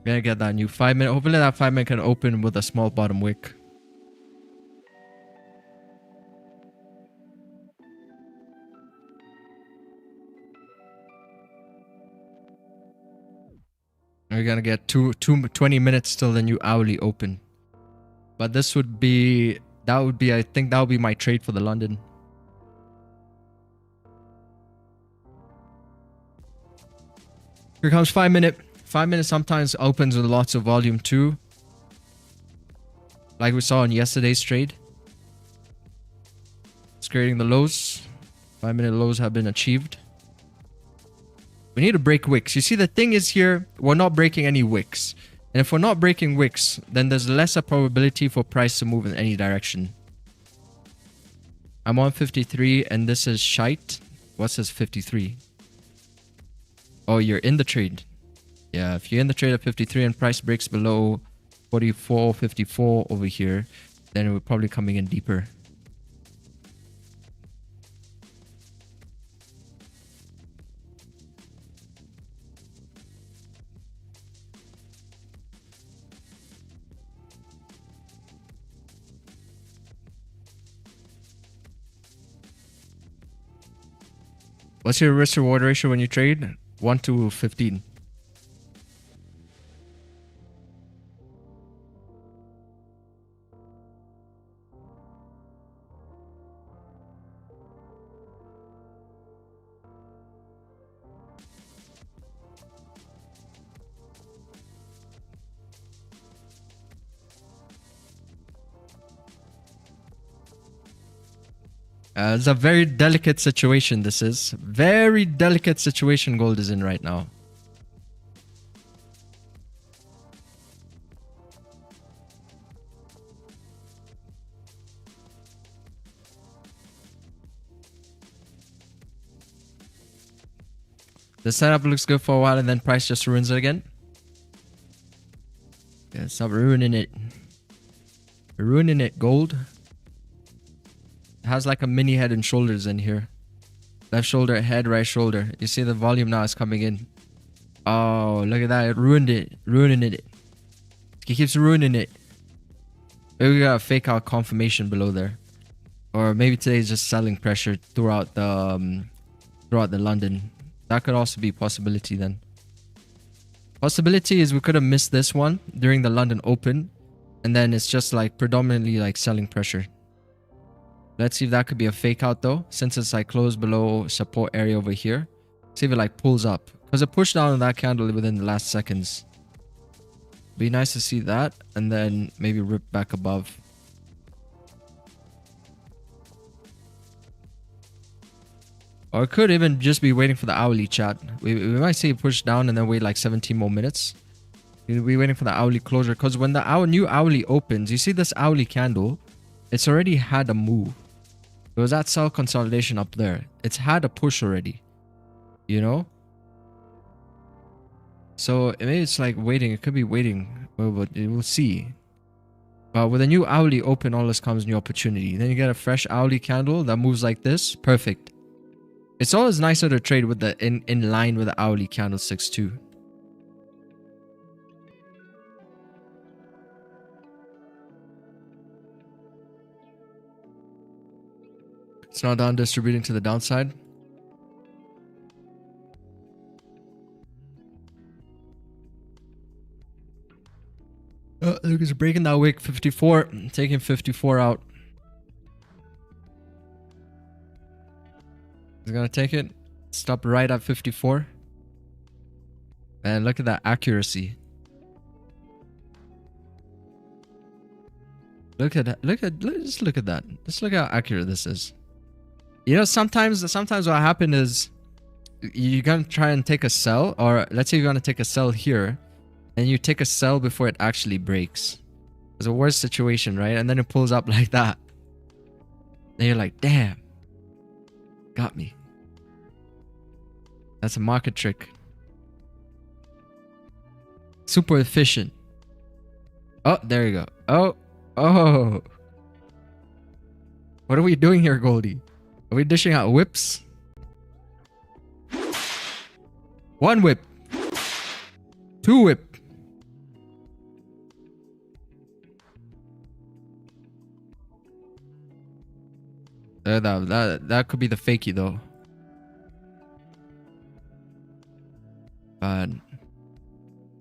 Gonna get that new 5-minute. Hopefully that 5-minute can open with a small bottom wick. We're gonna get 20 minutes till the new hourly open. But this would be, I think that would be my trade for the London. Here comes 5-minute. 5-minute sometimes opens with lots of volume too. Like we saw in yesterday's trade. It's creating the lows. 5-minute lows have been achieved. We need to break wicks. You see, the thing is here, we're not breaking any wicks. And if we're not breaking wicks, then there's lesser probability for price to move in any direction. I'm on 53 and this is shite. What says 53? Oh, you're in the trade. Yeah, if you're in the trade at 53 and price breaks below 44, 54 over here, then we're probably coming in deeper. What's your risk reward ratio when you trade? 1 to 15. It's a very delicate situation, this is. Very delicate situation gold is in right now. The setup looks good for a while and then price just ruins it again. Yeah, stop ruining it. Ruining it, gold. Has like a mini head and shoulders in here. Left shoulder, head, right shoulder. You see the volume now is coming in. Oh, look at that. It ruined it. Ruining it. He keeps ruining it. Maybe we got a fake out confirmation below there. Or maybe today is just selling pressure throughout the London. That could also be a possibility then. Possibility is we could have missed this one during the London Open. And then it's just like predominantly like selling pressure. Let's see if that could be a fake out though, since it's like closed below support area over here. See if it like pulls up, because it pushed down on that candle within the last seconds. Be nice to see that, and then maybe rip back above. Or it could even just be waiting for the hourly chat. We might see it push down and then wait like 17 more minutes. We'll be waiting for the hourly closure, because when the new hourly opens, you see this hourly candle, it's already had a move. It was that sell consolidation up there. It's had a push already. You know? So maybe it's like waiting. It could be waiting. We'll see. But with a new hourly open, all this comes new opportunity. Then you get a fresh hourly candle that moves like this. Perfect. It's always nicer to trade with the in line with the hourly candlesticks too. It's not done distributing to the downside. Look, it's breaking that wick. 54. Taking 54 out. He's gonna take it. Stop right at 54. And look at that accuracy. Just look at that. Just look how accurate this is. You know, sometimes what happens is you're gonna try and take a sell, or let's say you're gonna take a sell here, and you take a sell before it actually breaks. It's a worse situation, right? And then it pulls up like that. Then you're like, damn. Got me. That's a market trick. Super efficient. Oh, there you go. Oh. What are we doing here, Goldie? Are we dishing out whips? One whip. Two whip. That could be the fakie though. But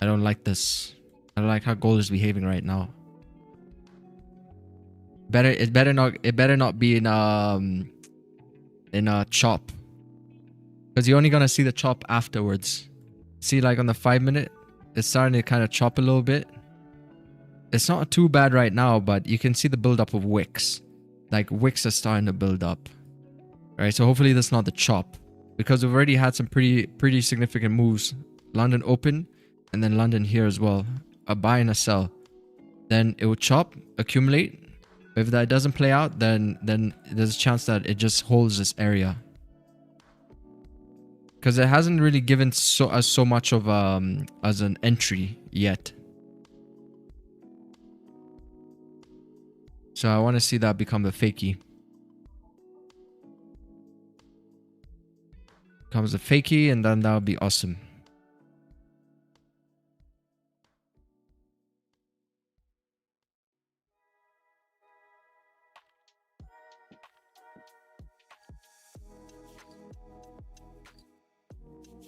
I don't like this. I don't like how gold is behaving right now. It better not be in a chop. Because you're only gonna see the chop afterwards. See, like on the 5 minute, it's starting to kind of chop a little bit. It's not too bad right now, but you can see the buildup of wicks. Like wicks are starting to build up. Right, so hopefully that's not the chop. Because we've already had some pretty significant moves. London open, and then London here as well. A buy and a sell. Then it will chop, accumulate. If that doesn't play out, then there's a chance that it just holds this area. Because it hasn't really given so much of as an entry yet. So I want to see that become the fakie. Becomes a fakie, and then that would be awesome.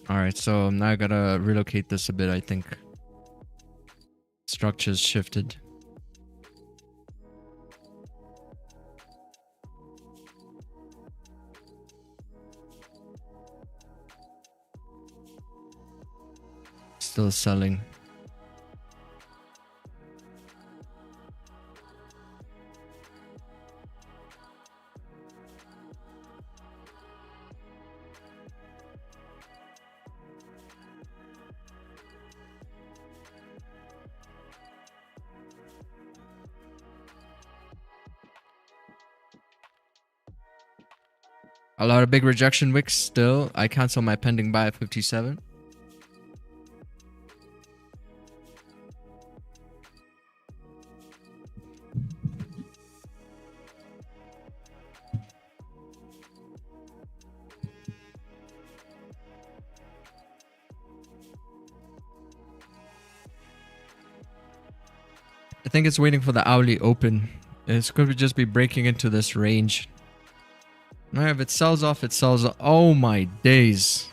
Alright, so now I gotta relocate this a bit, I think. Structure's shifted. Still selling. A lot of big rejection wicks still. I cancel my pending buy at 57. I think it's waiting for the hourly open. It's going to just be breaking into this range. Alright, if it sells off, it sells off. Oh my days.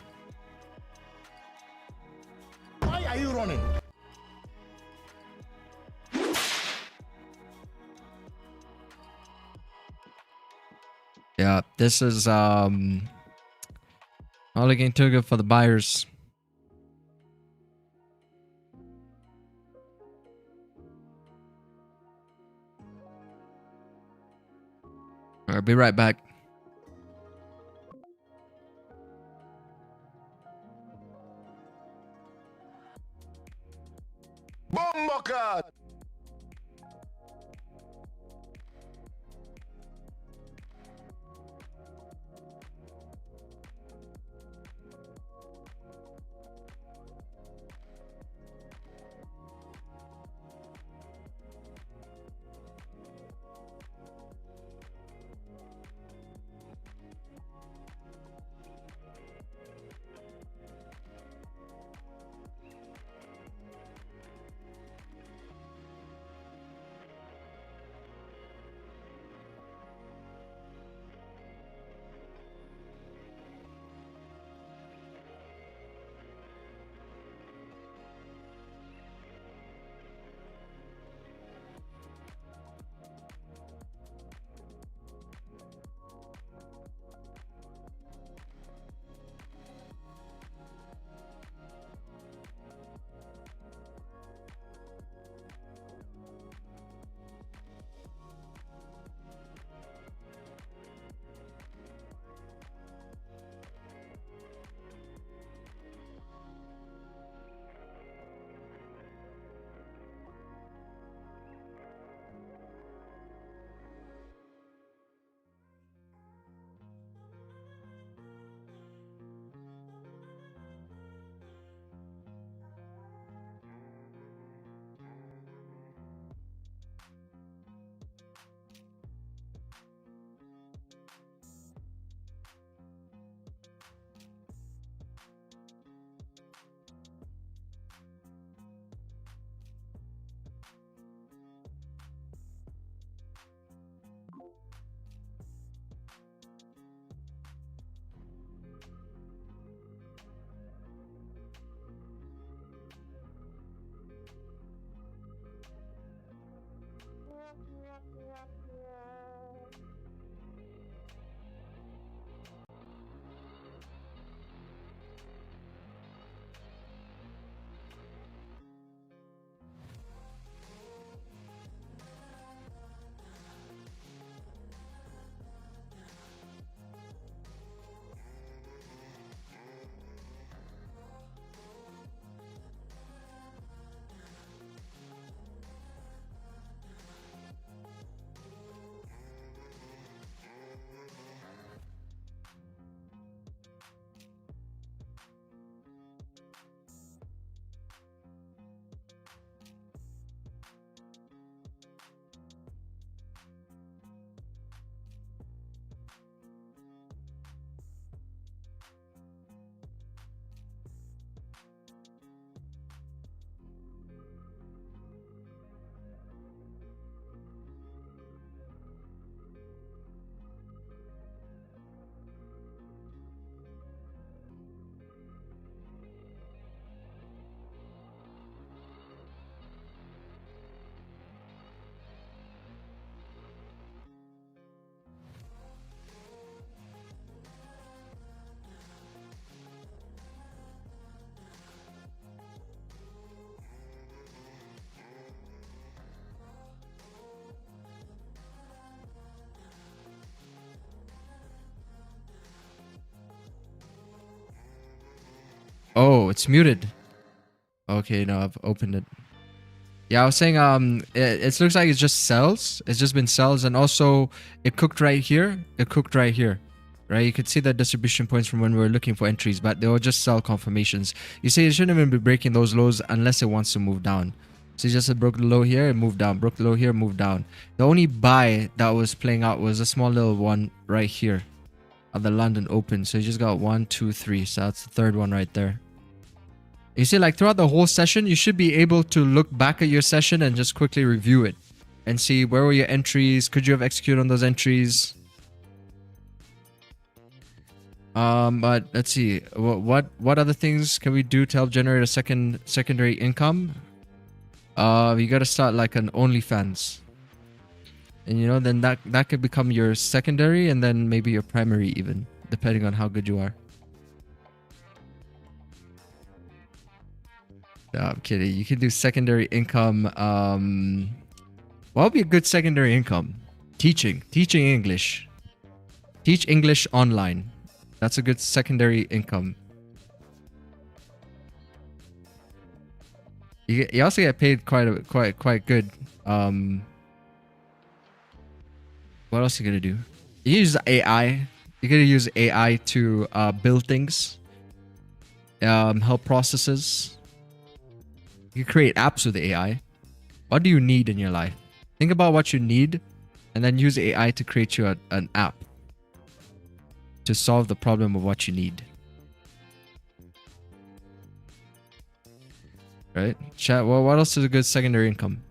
Why are you running? Yeah, this is not looking too good for the buyers. I'll be right back. Bombocat! Oh, it's muted. Okay, no, I've opened it. Yeah, I was saying it looks like it's just cells. It's just been cells, and also it cooked right here. It cooked right here. Right? You could see the distribution points from when we were looking for entries, but they were just cell confirmations. You see, it shouldn't even be breaking those lows unless it wants to move down. So you just broke the low here, it moved down. Broke the low here, moved down. The only buy that was playing out was a small little one right here at the London Open. So you just got 1, 2, 3. So that's the third one right there. You see, like throughout the whole session, you should be able to look back at your session and just quickly review it and see where were your entries. Could you have executed on those entries? But let's see, what other things can we do to help generate a secondary income? You gotta start like an OnlyFans, and you know, then that could become your secondary, and then maybe your primary even, depending on how good you are. No, I'm kidding. You can do secondary income. What would be a good secondary income? Teaching English. Teach English online. That's a good secondary income. You also get paid quite good. What else are you gonna do? You use AI. You're gonna use AI to build things, help processes. You can create apps with AI. What do you need in your life? Think about what you need, and then use AI to create you an app to solve the problem of what you need. Right? Chat, well, what else is a good secondary income?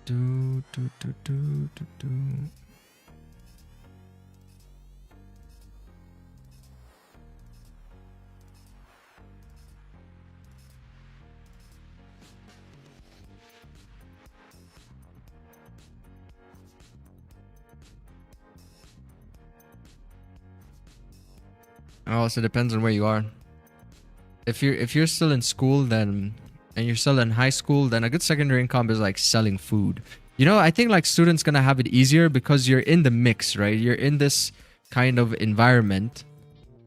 Do. It also depends on where you are. If you're still in school, then, and you're still in high school, then a good secondary income is like selling food. You know, I think like students gonna have it easier because you're in the mix, right? You're in this kind of environment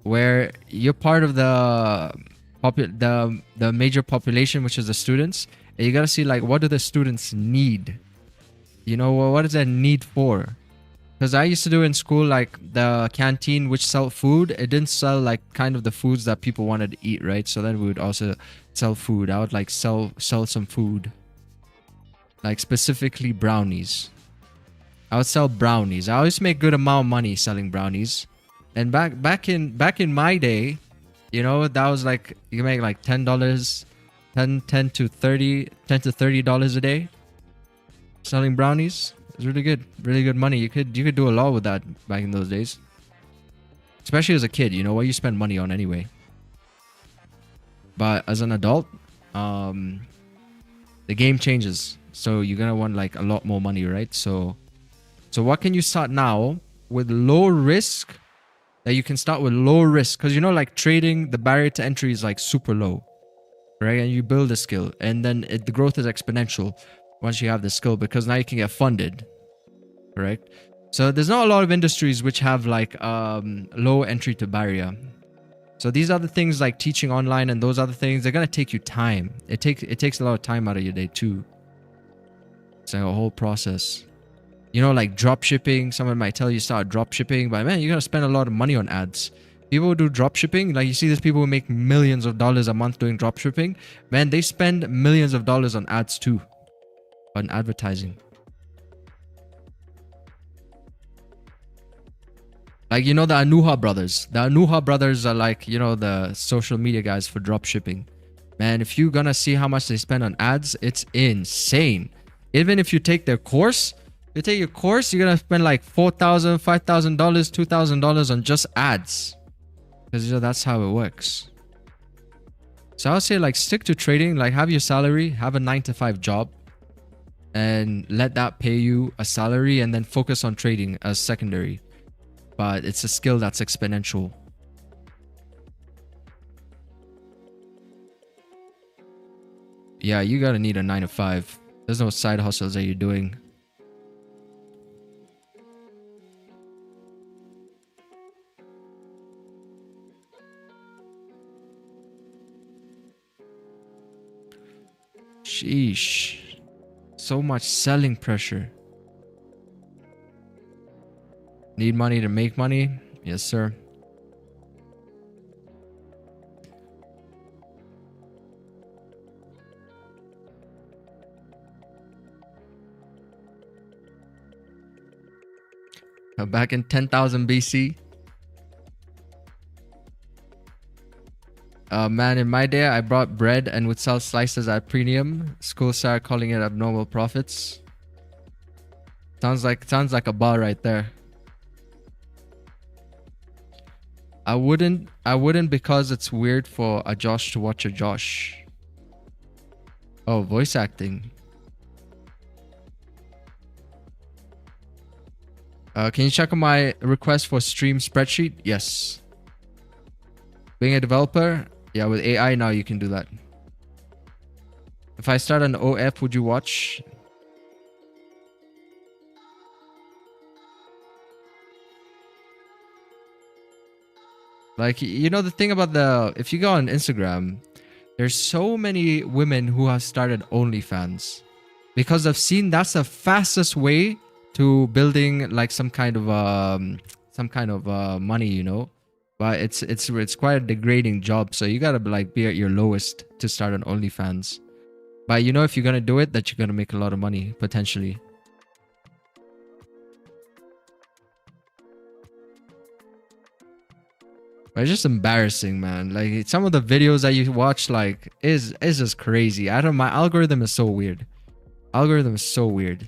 where you're part of the major population, which is the students, and you gotta see like, what do the students need? You know, what is that need for? Because I used to do in school, like the canteen, which sell food, it didn't sell like kind of the foods that people wanted to eat, right? So then we would also sell food. I would like sell some food, like specifically brownies. I would sell brownies. I always make good amount of money selling brownies. And back in my day, you know, that was like, you make like $10, $10 to $30 a day selling brownies. It's really good money. You could do a lot with that back in those days, especially as a kid. You know what you spend money on anyway. But as an adult, the game changes, so you're gonna want like a lot more money, right? So what can you start now with low risk? That you can start with low risk, because you know, like trading, the barrier to entry is like super low, right? And you build a skill, and then the growth is exponential once you have the skill, because now you can get funded, correct? So there's not a lot of industries which have like low entry to barrier. So these other things like teaching online and those other things, they're gonna take you time. It takes a lot of time out of your day too. It's like a whole process. You know, like drop shipping. Someone might tell you start drop shipping, but man, you're gonna spend a lot of money on ads. People who do drop shipping, like you see these people who make millions of dollars a month doing drop shipping. Man, they spend millions of dollars on ads too. On advertising. Like, you know, the Anuha brothers. The Anuha brothers are like, you know, the social media guys for drop shipping. Man, if you're gonna see how much they spend on ads, it's insane. Even if you take their course, you're gonna spend like $4,000, $5,000, $2,000 on just ads. Because, you know, that's how it works. So I would say like stick to trading, like have your salary, have a 9-to-5 job, and let that pay you a salary, and then focus on trading as secondary. But it's a skill that's exponential. Yeah, you gotta need a 9-to-5. There's no side hustles that you're doing. Sheesh. So much selling pressure. Need money to make money? Yes, sir. Back in 10,000 BC. Man, in my day, I brought bread and would sell slices at premium. School started calling it abnormal profits. Sounds like a bar right there. I wouldn't because it's weird for a Josh to watch a Josh. Oh, voice acting. Can you check on my request for stream spreadsheet? Yes. Being a developer, yeah, with AI now you can do that. If I start an OF, would you watch? Like, you know, the thing about if you go on Instagram, there's so many women who have started OnlyFans because I've seen that's the fastest way to building like some kind of money, you know. But it's quite a degrading job, so you gotta like be at your lowest to start an OnlyFans. But you know, if you're gonna do it, that you're gonna make a lot of money potentially. But it's just embarrassing, man. Like some of the videos that you watch, like is just crazy. I don't. My algorithm is so weird. Algorithm is so weird.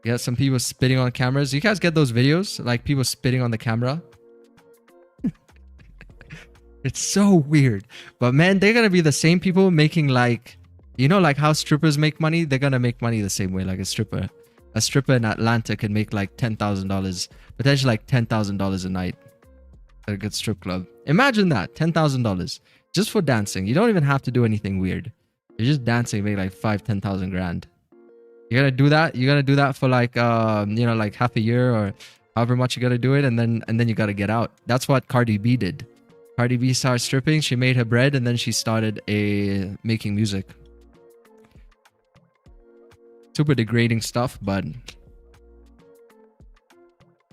You got some people spitting on cameras. You guys get those videos? Like people spitting on the camera? It's so weird. But man, they're gonna be the same people making like, you know, like how strippers make money? They're gonna make money the same way like a stripper. A stripper in Atlanta can make like $10,000, potentially like $10,000 a night at a good strip club. Imagine that, $10,000 just for dancing. You don't even have to do anything weird. You're just dancing, make like 5-10,000 grand. You're gonna do that. You're gonna do that for like you know, like half a year or however much you gotta do it, and then you gotta get out. That's what Cardi B did. Cardi B started stripping. She made her bread, and then she started making music. Super degrading stuff, but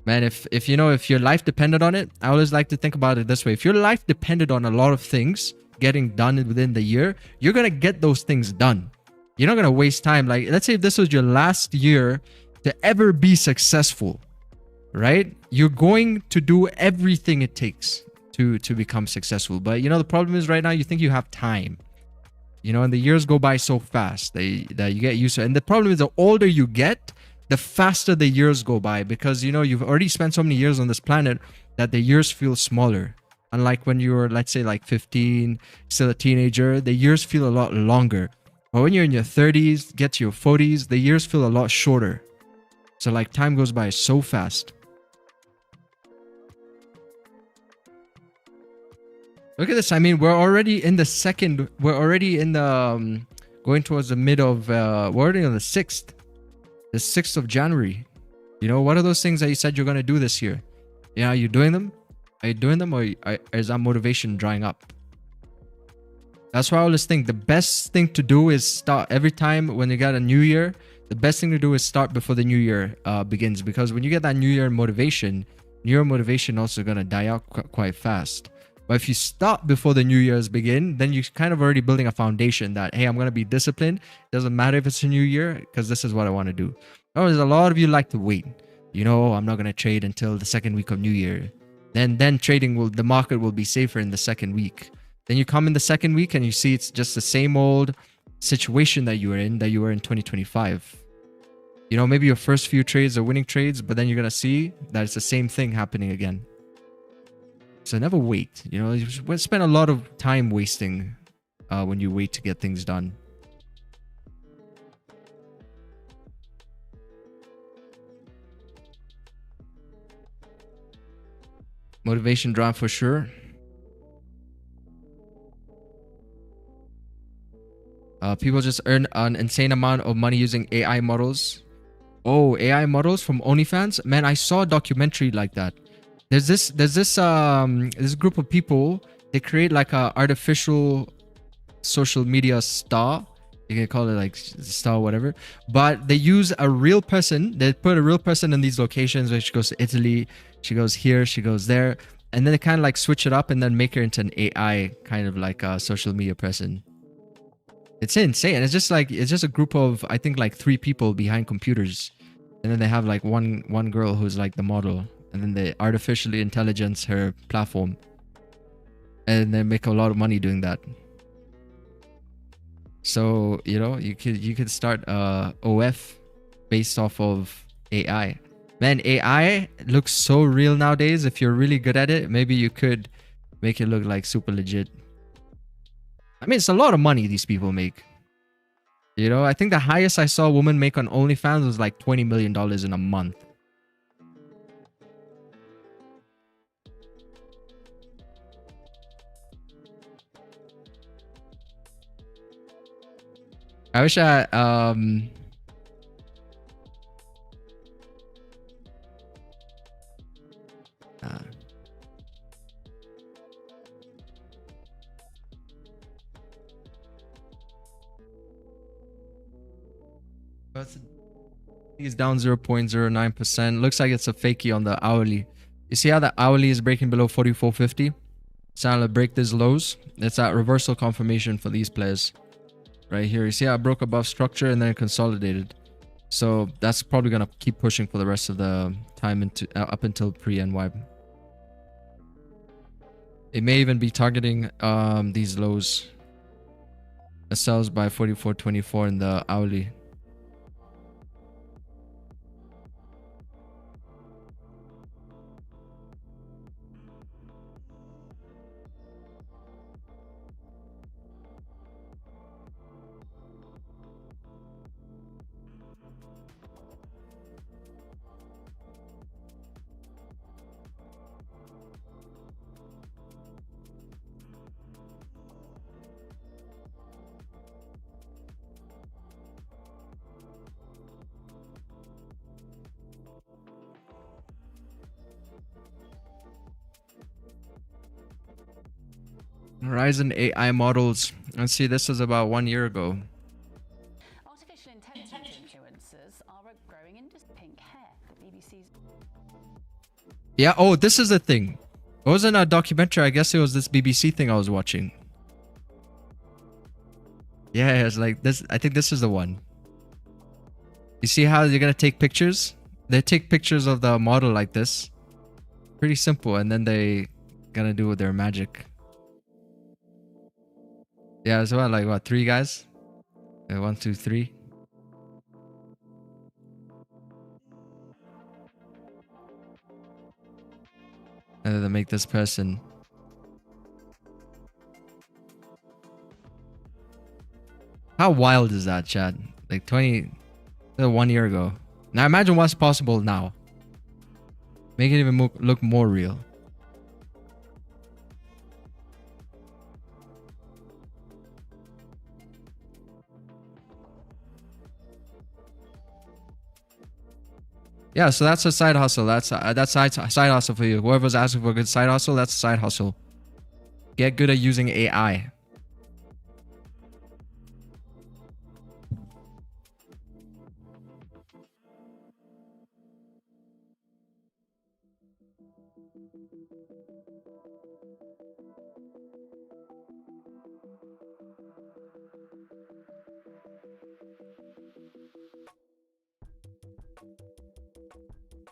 man, if you know, if your life depended on it, I always like to think about it this way. If your life depended on a lot of things getting done within the year, you're gonna get those things done. You're not gonna waste time. Like, let's say if this was your last year to ever be successful, right? You're going to do everything it takes to become successful. But you know, the problem is right now you think you have time, you know, and the years go by so fast that you get used to it. And the problem is the older you get, the faster the years go by, because you know, you've already spent so many years on this planet that the years feel smaller. Unlike when you were, let's say, like 15, still a teenager, the years feel a lot longer. But when you're in your 30s, get to your 40s, the years feel a lot shorter. So like time goes by so fast. Look at this. I mean, we're already in the going towards the mid of, we're already on the 6th of January. You know, what are those things that you said you're going to do this year? Yeah, are you doing them? Are you doing them, or is that motivation drying up? That's why I always think the best thing to do is start every time when you got a new year. The best thing to do is start before the new year begins, because when you get that new year motivation also going to die out quite fast. But if you stop before the new years begin, then you're kind of already building a foundation that, hey, I'm going to be disciplined. Doesn't matter if it's a new year, because this is what I want to do. Oh, there's a lot of you like to wait. You know, I'm not going to trade until the second week of New Year. Then trading the market will be safer in the second week. Then you come in the second week and you see it's just the same old situation that you were in 2025. You know, maybe your first few trades are winning trades, but then you're going to see that it's the same thing happening again. So never wait. You know, you spend a lot of time wasting when you wait to get things done. Motivation drop for sure. People just earn an insane amount of money using AI models. Oh, AI models from OnlyFans? Man, I saw a documentary like that. There's this group of people, they create like a artificial social media star. You can call it like star, whatever. But they use a real person. They put a real person in these locations where she goes to Italy, she goes here, she goes there. And then they kind of like switch it up and then make her into an AI kind of like a social media person. It's insane. It's just a group of, I think, like 3 people behind computers. And then they have like one girl who's like the model. And then they artificially intelligence her platform. And they make a lot of money doing that. So, you know, you could start OF based off of AI. Man, AI looks so real nowadays. If you're really good at it, maybe you could make it look like super legit. I mean, it's a lot of money these people make. You know, I think the highest I saw a woman make on OnlyFans was like $20 million in a month. I wish I He's down 0.09%. Looks like it's a fakie on the hourly. You see how the hourly is breaking below 44.50? It's trying to break these lows. It's that reversal confirmation for these players. Right here. You see how it broke above structure and then it consolidated. So that's probably going to keep pushing for the rest of the time into up until pre-NY. It may even be targeting these lows. It sells by 44.24 in the hourly. Horizon AI models. Let's see, this is about 1 year ago. Artificial intelligence influencers are a growing industry. Pink hair, the BBC's. Yeah, oh, this is the thing. It wasn't a documentary. I guess it was this BBC thing I was watching. Yeah, it's like this. I think this is the one. You see how you're gonna take pictures? They take pictures of the model like this. Pretty simple, and then they gonna do their magic. Yeah, it's about like what, 3 guys? 1, 2, 3. And then they make this person. How wild is that, Chad? Like 1 year ago. Now imagine what's possible now. Make it even look more real. Yeah, so that's a side hustle. That's side hustle for you. Whoever's asking for a good side hustle, that's a side hustle. Get good at using AI.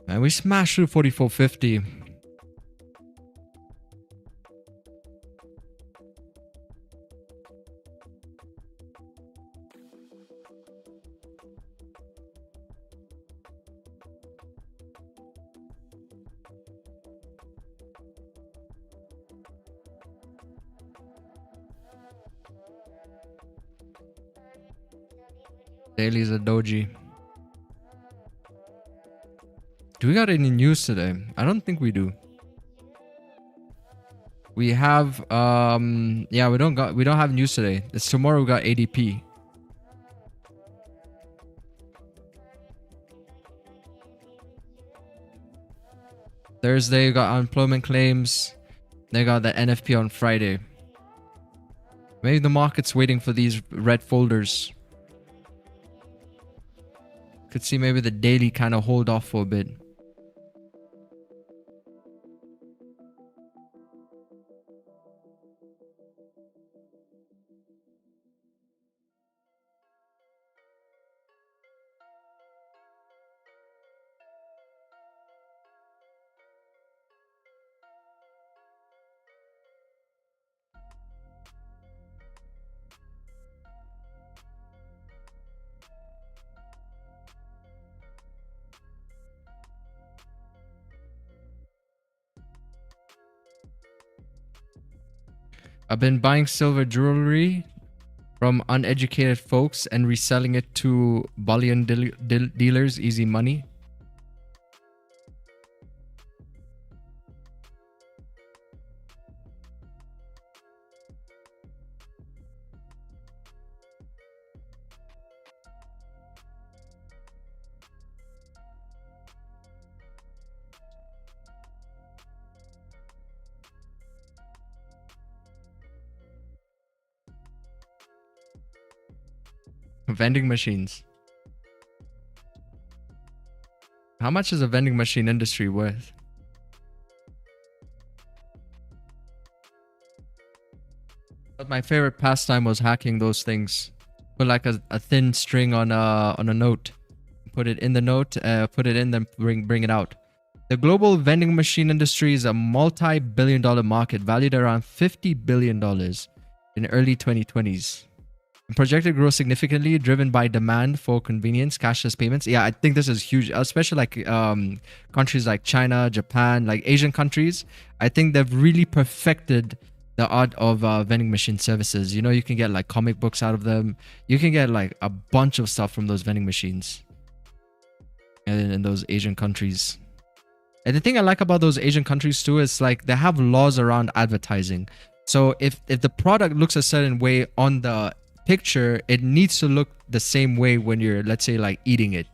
And we smashed through 44.50. Daily's a doji. Do we got any news today? I don't think we do. We have yeah, we don't have news today. It's tomorrow we got ADP. Thursday, you got unemployment claims. They got the NFP on Friday. Maybe the market's waiting for these red folders. Could see maybe the daily kind of hold off for a bit. I've been buying silver jewelry from uneducated folks and reselling it to bullion dealers, easy money. Vending machines. How much is a vending machine industry worth? But my favorite pastime was hacking those things. Put like a thin string on a note. Put it in the note, put it in, then bring it out. The global vending machine industry is a multi-billion-dollar market valued around $50 billion in early 2020s. And projected to grow significantly, driven by demand for convenience, cashless payments. Yeah, I think this is huge, especially like countries like China, Japan, like Asian countries. I think they've really perfected the art of vending machine services. You know, you can get like comic books out of them. You can get like a bunch of stuff from those vending machines. And in those Asian countries. And the thing I like about those Asian countries too is like they have laws around advertising. So if the product looks a certain way on the picture, it needs to look the same way when you're, let's say, like eating it.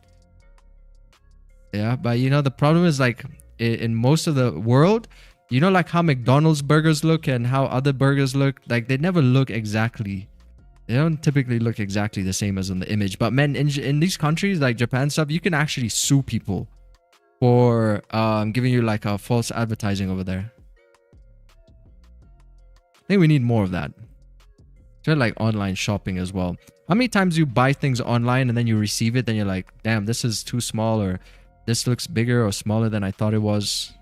Yeah, but you know, the problem is like in most of the world, you know, like how McDonald's burgers look and how other burgers look, like they never look exactly. They don't typically look exactly the same as on the image. But man, in these countries like Japan stuff, you can actually sue people for giving you like a false advertising over there. I think we need more of that. Just like online shopping as well. How many times you buy things online and then you receive it, then you're like, damn, this is too small, or this looks bigger or smaller than I thought it was.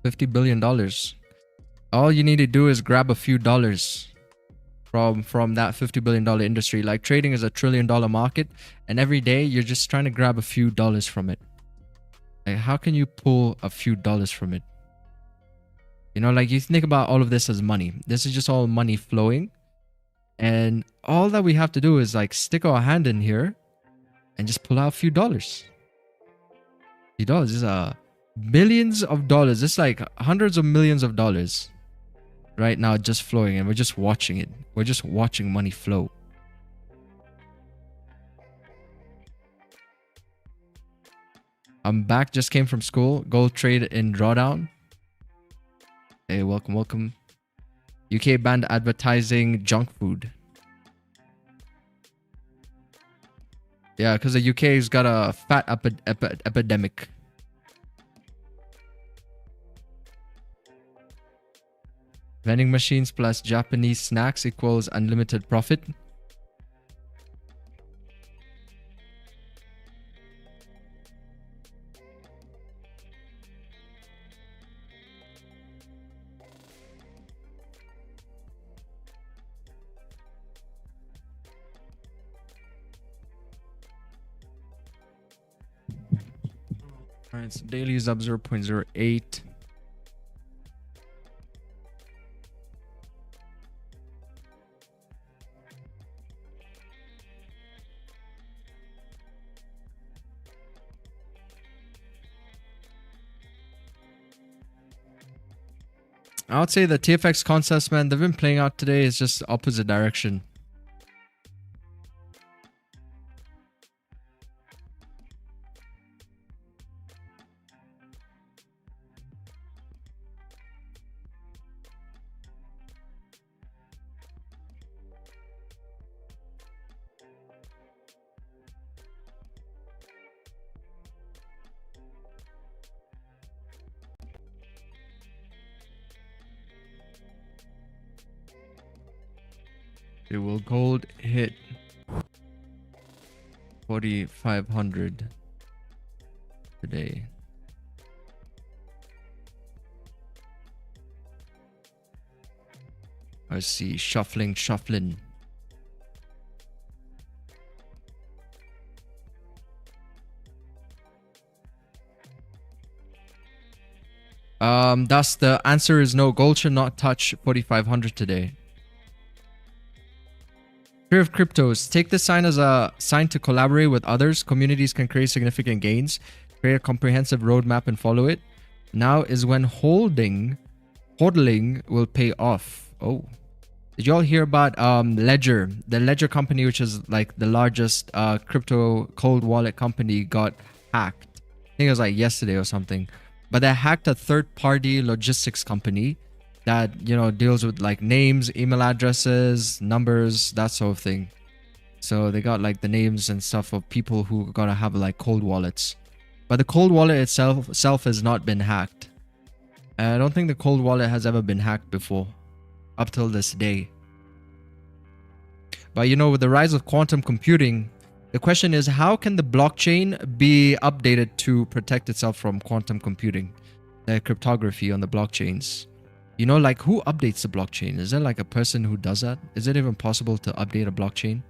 $50 billion. All you need to do is grab a few dollars from that $50 billion industry. Like trading is a $1 trillion market, and every day you're just trying to grab a few dollars from it. Like, how can you pull a few dollars from it? You know, like you think about all of this as money. This is just all money flowing. And all that we have to do is like stick our hand in here and just pull out a few dollars. Few dollars is billions of dollars. It's like hundreds of millions of dollars right now just flowing, and we're just watching it. We're just watching money flow. I'm back, just came from school. Gold trade in drawdown. Hey, welcome, welcome. UK banned advertising junk food. Yeah, because the UK's got a fat epidemic. Vending machines plus Japanese snacks equals unlimited profit. Alright, so daily is up 0.08. I would say the TFX concepts, man, they've been playing out today. It's just opposite direction. It will gold hit 4,500 today. I see shuffling. Thus the answer is no. Gold should not touch 4,500 today. Fear of cryptos. Take this sign as a sign to collaborate with others. Communities can create significant gains. Create a comprehensive roadmap and follow it. Now is when hodling will pay off. Oh. Did you all hear about Ledger? The Ledger company, which is like the largest crypto cold wallet company, got hacked. I think it was like yesterday or something. But they hacked a third-party logistics company that, you know, deals with like names, email addresses, numbers, that sort of thing. So they got like the names and stuff of people who gotta have like cold wallets. But the cold wallet itself has not been hacked. And I don't think the cold wallet has ever been hacked before, up till this day. But you know, with the rise of quantum computing, the question is, how can the blockchain be updated to protect itself from quantum computing, the cryptography on the blockchains? You know, like who updates the blockchain? Is there like a person who does that? Is it even possible to update a blockchain?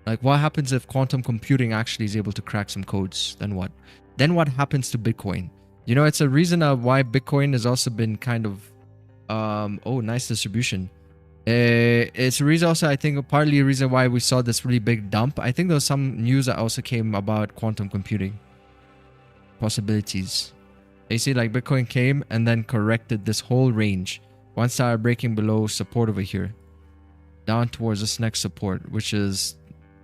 Like what happens if quantum computing actually is able to crack some codes? Then what? Then what happens to Bitcoin? You know, it's a reason of why Bitcoin has also been kind of, oh, nice distribution. It's a reason also, I think, partly a reason why we saw this really big dump. I think there was some news that also came about quantum computing possibilities. You see, like Bitcoin came and then corrected this whole range. Once started breaking below support over here, down towards this next support, which is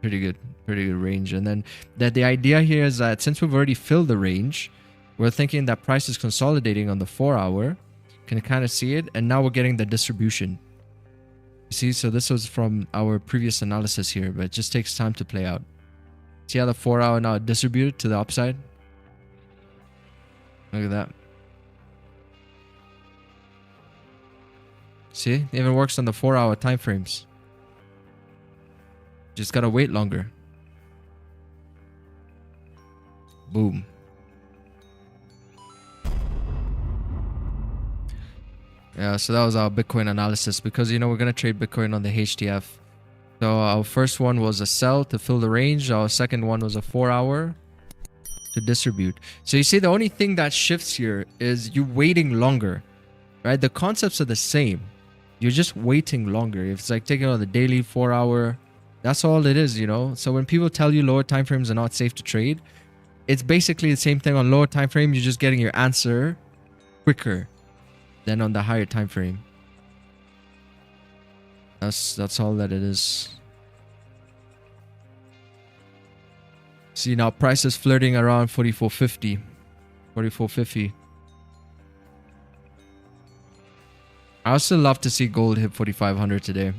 pretty good range. And then the idea here is that since we've already filled the range, we're thinking that price is consolidating on the 4-hour. Can kind of see it, and now we're getting the distribution. See, so this was from our previous analysis here, but it just takes time to play out. See how the 4-hour now distributed to the upside? Look at that. See, it even works on the 4-hour time frames. Just gotta wait longer. Boom. Yeah, so that was our Bitcoin analysis, because, you know, we're going to trade Bitcoin on the HTF. So our first one was a sell to fill the range. Our second one was a 4-hour to distribute. So you see, the only thing that shifts here is you waiting longer, right? The concepts are the same. You're just waiting longer. If it's like taking on the daily 4-hour, that's all it is, you know? So when people tell you lower time frames are not safe to trade, it's basically the same thing. On lower time frame, you're just getting your answer quicker than on the higher time frame. That's all that it is. See, now price is flirting around 44.50. 44.50. I would still love to see gold hit 4,500 today.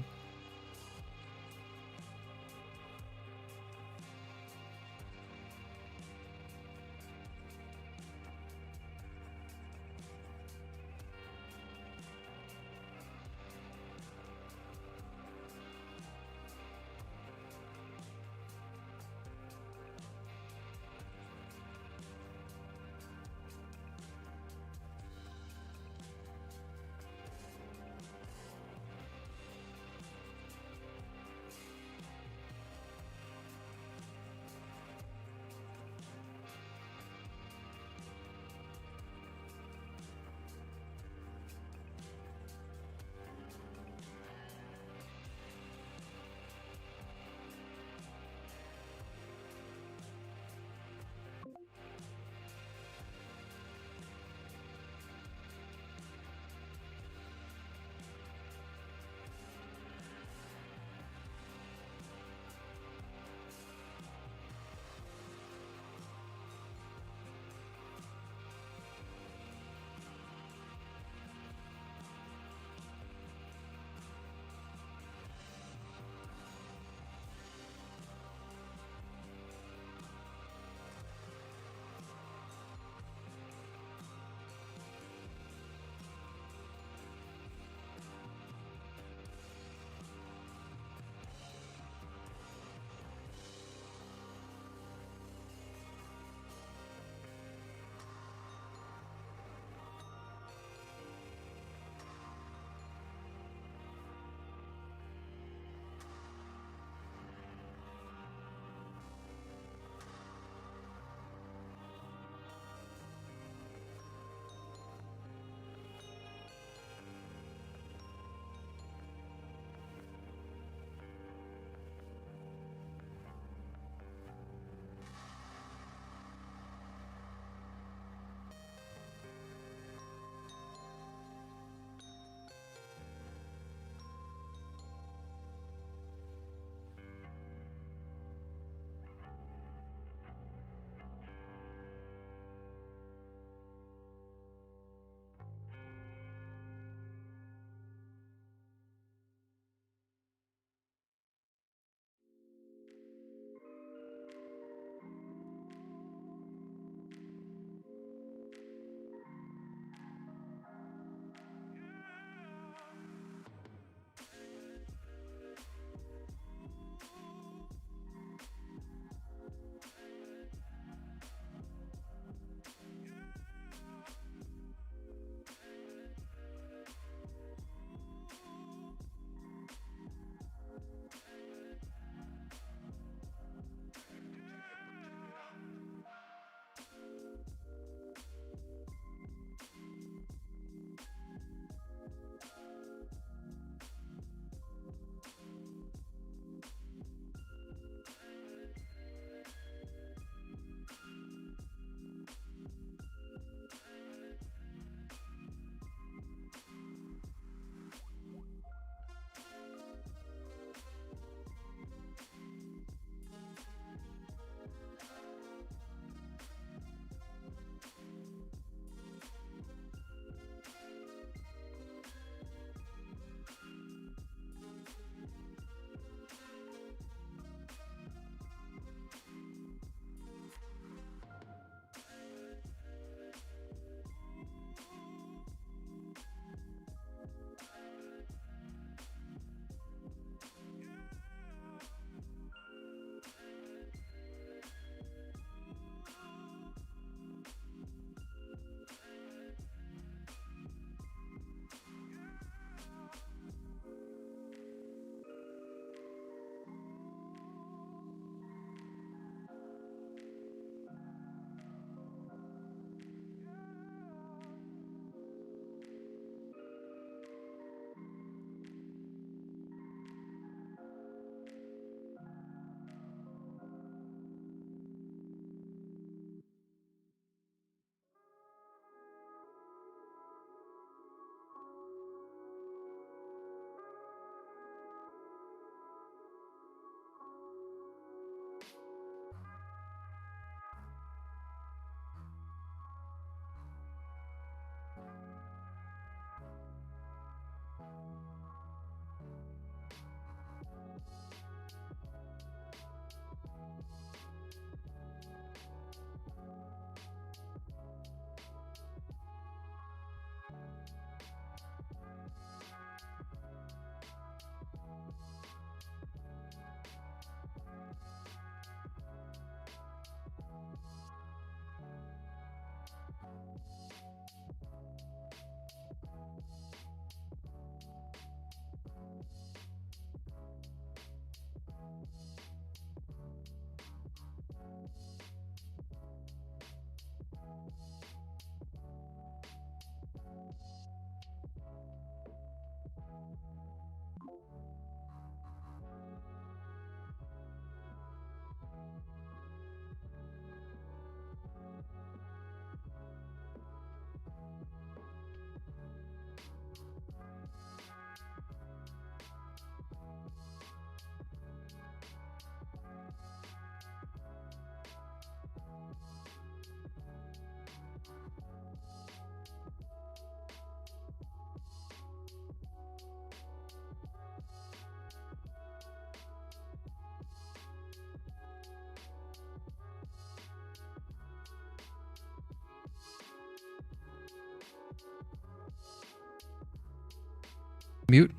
Mute.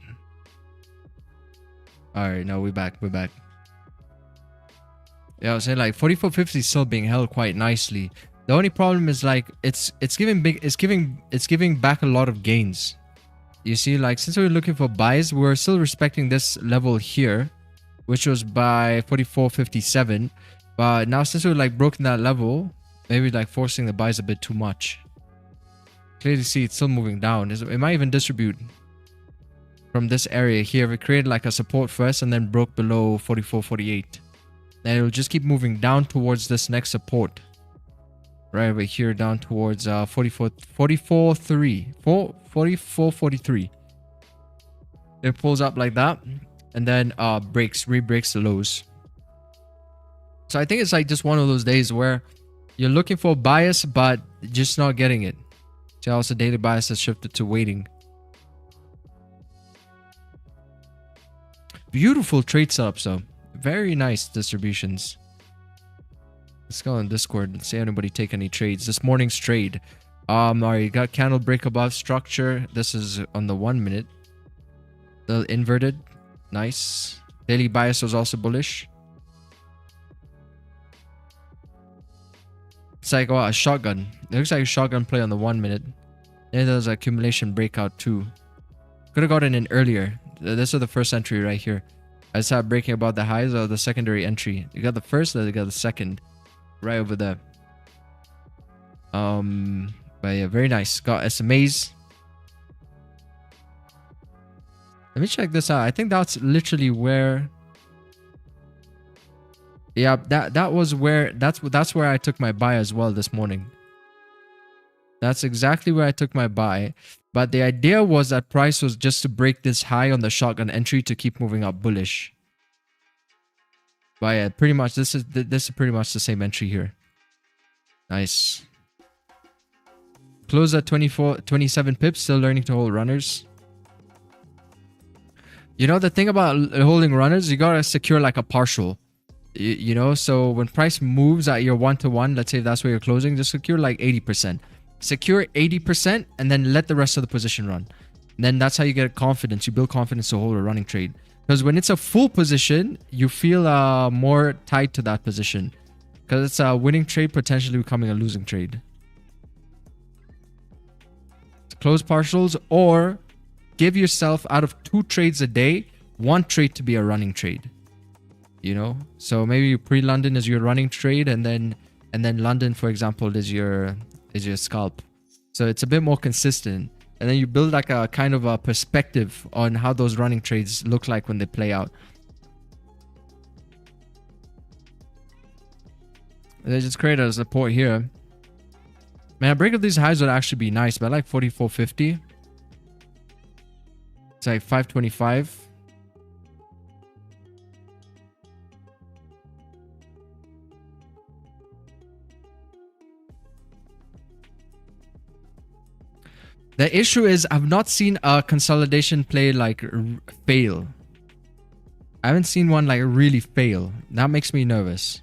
All right, no, we're back. We're back. Yeah, I was saying like 4450 is still being held quite nicely. The only problem is like it's giving back a lot of gains. You see, like since we were looking for buys, we're still respecting this level here, which was by 4457. But now since we're like broken that level, maybe like forcing the buys a bit too much. Clearly see it's still moving down. It might even distribute from this area here. We created like a support first and then broke below 4448. Then it'll just keep moving down towards this next support. Right over here down towards 4443. It pulls up like that and then re-breaks the lows. So I think it's like just one of those days where you're looking for a bias but just not getting it. See how also daily bias has shifted to waiting. Beautiful trade setups though. Very nice distributions. Let's go on Discord and see anybody take any trades. This morning's trade. Alright, you got candle break above structure. This is on the 1 minute. The inverted. Nice. Daily bias was also bullish. It's like a shotgun. It looks like a shotgun play on the 1 minute. And there's an accumulation breakout too. Could have gotten in earlier. This is the first entry right here. I started breaking above the highs of the secondary entry. You got the first, then you got the second. Right over there. But yeah, very nice. Got SMAs. Let me check this out. I think that's literally where. Yeah, that was where that's where I took my buy as well this morning. That's exactly where I took my buy. But the idea was that price was just to break this high on the shotgun entry to keep moving up bullish. But yeah, pretty much this is pretty much the same entry here. Nice. Close at 27 pips, still learning to hold runners. You know, the thing about holding runners, you gotta secure like a partial. You know, so when price moves at your 1-to-1, let's say if that's where you're closing, just secure like 80%. Secure 80% and then let the rest of the position run. And then that's how you get confidence. You build confidence to hold a running trade. Because when it's a full position, you feel more tied to that position. Because it's a winning trade potentially becoming a losing trade. Close partials or give yourself out of 2 trades a day, 1 trade to be a running trade. You know, so maybe pre-London is your running trade, and then London, for example, is your scalp. So it's a bit more consistent, and then you build like a kind of a perspective on how those running trades look like when they play out. They just create a support here. Man, a break of these highs would actually be nice, but I like 4450. It's like 525. The issue is I've not seen a consolidation play like fail. I haven't seen one like really fail. That makes me nervous.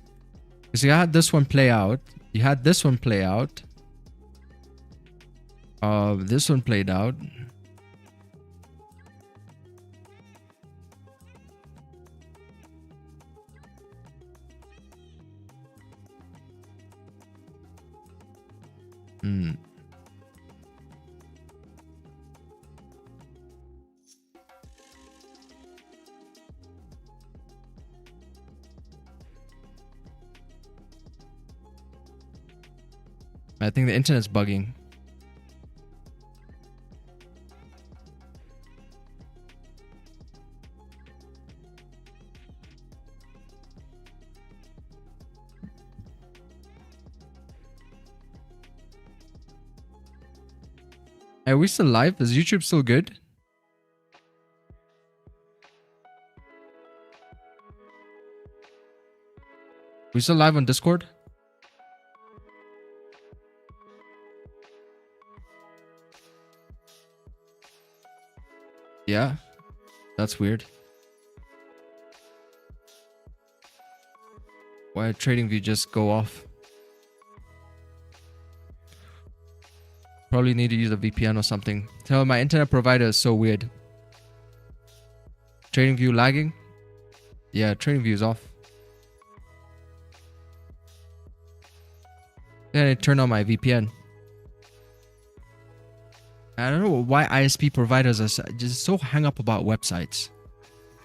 Because you had this one play out. You had this one play out. This one played out. I think the internet's bugging. Are we still live? Is YouTube still good? We still live on Discord? Yeah, that's weird. Why did TradingView just go off? Probably need to use a VPN or something. Tell my internet provider is so weird. TradingView lagging? Yeah, TradingView is off. Then I turn on my VPN. I don't know why ISP providers are just so hung up about websites.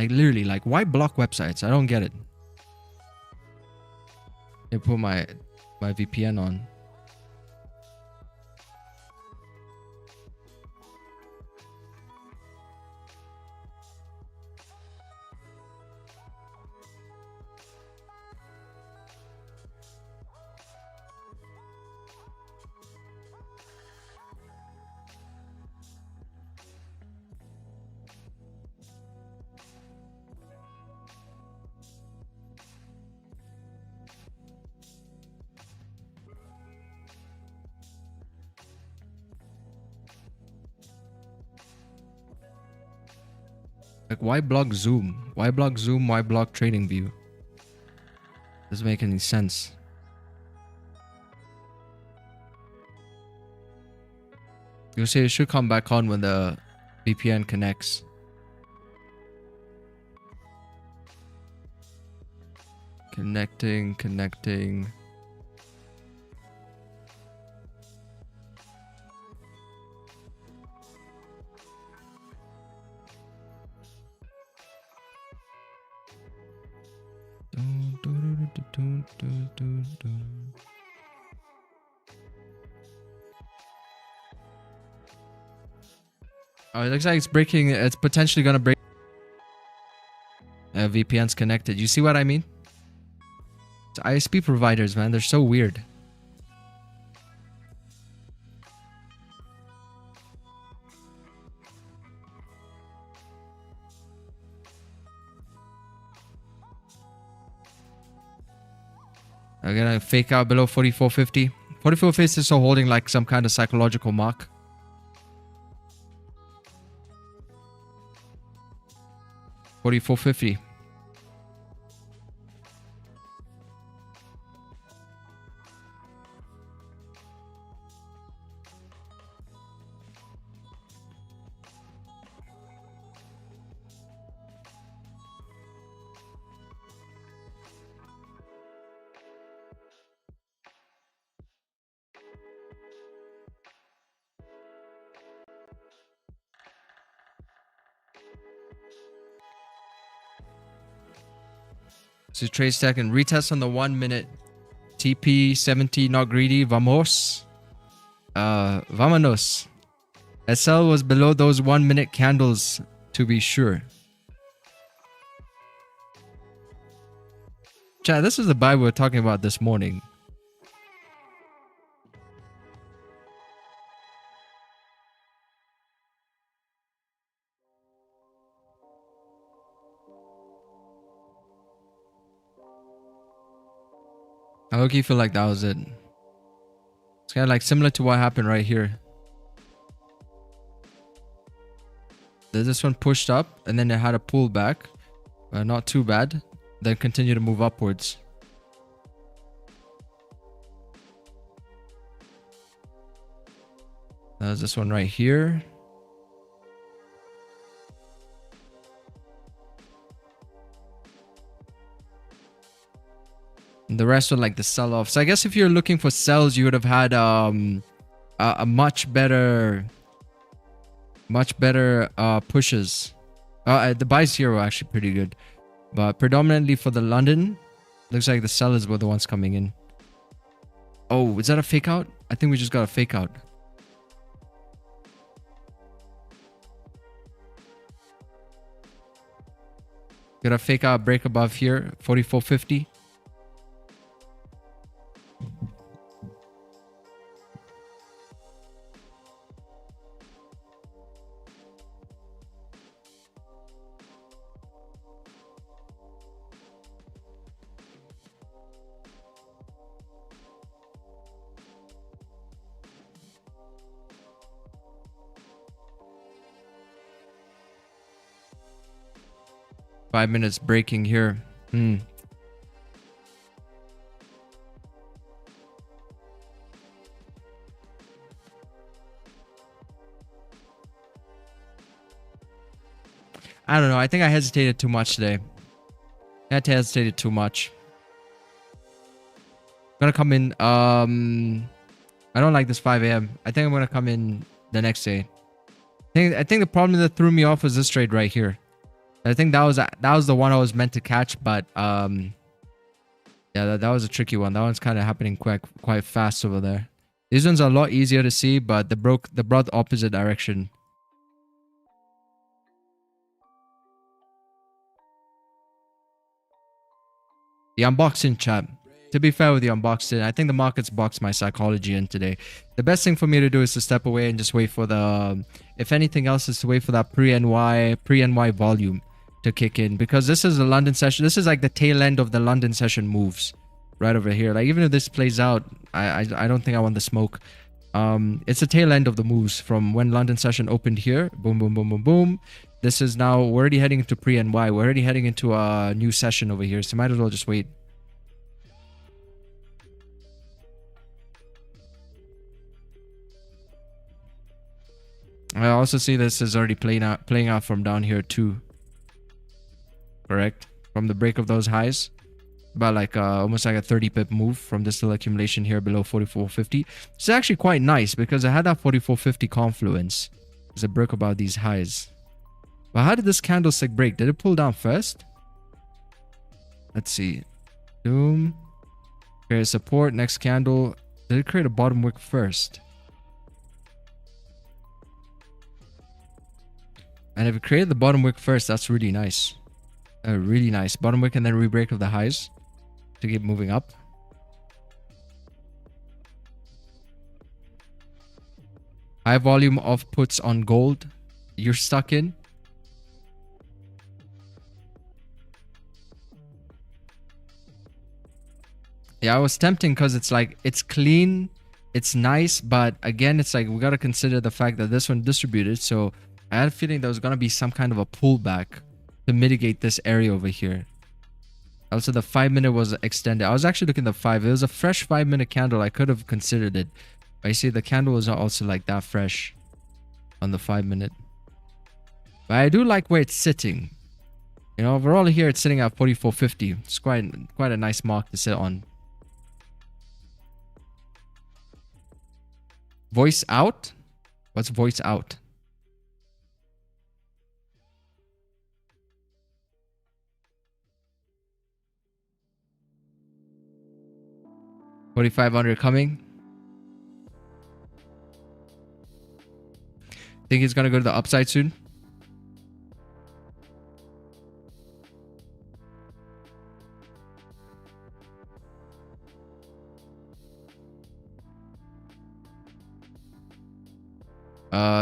Like literally, like why block websites? I don't get it. I put my VPN on. Like why block Zoom? Why block Zoom? Why block TradingView? Doesn't make any sense. You'll say it should come back on when the VPN connects. Connecting. Oh, it looks like it's breaking. It's potentially gonna break. VPN's connected. You see what I mean? It's ISP providers, man. They're so weird. I'm gonna fake out below 4450. 4450 is still holding like some kind of psychological mark. 4450. So trade stack and retest on the 1 minute. TP 70 not greedy. Vamos. Vamonos. SL was below those 1 minute candles to be sure. Chat, this is the buy we were talking about this morning. I low-key feel like that was it. It's kind of like similar to what happened right here. This one pushed up and then it had a pullback. Not too bad. Then continue to move upwards. There's this one right here. And the rest were like the sell-off. So I guess if you're looking for sells, you would have had a much better pushes. The buys here were actually pretty good, but predominantly for the London, looks like the sellers were the ones coming in. Oh, is that a fake out? I think we just got a fake out. Got a fake out break above here, 44.50. Five minutes breaking here. I don't know. I think I hesitated too much today. I hesitated too much. I'm gonna come in. I don't like this 5 a.m. I think I'm gonna come in the next day. I think the problem that threw me off was this trade right here. I think that was the one I was meant to catch, but yeah, that was a tricky one. That one's kind of happening quite fast over there. These ones are a lot easier to see, but they brought the opposite direction. The unboxing chat. To be fair with the unboxing, I think the markets boxed my psychology in today. The best thing for me to do is to step away and just wait for the, if anything else, is to wait for that pre-NY volume to kick in, because this is a London session. This is like the tail end of the London session moves right over here. Like, even if this plays out, I don't think I want the smoke. It's the tail end of the moves from when London session opened here. Boom, boom, boom, boom, boom. This is now, we're already heading into pre-NY. We're already heading into a new session over here, so might as well just wait. I also see this is already playing out from down here too. Correct? From the break of those highs. About like almost like a 30 pip move from this little accumulation here below 44.50. It's actually quite nice because I had that 44.50 confluence as it broke about these highs. But how did this candlestick break? Did it pull down first? Let's see. Boom. Create support. Next candle. Did it create a bottom wick first? And if it created the bottom wick first, that's really nice. Really nice. Bottom wick and then re-break of the highs to keep moving up. High volume of puts on gold. You're stuck in. Yeah, I was tempting because it's like, it's clean, it's nice, but again, it's like we got to consider the fact that this one distributed. So I had a feeling there was going to be some kind of a pullback to mitigate this area over here. Also, the 5 minute was extended. I was actually looking at the 5. It was a fresh 5 minute candle. I could have considered it. But you see, the candle was not also like that fresh on the 5 minute. But I do like where it's sitting. You know, overall here, it's sitting at 44.50. It's quite a nice mark to sit on. Voice out? What's voice out? $4,500 coming. Think he's gonna go to the upside soon?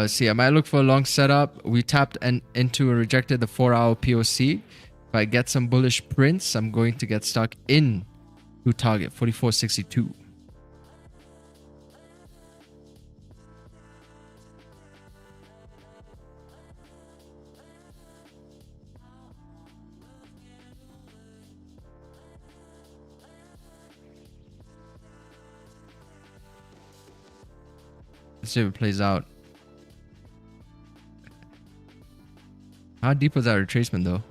See, I might look for a long setup. We tapped into and rejected the 4-hour POC. If I get some bullish prints, I'm going to get stuck in to target 44.62. Let's see if it plays out. How deep was that retracement though?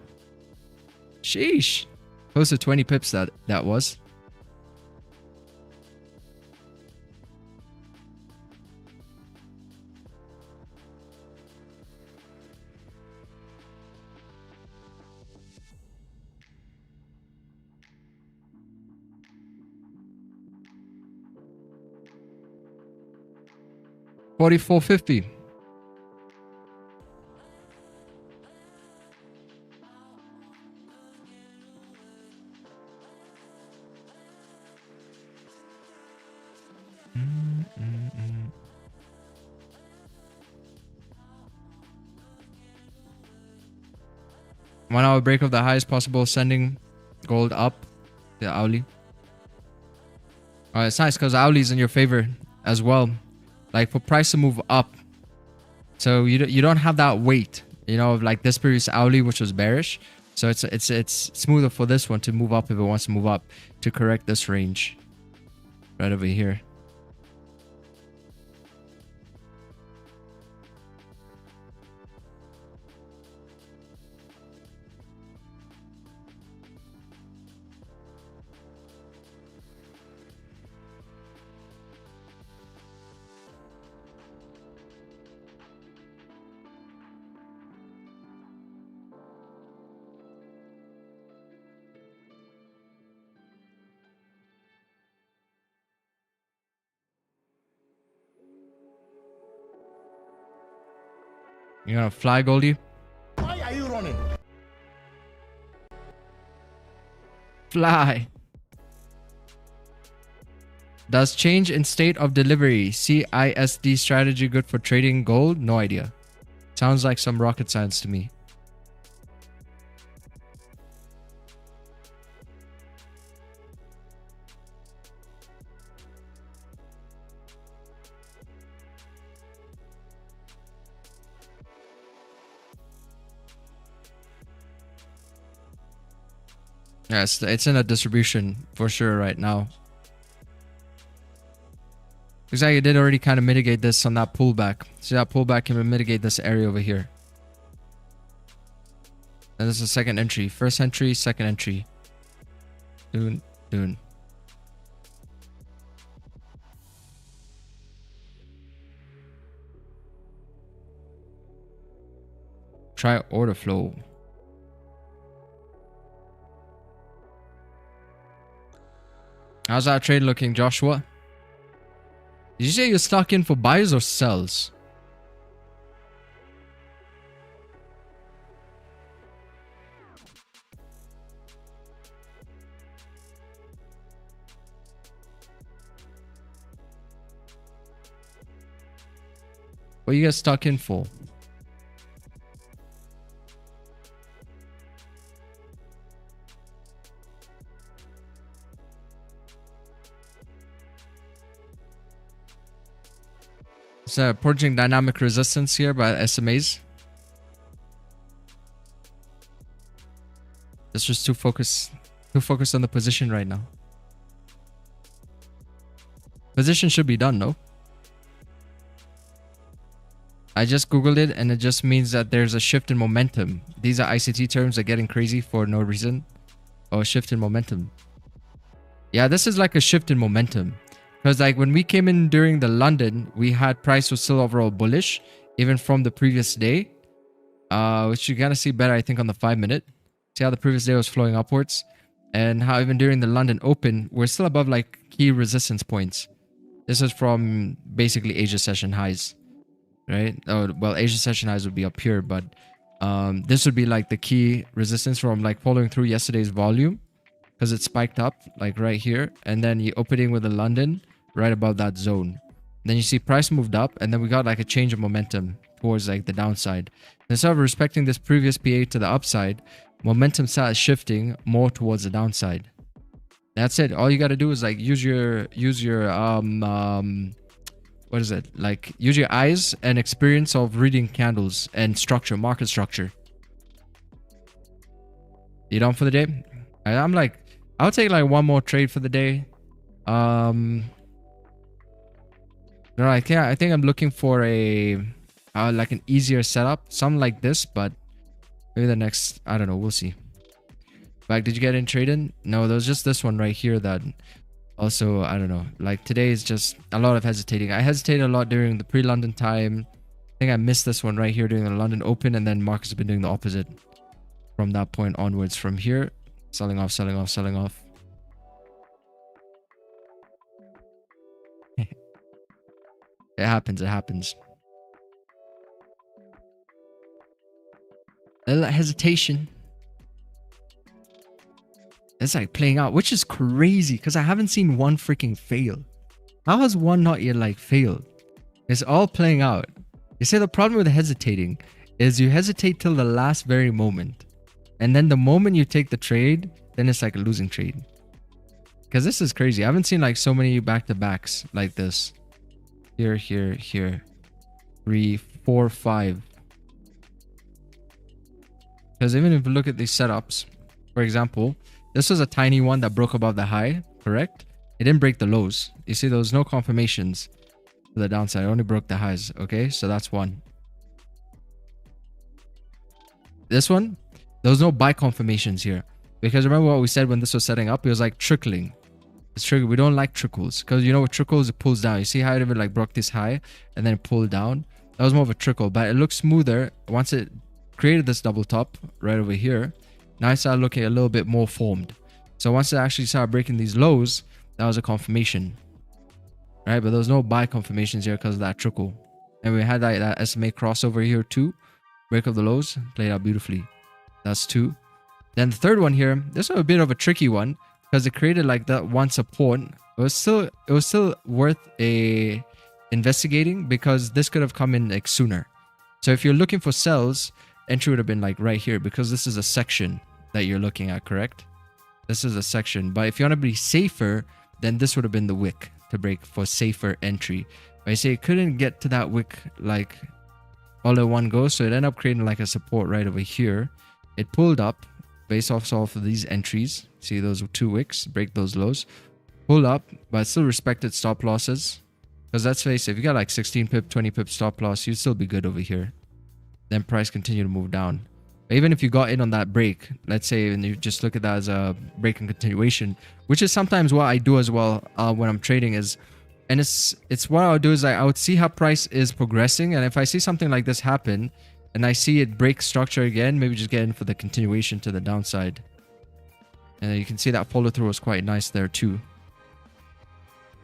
Sheesh. Close to 20 pips that was. 44.50. One hour break of the highest possible, sending gold up. The Auli. Alright, it's nice because Auli's in your favor as well. Like for price to move up. So you don't have that weight, you know, of like this previous Auli which was bearish. So it's smoother for this one to move up if it wants to move up to correct this range. Right over here. You gonna fly, Goldie? Why are you running? Fly. Does change in state of delivery CISD strategy good for trading gold? No idea. Sounds like some rocket science to me. Yes, it's in a distribution for sure right now. Looks like it did already kind of mitigate this on that pullback. See, that pullback can mitigate this area over here. And this is a second entry. First entry, second entry. Dune. Try order flow. How's that trade looking, Joshua? Did you say you're stuck in for buys or sells? What you get stuck in for? It's approaching dynamic resistance here by SMAs. It's just too focused on the position right now. Position should be done, no? I just googled it and it just means that there's a shift in momentum. These are ICT terms that are getting crazy for no reason. Oh, shift in momentum. Yeah, this is like a shift in momentum. Because like when we came in during the London, we had price was still overall bullish, even from the previous day. Which you kind of see better, I think, on the 5-minute. See how the previous day was flowing upwards? And how even during the London Open, we're still above like key resistance points. This is from basically Asia session highs, right? Oh, well, Asia session highs would be up here, but this would be like the key resistance from like following through yesterday's volume. Because it spiked up like right here. And then you opening with the London right above that zone. Then you see price moved up and then we got like a change of momentum towards like the downside. Instead of respecting this previous PA to the upside, momentum started shifting more towards the downside. That's it. All you got to do is like use your what is it? Like use your eyes and experience of reading candles and structure, market structure. You done for the day? I'm like, I'll take like one more trade for the day. No, I think I'm looking for a like an easier setup, something like this, but maybe the next, I don't know, we'll see. Like, did you get in trading? No, there was just this one right here that also, I don't know, like today is just a lot of hesitating. I hesitated a lot during the pre-London time. I think I missed this one right here during the London Open, and then markets have been doing the opposite from that point onwards. From here, selling off, selling off, selling off. It happens. It happens. A little hesitation. It's like playing out, which is crazy because I haven't seen one freaking fail. How has one not yet like failed? It's all playing out. You see, the problem with hesitating is you hesitate till the last very moment. And then the moment you take the trade, then it's like a losing trade. Because this is crazy. I haven't seen like so many back-to-backs like this. Here, here, here. 3, 4, 5. Because even if you look at these setups, for example, this was a tiny one that broke above the high, correct? It didn't break the lows. You see, there was no confirmations to the downside. It only broke the highs. Okay, so that's one. This one, there was no buy confirmations here. Because remember what we said when this was setting up? It was like trickling. It's trickling. We don't like trickles. Because you know what trickles, it pulls down. You see how it even like broke this high and then it pulled down? That was more of a trickle. But it looks smoother once it created this double top right over here. Now it started looking a little bit more formed. So once it actually started breaking these lows, that was a confirmation. Right? But there was no buy confirmations here because of that trickle. And we had that SMA crossover here too. Break of the lows. Played out beautifully. That's 2. Then the third one here, this was a bit of a tricky one because it created like that one support. It was still worth investigating because this could have come in like sooner. So if you're looking for sells, entry would have been like right here because this is a section that you're looking at, correct? This is a section. But if you want to be safer, then this would have been the wick to break for safer entry. But I say it couldn't get to that wick like all at one go, so it ended up creating like a support right over here. It pulled up based off of these entries. See those 2 wicks, break those lows, pull up, but still respected stop losses. Because let's face it, if you got like 16 pip, 20 pip stop loss, you'd still be good over here. Then price continue to move down. But even if you got in on that break, let's say, and you just look at that as a break and continuation, which is sometimes what I do as well when I'm trading is, and it's what I'll do is I would see how price is progressing, and if I see something like this happen, and I see it break structure again, maybe just get in for the continuation to the downside. And you can see that follow through was quite nice there too.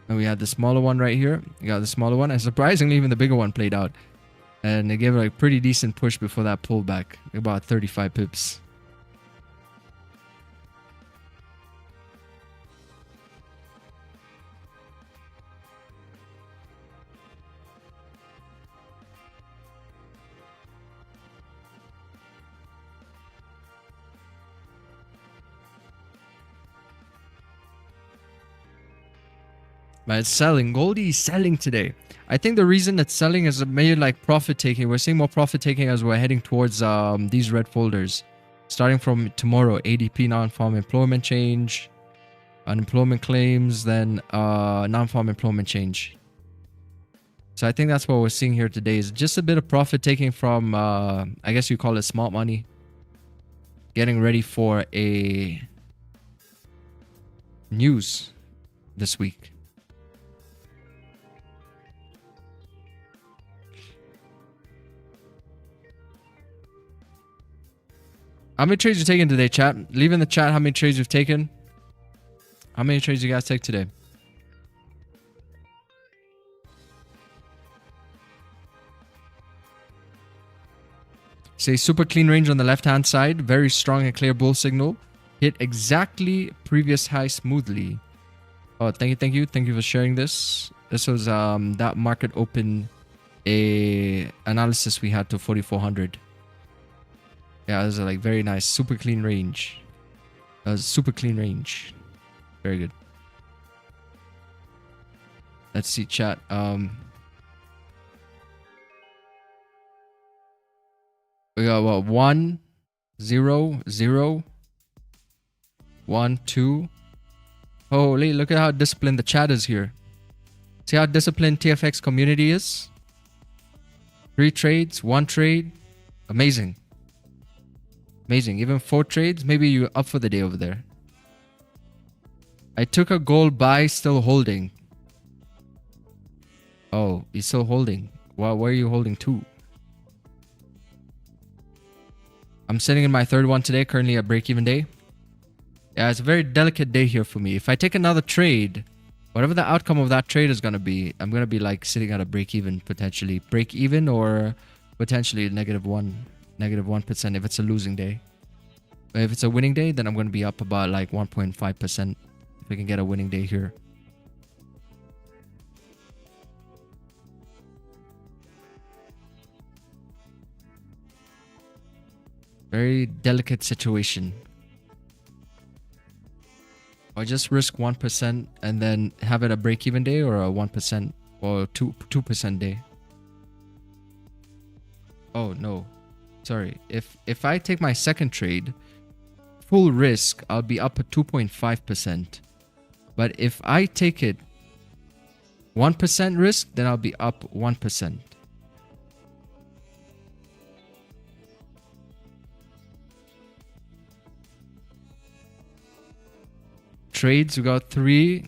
And we had the smaller one right here. You got the smaller one, and surprisingly even the bigger one played out. And it gave it a pretty decent push before that pullback, about 35 pips. But it's selling. Goldie is selling today. I think the reason it's selling is maybe like profit taking. We're seeing more profit taking as we're heading towards these red folders. Starting from tomorrow, ADP non-farm employment change, unemployment claims, then non-farm employment change. So I think that's what we're seeing here today is just a bit of profit taking from, I guess you call it smart money. Getting ready for a news this week. How many trades you taking today, chat? Leave in the chat how many trades you've taken. How many trades you guys take today? Say super clean range on the left-hand side. Very strong and clear bull signal. Hit exactly previous high smoothly. Oh, thank you, thank you. Thank you for sharing this. This was that market open analysis we had to 4,400. Yeah, this is like very nice. Super clean range. That was super clean range. Very good. Let's see, chat. We got what? 1, 0, 0, 1, 2. Holy, look at how disciplined the chat is here. See how disciplined TFX community is? 3 trades, 1 trade. Amazing. Amazing. Even 4 trades. Maybe you're up for the day over there. I took a gold buy, still holding. Oh, you're still holding. Well, where are you holding to? I'm sitting in my 3rd one today, currently at break-even day. Yeah, it's a very delicate day here for me. If I take another trade, Whatever the outcome of that trade is going to be, I'm going to be like sitting at a break even, potentially. Break even or potentially -1% if it's a losing day. But if it's a winning day, then I'm going to be up about like 1.5% if we can get a winning day here. Very delicate situation. Or just risk 1% and then have it a break-even day, or a 1% or 2% day. Oh no, sorry. If I take my second trade, full risk, I'll be up at 2.5%. But if I take it 1% risk, then I'll be up 1%. Trades, we got 3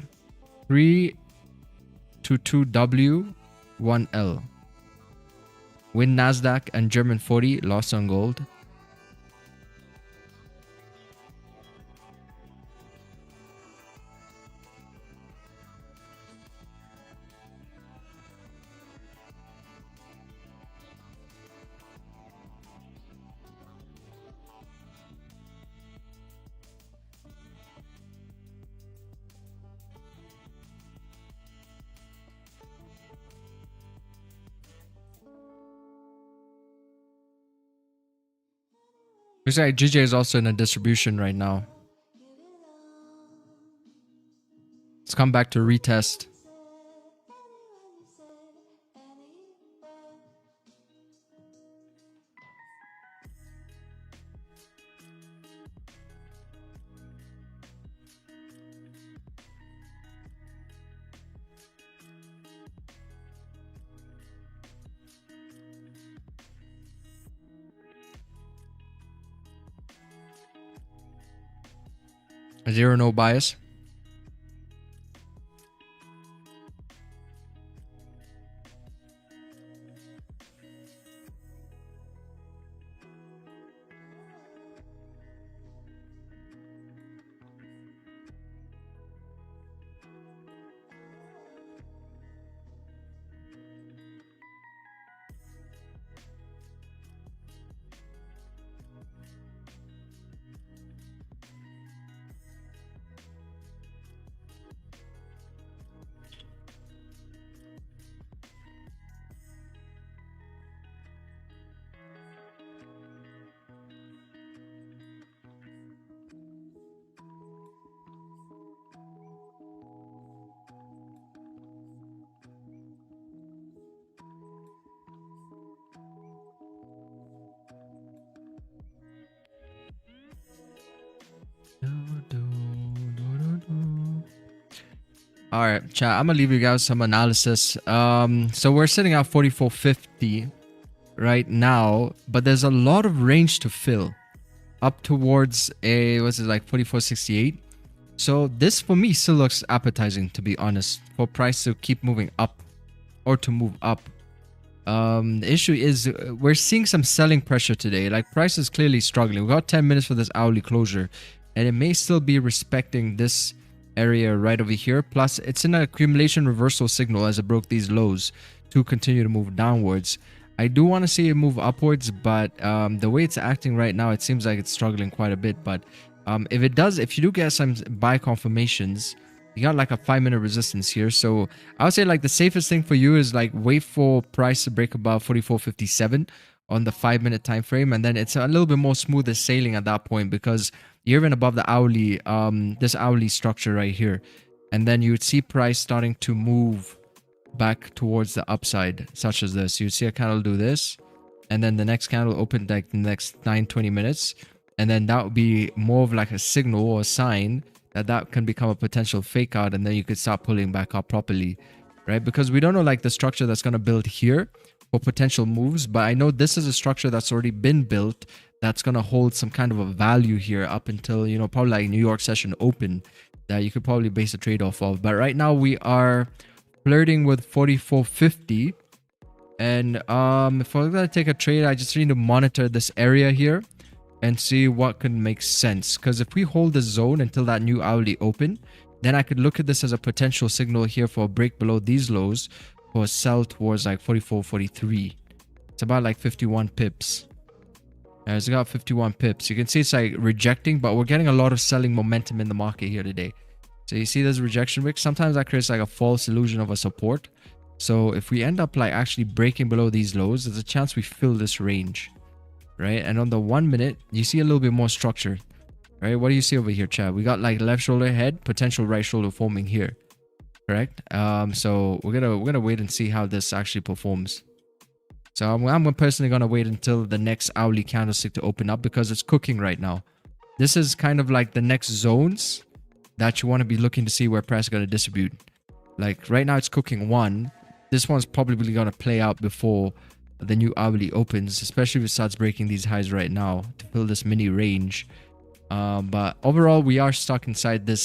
to 2W, 1L. Win Nasdaq and German 40, loss on gold. Looks like GJ is also in a distribution right now. Let's come back to retest. Zero no bias. All right, chat. I'm gonna leave you guys some analysis. So we're sitting at 44.50 right now, but there's a lot of range to fill up towards a, what's it, like 44.68. So this for me still looks appetizing, to be honest, for price to keep moving up or to move up. The issue is we're seeing some selling pressure today. Like, price is clearly struggling. We got 10 minutes for this hourly closure, and it may still be respecting this area right over here. Plus, it's in an accumulation reversal signal as it broke these lows to continue to move downwards. I do want to see it move upwards, but the way it's acting right now, it seems like it's struggling quite a bit. But if it does, if you do get some buy confirmations, you got like a 5-minute resistance here. So I would say like the safest thing for you is like wait for price to break above 44.57 on the 5-minute time frame, and then it's a little bit more smoother sailing at that point, because you're even above the hourly, this hourly structure right here, and then you would see price starting to move back towards the upside, such as this. You'd see a candle do this, and then the next candle open like the next 9-20 minutes, and then that would be more of like a signal or a sign that that can become a potential fake out, and then you could start pulling back up properly, right? Because we don't know like the structure that's going to build here for potential moves, but I know this is a structure that's already been built that's going to hold some kind of a value here up until, you know, probably like New York session open, that you could probably base a trade off of. But right now we are flirting with 44.50, and if I'm going to take a trade, I just need to monitor this area here and see what could make sense. Because if we hold the zone until that new hourly open, then I could look at this as a potential signal here for a break below these lows for a sell towards like 44, 43. It's about like 51 pips. It's got 51 pips. You can see it's like rejecting, but we're getting a lot of selling momentum in the market here today. So you see this rejection wick. Sometimes that creates like a false illusion of a support. So if we end up like actually breaking below these lows, there's a chance we fill this range, right? And on the 1 minute, you see a little bit more structure, right? What do you see over here, Chad? We got like left shoulder head, potential right shoulder forming here, correct? So we're gonna wait and see how this actually performs. So I'm personally gonna wait until the next hourly candlestick to open up because it's cooking right now. This is kind of like the next zones that you want to be looking to see where price is gonna distribute. Like right now it's cooking one. This one's probably gonna play out before the new hourly opens, especially if it starts breaking these highs right now to fill this mini range. But overall, we are stuck inside the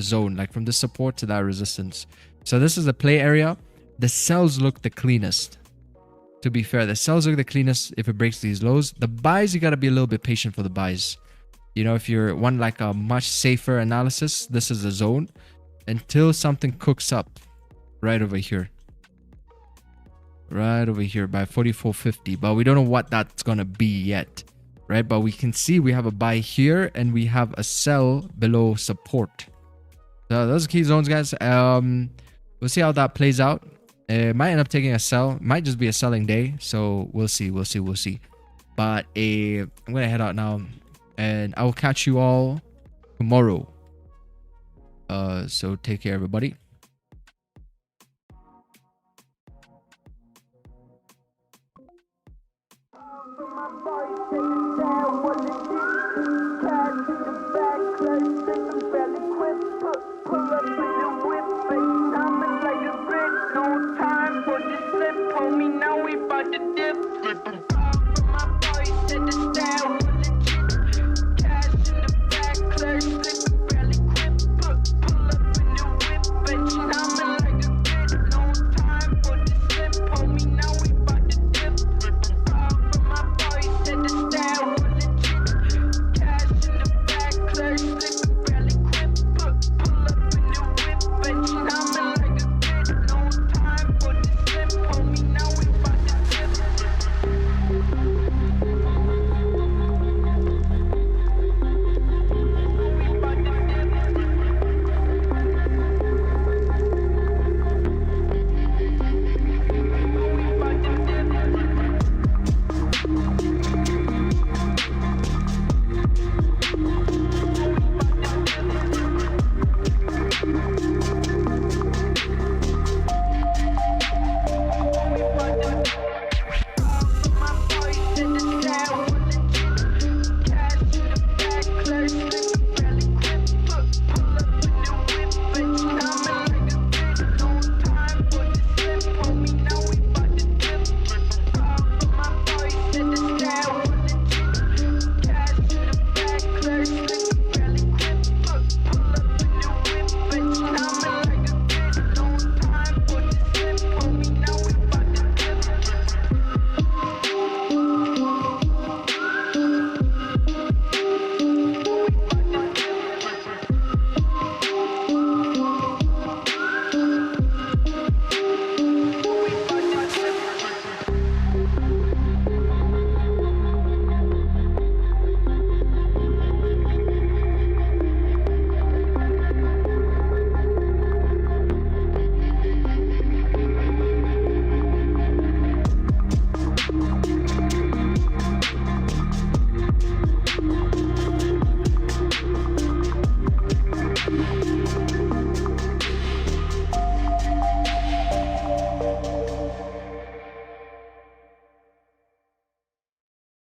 zone, like from the support to that resistance. So this is the play area. The sells look the cleanest. To be fair, the sells look the cleanest if it breaks these lows. The buys, you got to be a little bit patient for the buys. You know, if you're one like a much safer analysis, this is the zone until something cooks up right over here. Right over here by 44.50. But we don't know what that's going to be yet. Right, but we can see we have a buy here and we have a sell below support. So those are key zones, guys. We'll see how that plays out. It might end up taking a sell. Might just be a selling day. So we'll see. But I'm gonna head out now, and I will catch you all tomorrow. So take care, everybody.